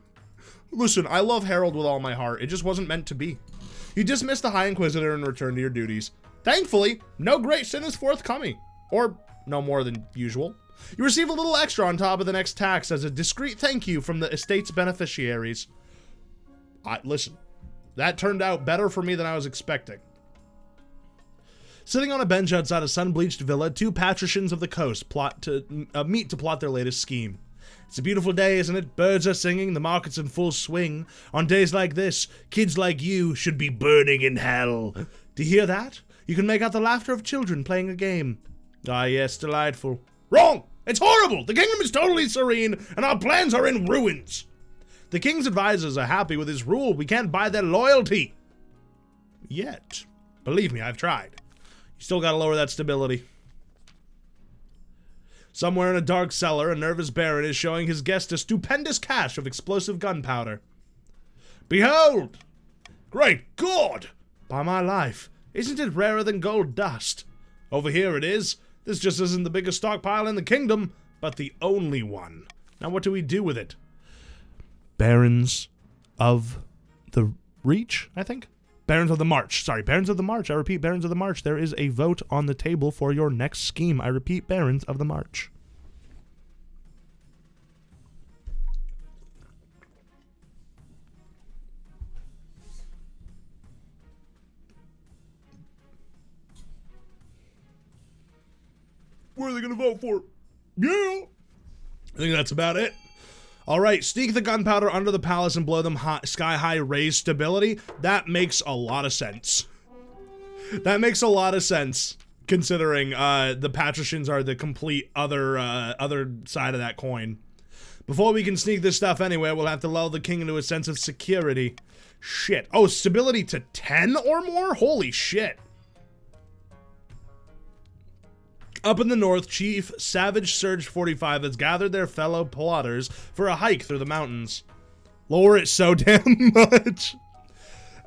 Listen, I love Harold with all my heart. It just wasn't meant to be. You dismiss the High Inquisitor and return to your duties. Thankfully, no great sin is forthcoming. Or no more than usual. You receive a little extra on top of the next tax as a discreet thank you from the estate's beneficiaries. Listen, that turned out better for me than I was expecting. Sitting on a bench outside a sun-bleached villa, two patricians of the coast meet to plot their latest scheme. It's a beautiful day, isn't it? Birds are singing, the market's in full swing. On days like this, kids like you should be burning in hell. Do you hear that? You can make out the laughter of children playing a game. Ah, yes, delightful. Wrong! It's horrible! The kingdom is totally serene, and our plans are in ruins. The king's advisors are happy with his rule. We can't buy their loyalty. Yet. Believe me, I've tried. You still gotta lower that stability. Somewhere in a dark cellar, a nervous baron is showing his guest a stupendous cache of explosive gunpowder. Behold! Great God! By my life, isn't it rarer than gold dust? Over here it is. This just isn't the biggest stockpile in the kingdom, but the only one. Now what do we do with it? Barons of the Reach, I think? Barons of the March. Sorry, Barons of the March. I repeat, Barons of the March. There is a vote on the table for your next scheme. I repeat, Barons of the March. What are they going to vote for? Yeah! I think that's about it. Alright, sneak the gunpowder under the palace and blow them sky high, raise stability. That makes a lot of sense. That makes a lot of sense, considering the patricians are the complete other side of that coin. Before we can sneak this stuff anywhere, we'll have to lull the king into a sense of security. Shit. Oh, stability to 10 or more? Holy shit. Up in the north, Chief Savage Surge 45 has gathered their fellow plotters for a hike through the mountains. Lower it so damn much.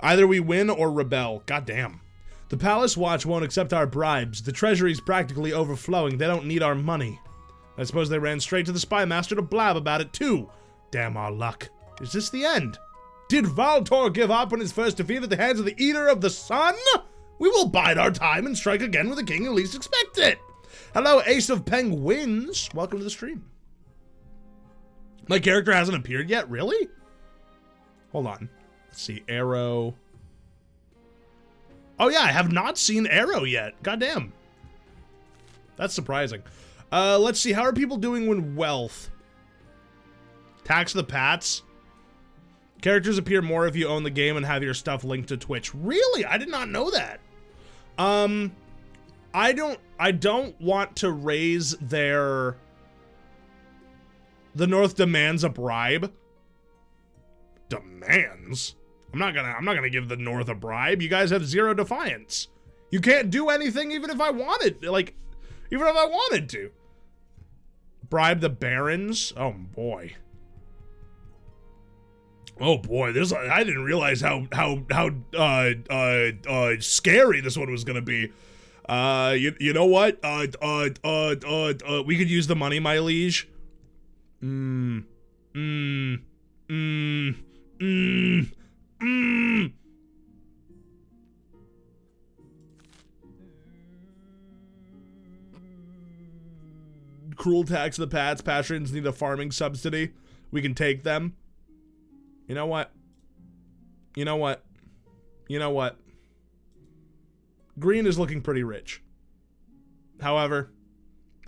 Either we win or rebel. Goddamn. The Palace Watch won't accept our bribes. The treasury's practically overflowing. They don't need our money. I suppose they ran straight to the Spy Master to blab about it too. Damn our luck. Is this the end? Did Valtor give up on his first defeat at the hands of the Eater of the Sun? We will bide our time and strike again when the king at least expects it. Hello, Ace of Penguins. Welcome to the stream. My character hasn't appeared yet? Really? Hold on. Let's see. Arrow. Oh, yeah. I have not seen Arrow yet. Goddamn. That's surprising. Let's see. How are people doing with wealth? Tax the Pats. Characters appear more if you own the game and have your stuff linked to Twitch. Really? I did not know that. I don't want to raise the North demands a bribe. Demands? I'm not gonna give the North a bribe. You guys have zero defiance. You can't do anything even if I wanted, like, even if I wanted to. Bribe the barons? Oh boy. Oh boy, I didn't realize how scary this one was gonna be. You know what? We could use the money, my liege. Cruel tax the Pats. Patrons need a farming subsidy. We can take them. You know what? You know what? You know what? Green is looking pretty rich. However,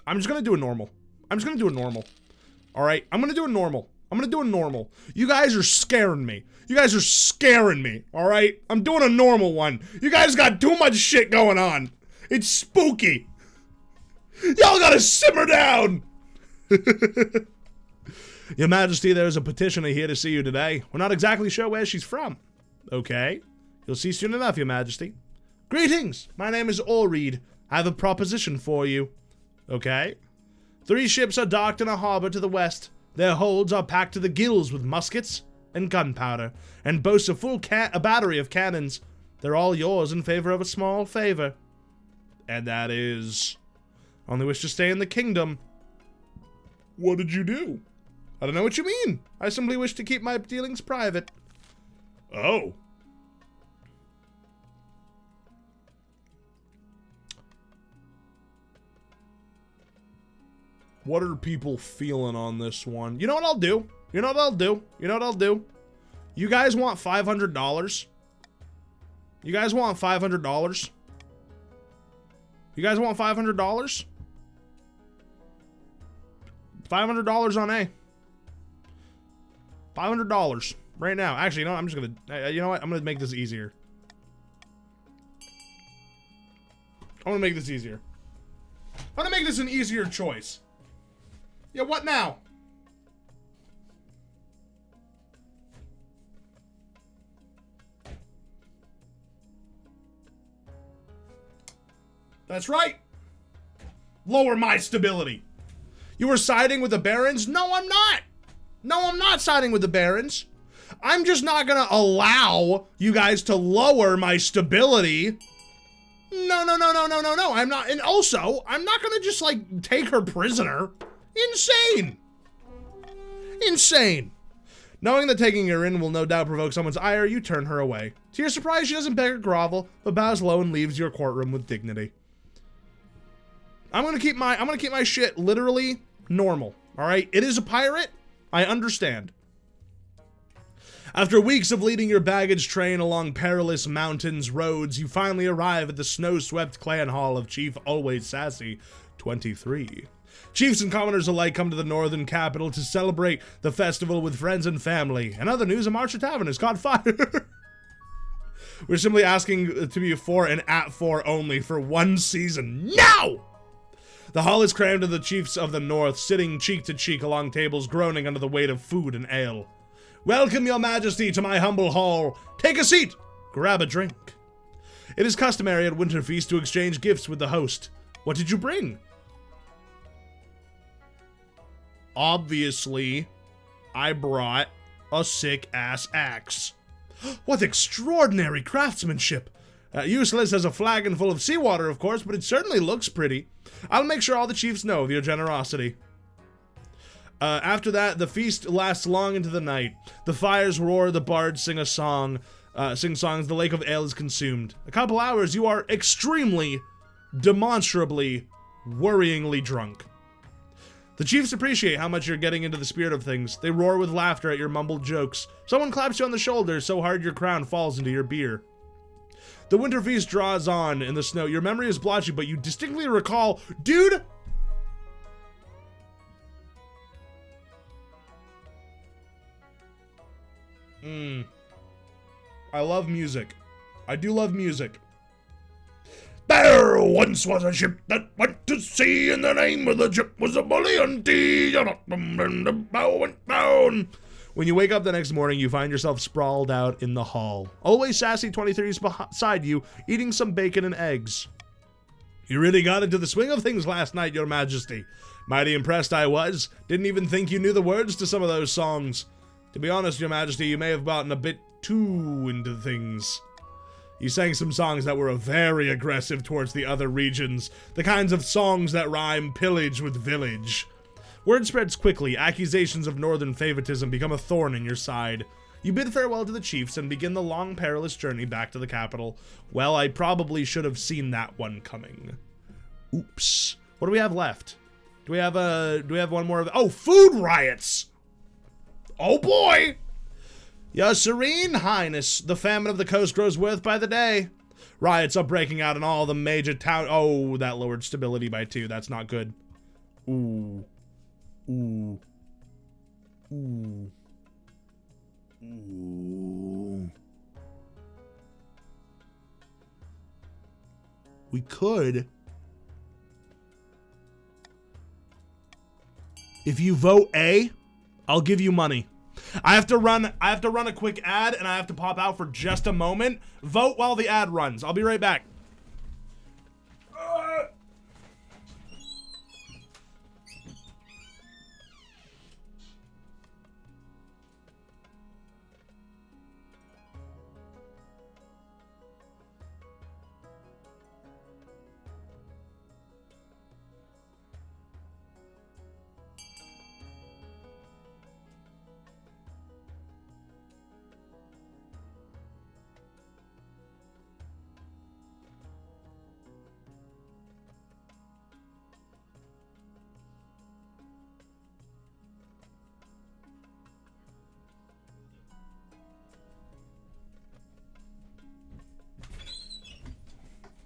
I'm just gonna do a normal. I'm just gonna do a normal. Alright? I'm gonna do a normal. I'm gonna do a normal. You guys are scaring me. You guys are scaring me. Alright? I'm doing a normal one. You guys got too much shit going on. It's spooky. Y'all gotta simmer down. Your Majesty, there's a petitioner here to see you today. We're not exactly sure where she's from. Okay. You'll see soon enough, Your Majesty. Greetings! My name is Orreed. I have a proposition for you. Okay? 3 ships are docked in a harbor to the west. Their holds are packed to the gills with muskets and gunpowder, and boast a battery of cannons. They're all yours in favor of a small favor. And that is... only wish to stay in the kingdom. What did you do? I don't know what you mean. I simply wish to keep my dealings private. Oh. What are people feeling on this one? You know what I'll do? You know what I'll do? You know what I'll do? You guys want $500? You guys want $500? You guys want $500? $500 on A. $500 right now. Actually, you know what? I'm just gonna. You know what? I'm gonna make this easier. I'm gonna make this easier. I'm gonna make this an easier choice. Yeah, what now? That's right. Lower my stability. You were siding with the Barons? No, I'm not. No, I'm not siding with the Barons. I'm just not gonna allow you guys to lower my stability. No, no, no, no, no, no, no. I'm not. And also, I'm not gonna just like take her prisoner. Insane. Insane. Knowing that taking her in will no doubt provoke someone's ire, you turn her away. To your surprise, she doesn't beg or grovel, but bows low and leaves your courtroom with dignity. I'm gonna keep my shit literally normal. All right, it is a pirate. I understand. After weeks of leading your baggage train along perilous mountains roads, you finally arrive at the snow-swept clan hall of Chief Always Sassy 23. Chiefs and commoners alike come to the northern capital to celebrate the festival with friends and family. In other news, a Marcher Tavern has caught fire. We're simply asking to be for and at 4 only for 1 season. No! The hall is crammed with the chiefs of the north, sitting cheek to cheek along tables, groaning under the weight of food and ale. Welcome, your majesty, to my humble hall. Take a seat. Grab a drink. It is customary at Winterfeast to exchange gifts with the host. What did you bring? Obviously, I brought a sick-ass axe. What extraordinary craftsmanship! Useless as a flagon full of seawater, of course, but it certainly looks pretty. I'll make sure all the chiefs know of your generosity. After that, the feast lasts long into the night. The fires roar, the bards sing a song, sing songs, the lake of ale is consumed. A couple hours, you are extremely, demonstrably, worryingly drunk. The chiefs appreciate how much you're getting into the spirit of things. They roar with laughter at your mumbled jokes. Someone claps you on the shoulder so hard your crown falls into your beer. The winter feast draws on in the snow. Your memory is blotchy, but you distinctly recall, dude. I love music. I do love music. There once was a ship that went to sea, and the name of the ship was a Bullyanty. The bow went down. When you wake up the next morning, you find yourself sprawled out in the hall. Always Sassy 23 is beside you, eating some bacon and eggs. You really got into the swing of things last night, your majesty. Mighty impressed I was. Didn't even think you knew the words to some of those songs. To be honest, your majesty, you may have gotten a bit too into things. You sang some songs that were very aggressive towards the other regions, the kinds of songs that rhyme pillage with village. Word spreads quickly, accusations of northern favoritism become a thorn in your side. You bid farewell to the chiefs and begin the long, perilous journey back to the capital. Well, I probably should have seen that one coming. Oops. What do we have left? Do we have one more of the— oh, food riots! Oh boy! Your Serene Highness, the famine of the coast grows worse by the day. Riots are breaking out in all the major town— oh, that lowered stability by 2. That's not good. Ooh. Ooh. Ooh. Ooh. We could. If you vote A, I'll give you money. I have to run a quick ad, and I have to pop out for just a moment. Vote while the ad runs. I'll be right back.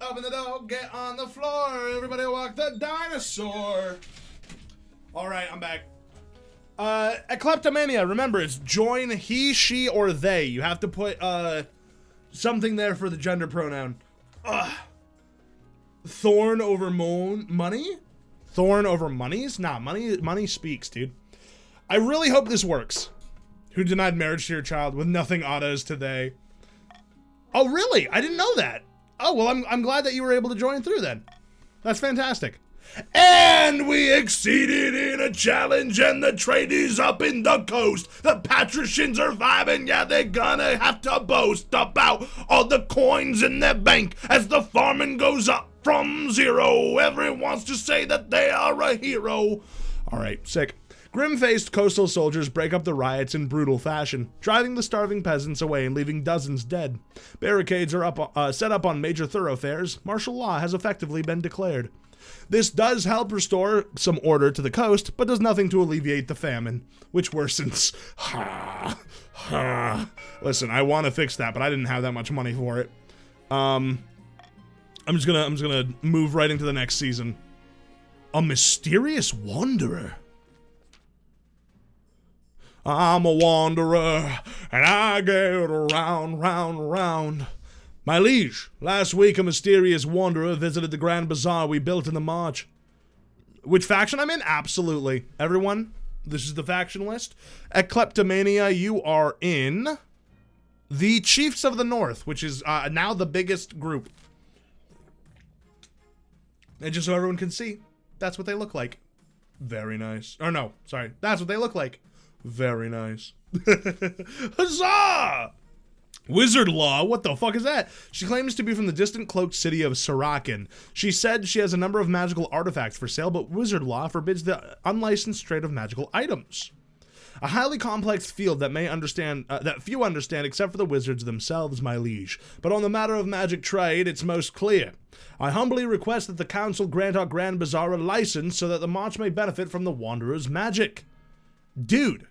open the door, get on the floor. Everybody walk the dinosaur. All right, I'm back. At Kleptomania, remember, it's join he, she, or they. You have to put, something there for the gender pronoun. Thorn over money? Thorn over monies? Nah, money speaks, dude. I really hope this works. Who denied marriage to your child with nothing autos today? Oh, really? I didn't know that. Oh, well, I'm glad that you were able to join through then. That's fantastic. And we exceeded in a challenge, and the tradies up in the coast. The patricians are vibing, yeah, they're gonna have to boast about all the coins in their bank as the farming goes up from zero. Everyone wants to say that they are a hero. All right, sick. Grim-faced coastal soldiers break up the riots in brutal fashion, driving the starving peasants away and leaving dozens dead. Barricades are set up on major thoroughfares. Martial law has effectively been declared. This does help restore some order to the coast, but does nothing to alleviate the famine, which worsens. Listen, I want to fix that, but I didn't have that much money for it. I'm just gonna move right into the next season. A mysterious wanderer. I'm a wanderer, and I get around, round, round. My liege, last week a mysterious wanderer visited the Grand Bazaar we built in the march. Which faction I'm in? Absolutely. Everyone, this is the faction list. At Kleptomania, you are in the Chiefs of the North, which is now the biggest group. And just so everyone can see, that's what they look like. Very nice. Or no, sorry. That's what they look like. Very nice. Huzzah! Wizard Law? What the fuck is that? She claims to be from the distant cloaked city of Sarakin. She said she has a number of magical artifacts for sale, but Wizard Law forbids the unlicensed trade of magical items. A highly complex field that that few understand except for the wizards themselves, my liege. But on the matter of magic trade, it's most clear. I humbly request that the council grant our Grand Bazaar a license so that the march may benefit from the Wanderer's magic. Dude.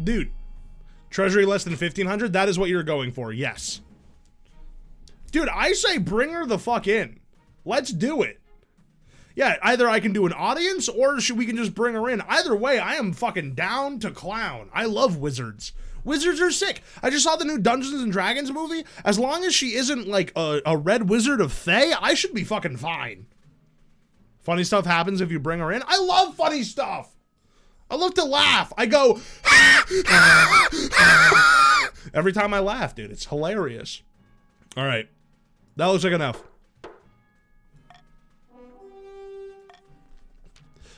Dude. Treasury less than 1,500? That is what you're going for, yes. Dude, I say bring her the fuck in. Let's do it. Yeah, either I can do an audience or we can just bring her in. Either way, I am fucking down to clown. I love wizards. Wizards are sick. I just saw the new Dungeons and Dragons movie. As long as she isn't like a red wizard of Thay, I should be fucking fine. Funny stuff happens if you bring her in. I love funny stuff. I love to laugh. I go every time I laugh, dude. It's hilarious. All right. That looks like enough.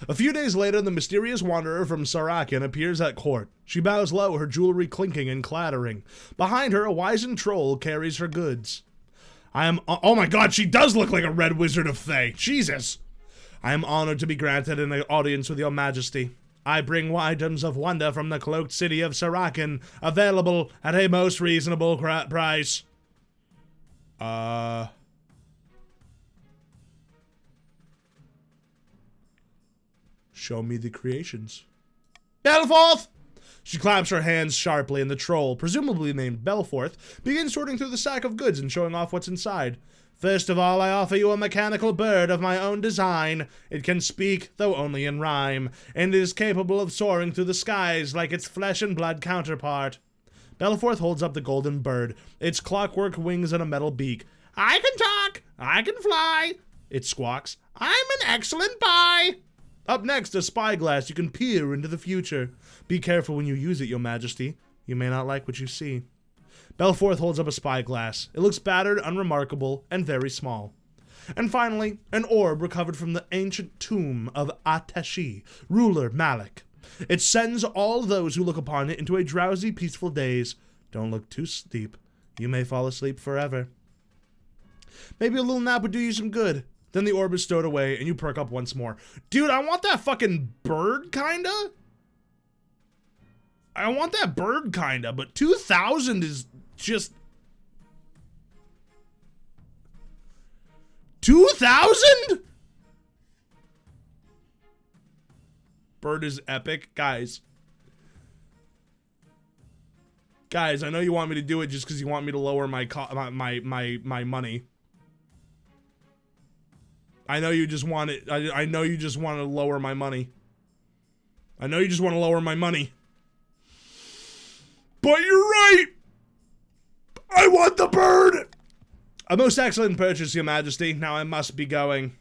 A few days later, the mysterious wanderer from Sarakin appears at court. She bows low, her jewelry clinking and clattering. Behind her, a wizened troll carries her goods. Oh my god, she does look like a red wizard of Thay. Jesus. I am honored to be granted an audience with your majesty. I bring items of wonder from the cloaked city of Sarakin, available at a most reasonable price. Show me the creations. Belforth! She claps her hands sharply, and the troll, presumably named Belforth, begins sorting through the sack of goods and showing off what's inside. First of all, I offer you a mechanical bird of my own design. It can speak, though only in rhyme, and is capable of soaring through the skies like its flesh and blood counterpart. Belforth holds up the golden bird, its clockwork wings and a metal beak. I can talk! I can fly! It squawks. I'm an excellent pie! Up next, a spyglass. You can peer into the future. Be careful when you use it, your majesty. You may not like what you see. Belforth holds up a spyglass. It looks battered, unremarkable, and very small. And finally, an orb recovered from the ancient tomb of Atashi, ruler Malik. It sends all those who look upon it into a drowsy, peaceful daze. Don't look too deep. You may fall asleep forever. Maybe a little nap would do you some good. Then the orb is stowed away, and you perk up once more. Dude, I want that fucking bird, kinda? I want that bird, kinda, but 2,000 is just... 2,000?! Bird is epic. Guys. Guys, I know you want me to do it just because you want me to lower my my money. I know you just want it. I know you just want to lower my money. I know you just want to lower my money. But you're right. I want the bird. A most excellent purchase, Your Majesty. Now I must be going.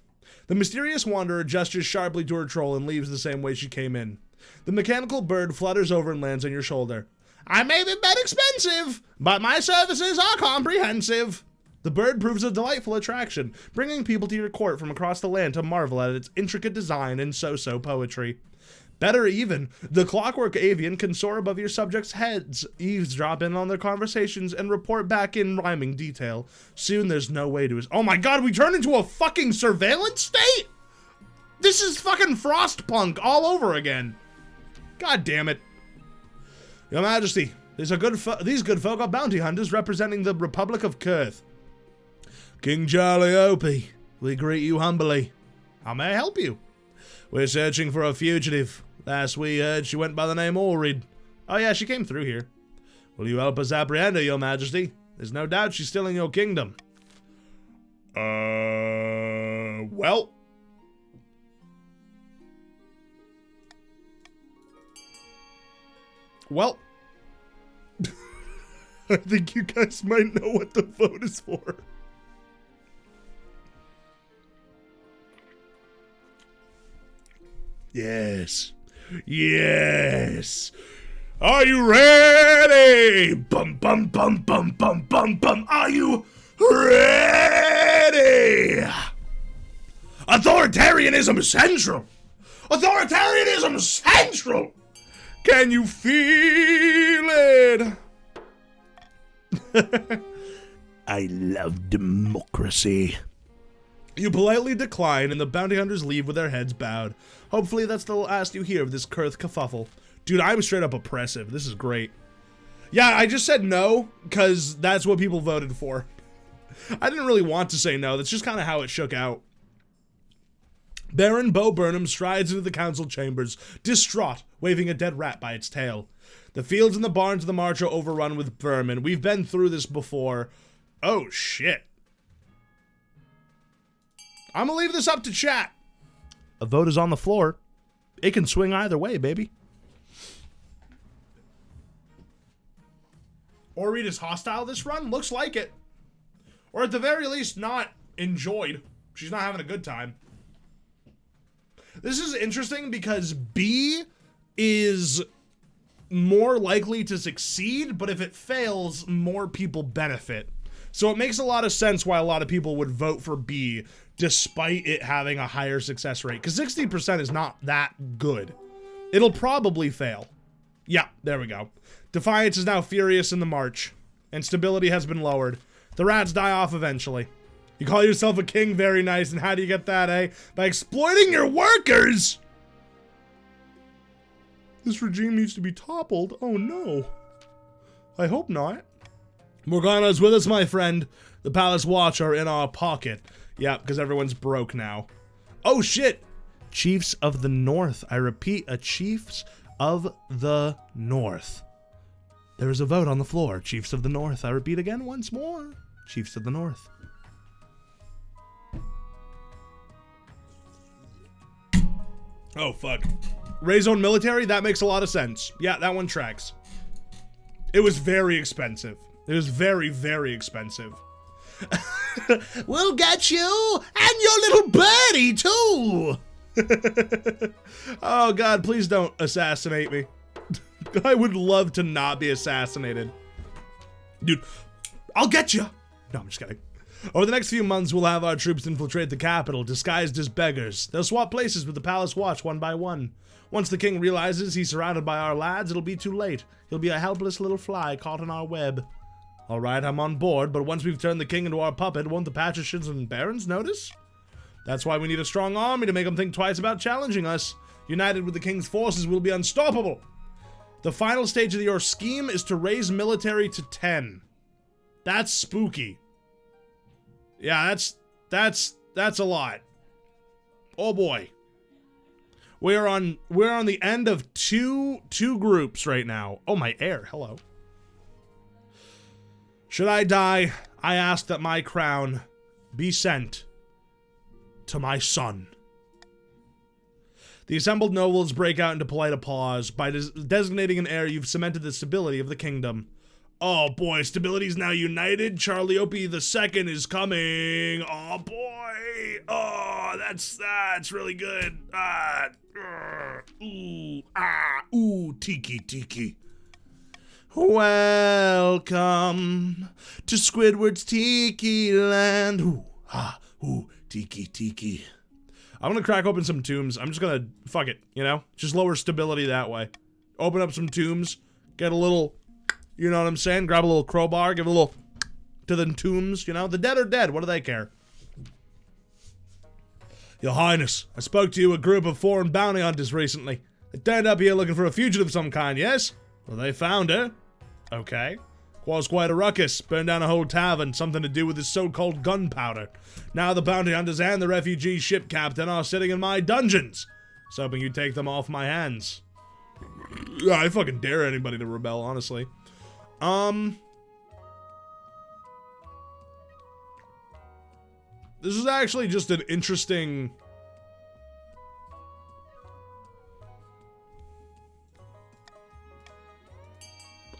The mysterious wanderer gestures sharply to her troll and leaves the same way she came in. The mechanical bird flutters over and lands on your shoulder. I may be a bit expensive, but my services are comprehensive. The bird proves a delightful attraction, bringing people to your court from across the land to marvel at its intricate design and so-so poetry. Better even, the clockwork avian can soar above your subjects' heads, eavesdrop in on their conversations, and report back in rhyming detail. Soon there's no way to... Oh my god, we turned into a fucking surveillance state?! This is fucking Frostpunk all over again. God damn it. Your Majesty, these good folk are bounty hunters representing the Republic of Kurth. King Calliope, we greet you humbly. How may I help you? We're searching for a fugitive. Last we heard, she went by the name Ulrid. Oh yeah, she came through here. Will you help us apprehend her, Your Majesty? There's no doubt she's still in your kingdom. Well. Well. I think you guys might know what the vote is for. Yes. Yes. Are you ready? Bum, bum, bum, bum, bum, bum, bum. Are you ready? Authoritarianism central. Authoritarianism central. Can you feel it? I love democracy. You politely decline, and the bounty hunters leave with their heads bowed. Hopefully that's the last you hear of this Kurth kerfuffle. Dude, I'm straight up oppressive. This is great. Yeah, I just said no, because that's what people voted for. I didn't really want to say no. That's just kind of how it shook out. Baron Bo Burnham strides into the council chambers, distraught, waving a dead rat by its tail. The fields and the barns of the march are overrun with vermin. We've been through this before. Oh, shit. I'm gonna leave this up to chat. A vote is on the floor. It can swing either way, baby. Ulrid is hostile this run? Looks like it. Or at the very least, not enjoyed. She's not having a good time. This is interesting because B is more likely to succeed, but if it fails, more people benefit. So it makes a lot of sense why a lot of people would vote for B despite it having a higher success rate, because 60% is not that good. It'll probably fail. Yeah, there we go. Defiance is now furious in the march, and stability has been lowered. The rats die off eventually. You call yourself a king, very nice, and how do you get that, eh? By exploiting your workers! This regime needs to be toppled. Oh no. I hope not. Morgana's with us, my friend. The Palace Watch are in our pocket. Yeah, because everyone's broke now. Oh shit! Chiefs of the North. I repeat, a Chiefs of the North. There is a vote on the floor. Chiefs of the North. I repeat again once more. Chiefs of the North. Oh, fuck. Raise own military? That makes a lot of sense. Yeah, that one tracks. It was very expensive. It was very, very expensive. We'll get you and your little birdie, too. Oh, God, please don't assassinate me. I would love to not be assassinated. Dude, I'll get you. No, I'm just kidding. Over the next few months, we'll have our troops infiltrate the capital, disguised as beggars. They'll swap places with the Palace Watch one by one. Once the king realizes he's surrounded by our lads, it'll be too late. He'll be a helpless little fly caught in our web. All right, I'm on board, but once we've turned the king into our puppet, won't the patricians and barons notice? That's why we need a strong army to make them think twice about challenging us. United with the king's forces, we'll be unstoppable. The final stage of your scheme is to raise military to 10. That's spooky. Yeah, that's a lot. Oh boy. We're on the end of two groups right now. Oh, my air. Hello. Should I die, I ask that my crown be sent to my son. The assembled nobles break out into polite applause. By designating an heir, you've cemented the stability of the kingdom. Oh boy, stability's now united. Charliope II is coming. Oh boy. Oh, that's really good. Tiki. Welcome to Squidward's Tiki Land. Tiki. I'm gonna crack open some tombs. I'm just gonna, fuck it, you know? Just lower stability that way. Open up some tombs, get a little, you know what I'm saying? Grab a little crowbar, give a little to the tombs, you know? The dead are dead, what do they care? Your Highness, I spoke to you a group of foreign bounty hunters recently. They turned up here looking for a fugitive of some kind, yes? Well, they found her. Okay. Caused quite a ruckus, burned down a whole tavern, something to do with this so-called gunpowder. Now the bounty hunters and the refugee ship captain are sitting in my dungeons. So hoping you take them off my hands. I fucking dare anybody to rebel, honestly. This is actually just an interesting...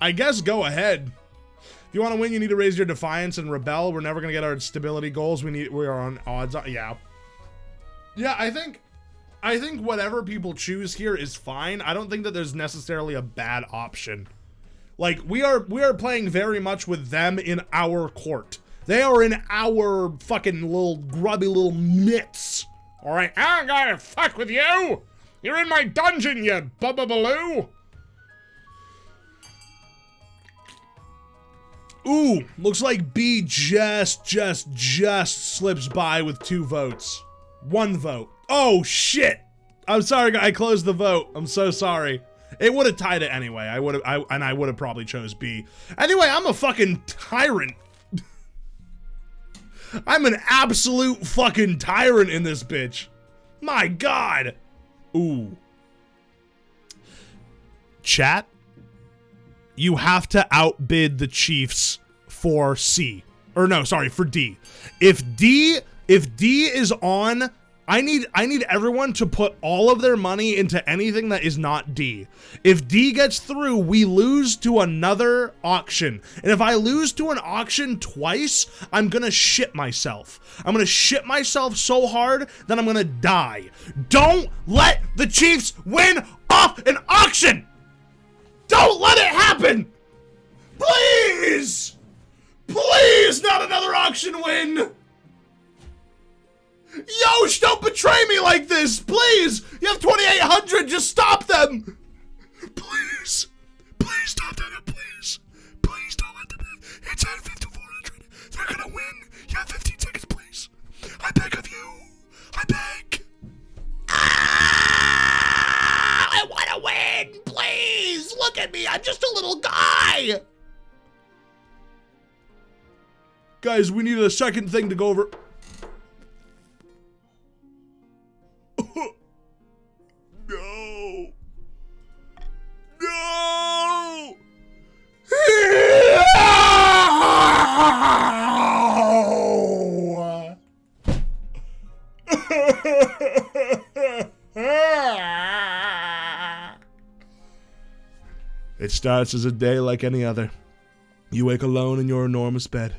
I guess go ahead. If you want to win, you need to raise your defiance and rebel. We're never going to get our stability goals. We are on odds. Yeah. Yeah, I think whatever people choose here is fine. I don't think that there's necessarily a bad option. Like, we are playing very much with them in our court. They are in our fucking little grubby little mitts. All right, I ain't gonna fuck with you. You're in my dungeon, you bubba baloo. Ooh, looks like B just slips by with 2 votes. 1 vote. Oh, shit. I'm sorry, I closed the vote. I'm so sorry. It would have tied it anyway. I would have probably chose B. Anyway, I'm a fucking tyrant. I'm an absolute fucking tyrant in this bitch. My God. Ooh. Chat. You have to outbid the Chiefs for C. Or no, sorry, for D. If D is on, I need everyone to put all of their money into anything that is not D. If D gets through, we lose to another auction. And if I lose to an auction twice, I'm gonna shit myself. I'm gonna shit myself so hard that I'm gonna die. Don't let the Chiefs win off an auction! Don't let it happen! Please! Please, not another auction win! Yosh, don't betray me like this! Please! You have 2,800, just stop them! Please! Please stop them, please! Please don't let them in. It's at 5,400. They're gonna win! You have 15 seconds, please! I beg of you! I beg! I wanna win! Please! Look at me! I'm just a little guy! Guys, we need a second thing to go over. No! No! It starts as a day like any other. You wake alone in your enormous bed.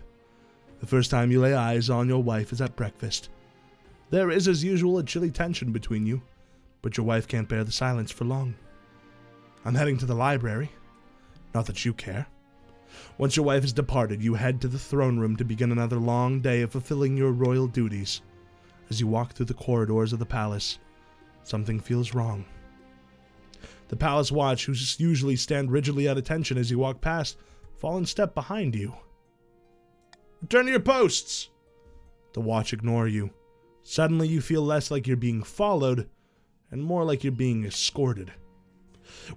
The first time you lay eyes on your wife is at breakfast. There is, as usual, a chilly tension between you, but your wife can't bear the silence for long. I'm heading to the library. Not that you care. Once your wife has departed, you head to the throne room to begin another long day of fulfilling your royal duties. As you walk through the corridors of the palace, something feels wrong. The palace watch, who usually stand rigidly at attention as you walk past, fall in step behind you. Return to your posts! The watch ignore you. Suddenly you feel less like you're being followed, and more like you're being escorted.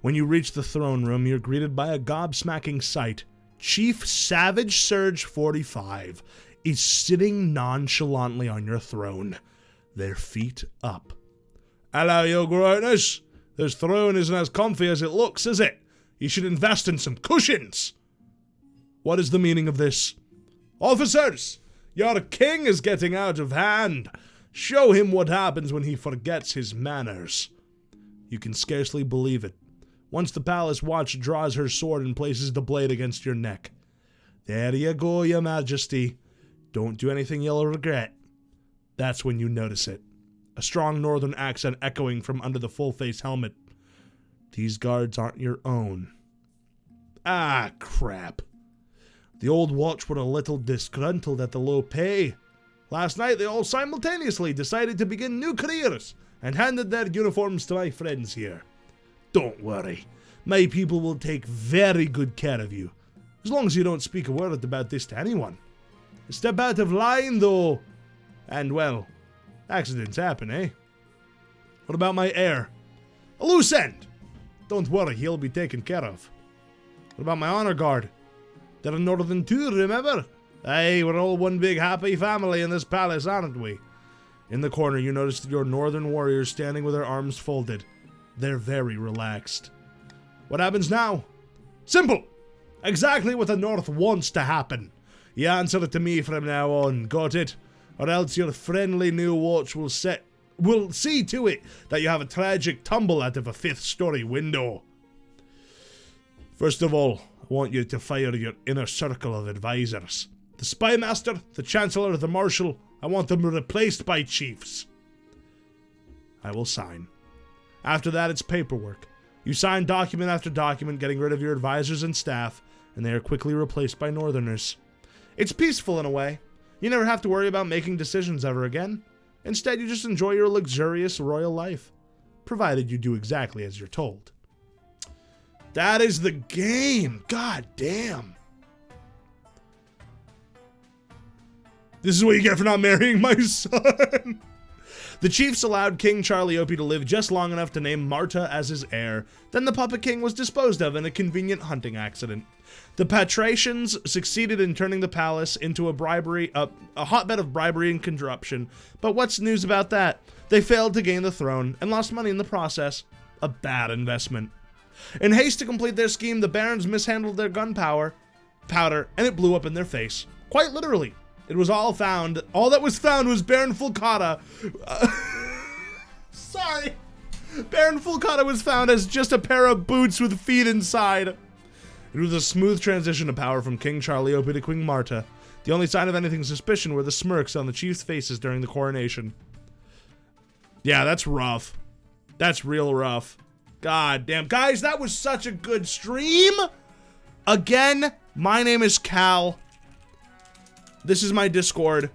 When you reach the throne room, you're greeted by a gobsmacking sight. Chief Savage Surge 45 is sitting nonchalantly on your throne, their feet up. Hello, your greatness. This throne isn't as comfy as it looks, is it? You should invest in some cushions. What is the meaning of this? Officers, your king is getting out of hand. Show him what happens when he forgets his manners. You can scarcely believe it. Once the palace watch draws her sword and places the blade against your neck. There you go, your majesty. Don't do anything you'll regret. That's when you notice it. A strong northern accent echoing from under the full-face helmet. These guards aren't your own. Ah, crap. The old watch were a little disgruntled at the low pay. Last night they all simultaneously decided to begin new careers and handed their uniforms to my friends here. Don't worry. My people will take very good care of you. As long as you don't speak a word about this to anyone. Step out of line, though. And, well, accidents happen, eh? What about my heir? A loose end! Don't worry, he'll be taken care of. What about my honor guard? They're a northern too, remember? Aye, we're all one big happy family in this palace, aren't we? In the corner, you notice your northern warriors standing with their arms folded. They're very relaxed. What happens now? Simple! Exactly what the North wants to happen. You answer it to me from now on, got it? Or else your friendly new watch will see to it that you have a tragic tumble out of a 5th-story window. First of all, I want you to fire your inner circle of advisors. The spy master, the chancellor, the marshal, I want them replaced by chiefs. I will sign. After that, it's paperwork. You sign document after document, getting rid of your advisors and staff, and they are quickly replaced by northerners. It's peaceful in a way. You never have to worry about making decisions ever again. Instead, you just enjoy your luxurious royal life, provided you do exactly as you're told. That is the game. God damn. This is what you get for not marrying my son. The chiefs allowed King Charliope to live just long enough to name Marta as his heir. Then the puppet king was disposed of in a convenient hunting accident. The patricians succeeded in turning the palace into a hotbed of bribery and corruption. But what's news about that? They failed to gain the throne and lost money in the process. A bad investment. In haste to complete their scheme, the barons mishandled their gunpowder, and it blew up in their face. Quite literally. It was all found. All that was found was Baron Fulcata. Sorry. Baron Fulcata was found as just a pair of boots with feet inside. It was a smooth transition of power from King Charliope to Queen Marta. The only sign of anything suspicious were the smirks on the chiefs' faces during the coronation. Yeah, that's rough. That's real rough. God damn. Guys, that was such a good stream. Again, my name is Cal. This is my Discord.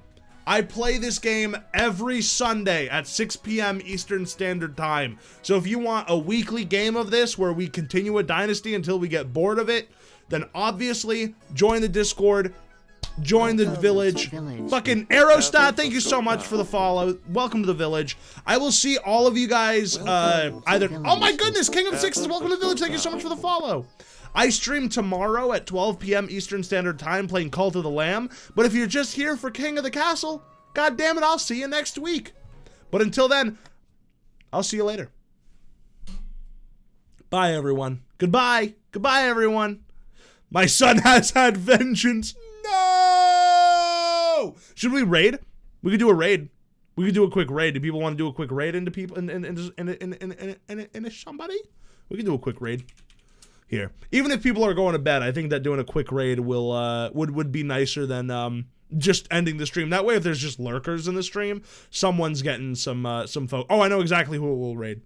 I play this game every Sunday at 6 p.m. Eastern Standard Time. So if you want a weekly game of this where we continue a dynasty until we get bored of it, then obviously join the Discord, join the village. Fucking Aerostat, thank you so much for the follow. Welcome to the village. I will see all of you guys either... Oh my goodness, King of Sixes, welcome to the village. Thank you so much for the follow. I stream tomorrow at 12 p.m. Eastern Standard Time playing Cult of the Lamb, but if you're just here for King of the Castle, god damn it, I'll see you next week. But until then, I'll see you later. Bye, everyone. Goodbye. Goodbye, everyone. My son has had vengeance. No! Should we raid? We could do a raid. We could do a quick raid. Do people want to do a quick raid into people into somebody? We can do a quick raid. Here, even if people are going to bed, I think that doing a quick raid will would be nicer than just ending the stream. That way, if there's just lurkers in the stream, someone's getting some folk. Oh, I know exactly who will raid.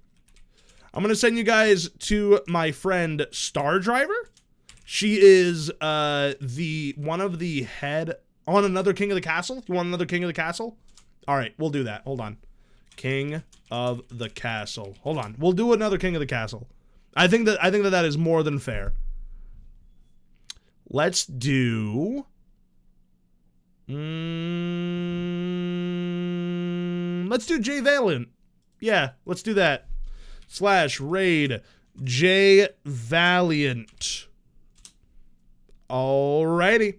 I'm gonna send you guys to my friend Star Driver. She is one of the head on another King of the Castle. You want another King of the Castle? All right, we'll do that. Hold on, King of the Castle. Hold on, we'll do another King of the Castle. I think that is more than fair. Let's do... let's do Jay Valiant. Yeah, let's do that. / raid Jay Valiant. Alrighty.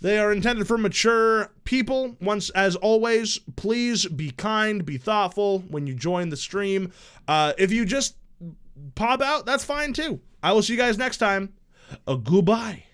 They are intended for mature people. Once, as always, please be kind, be thoughtful when you join the stream. If you just pop out, that's fine too. I will see you guys next time. Goodbye.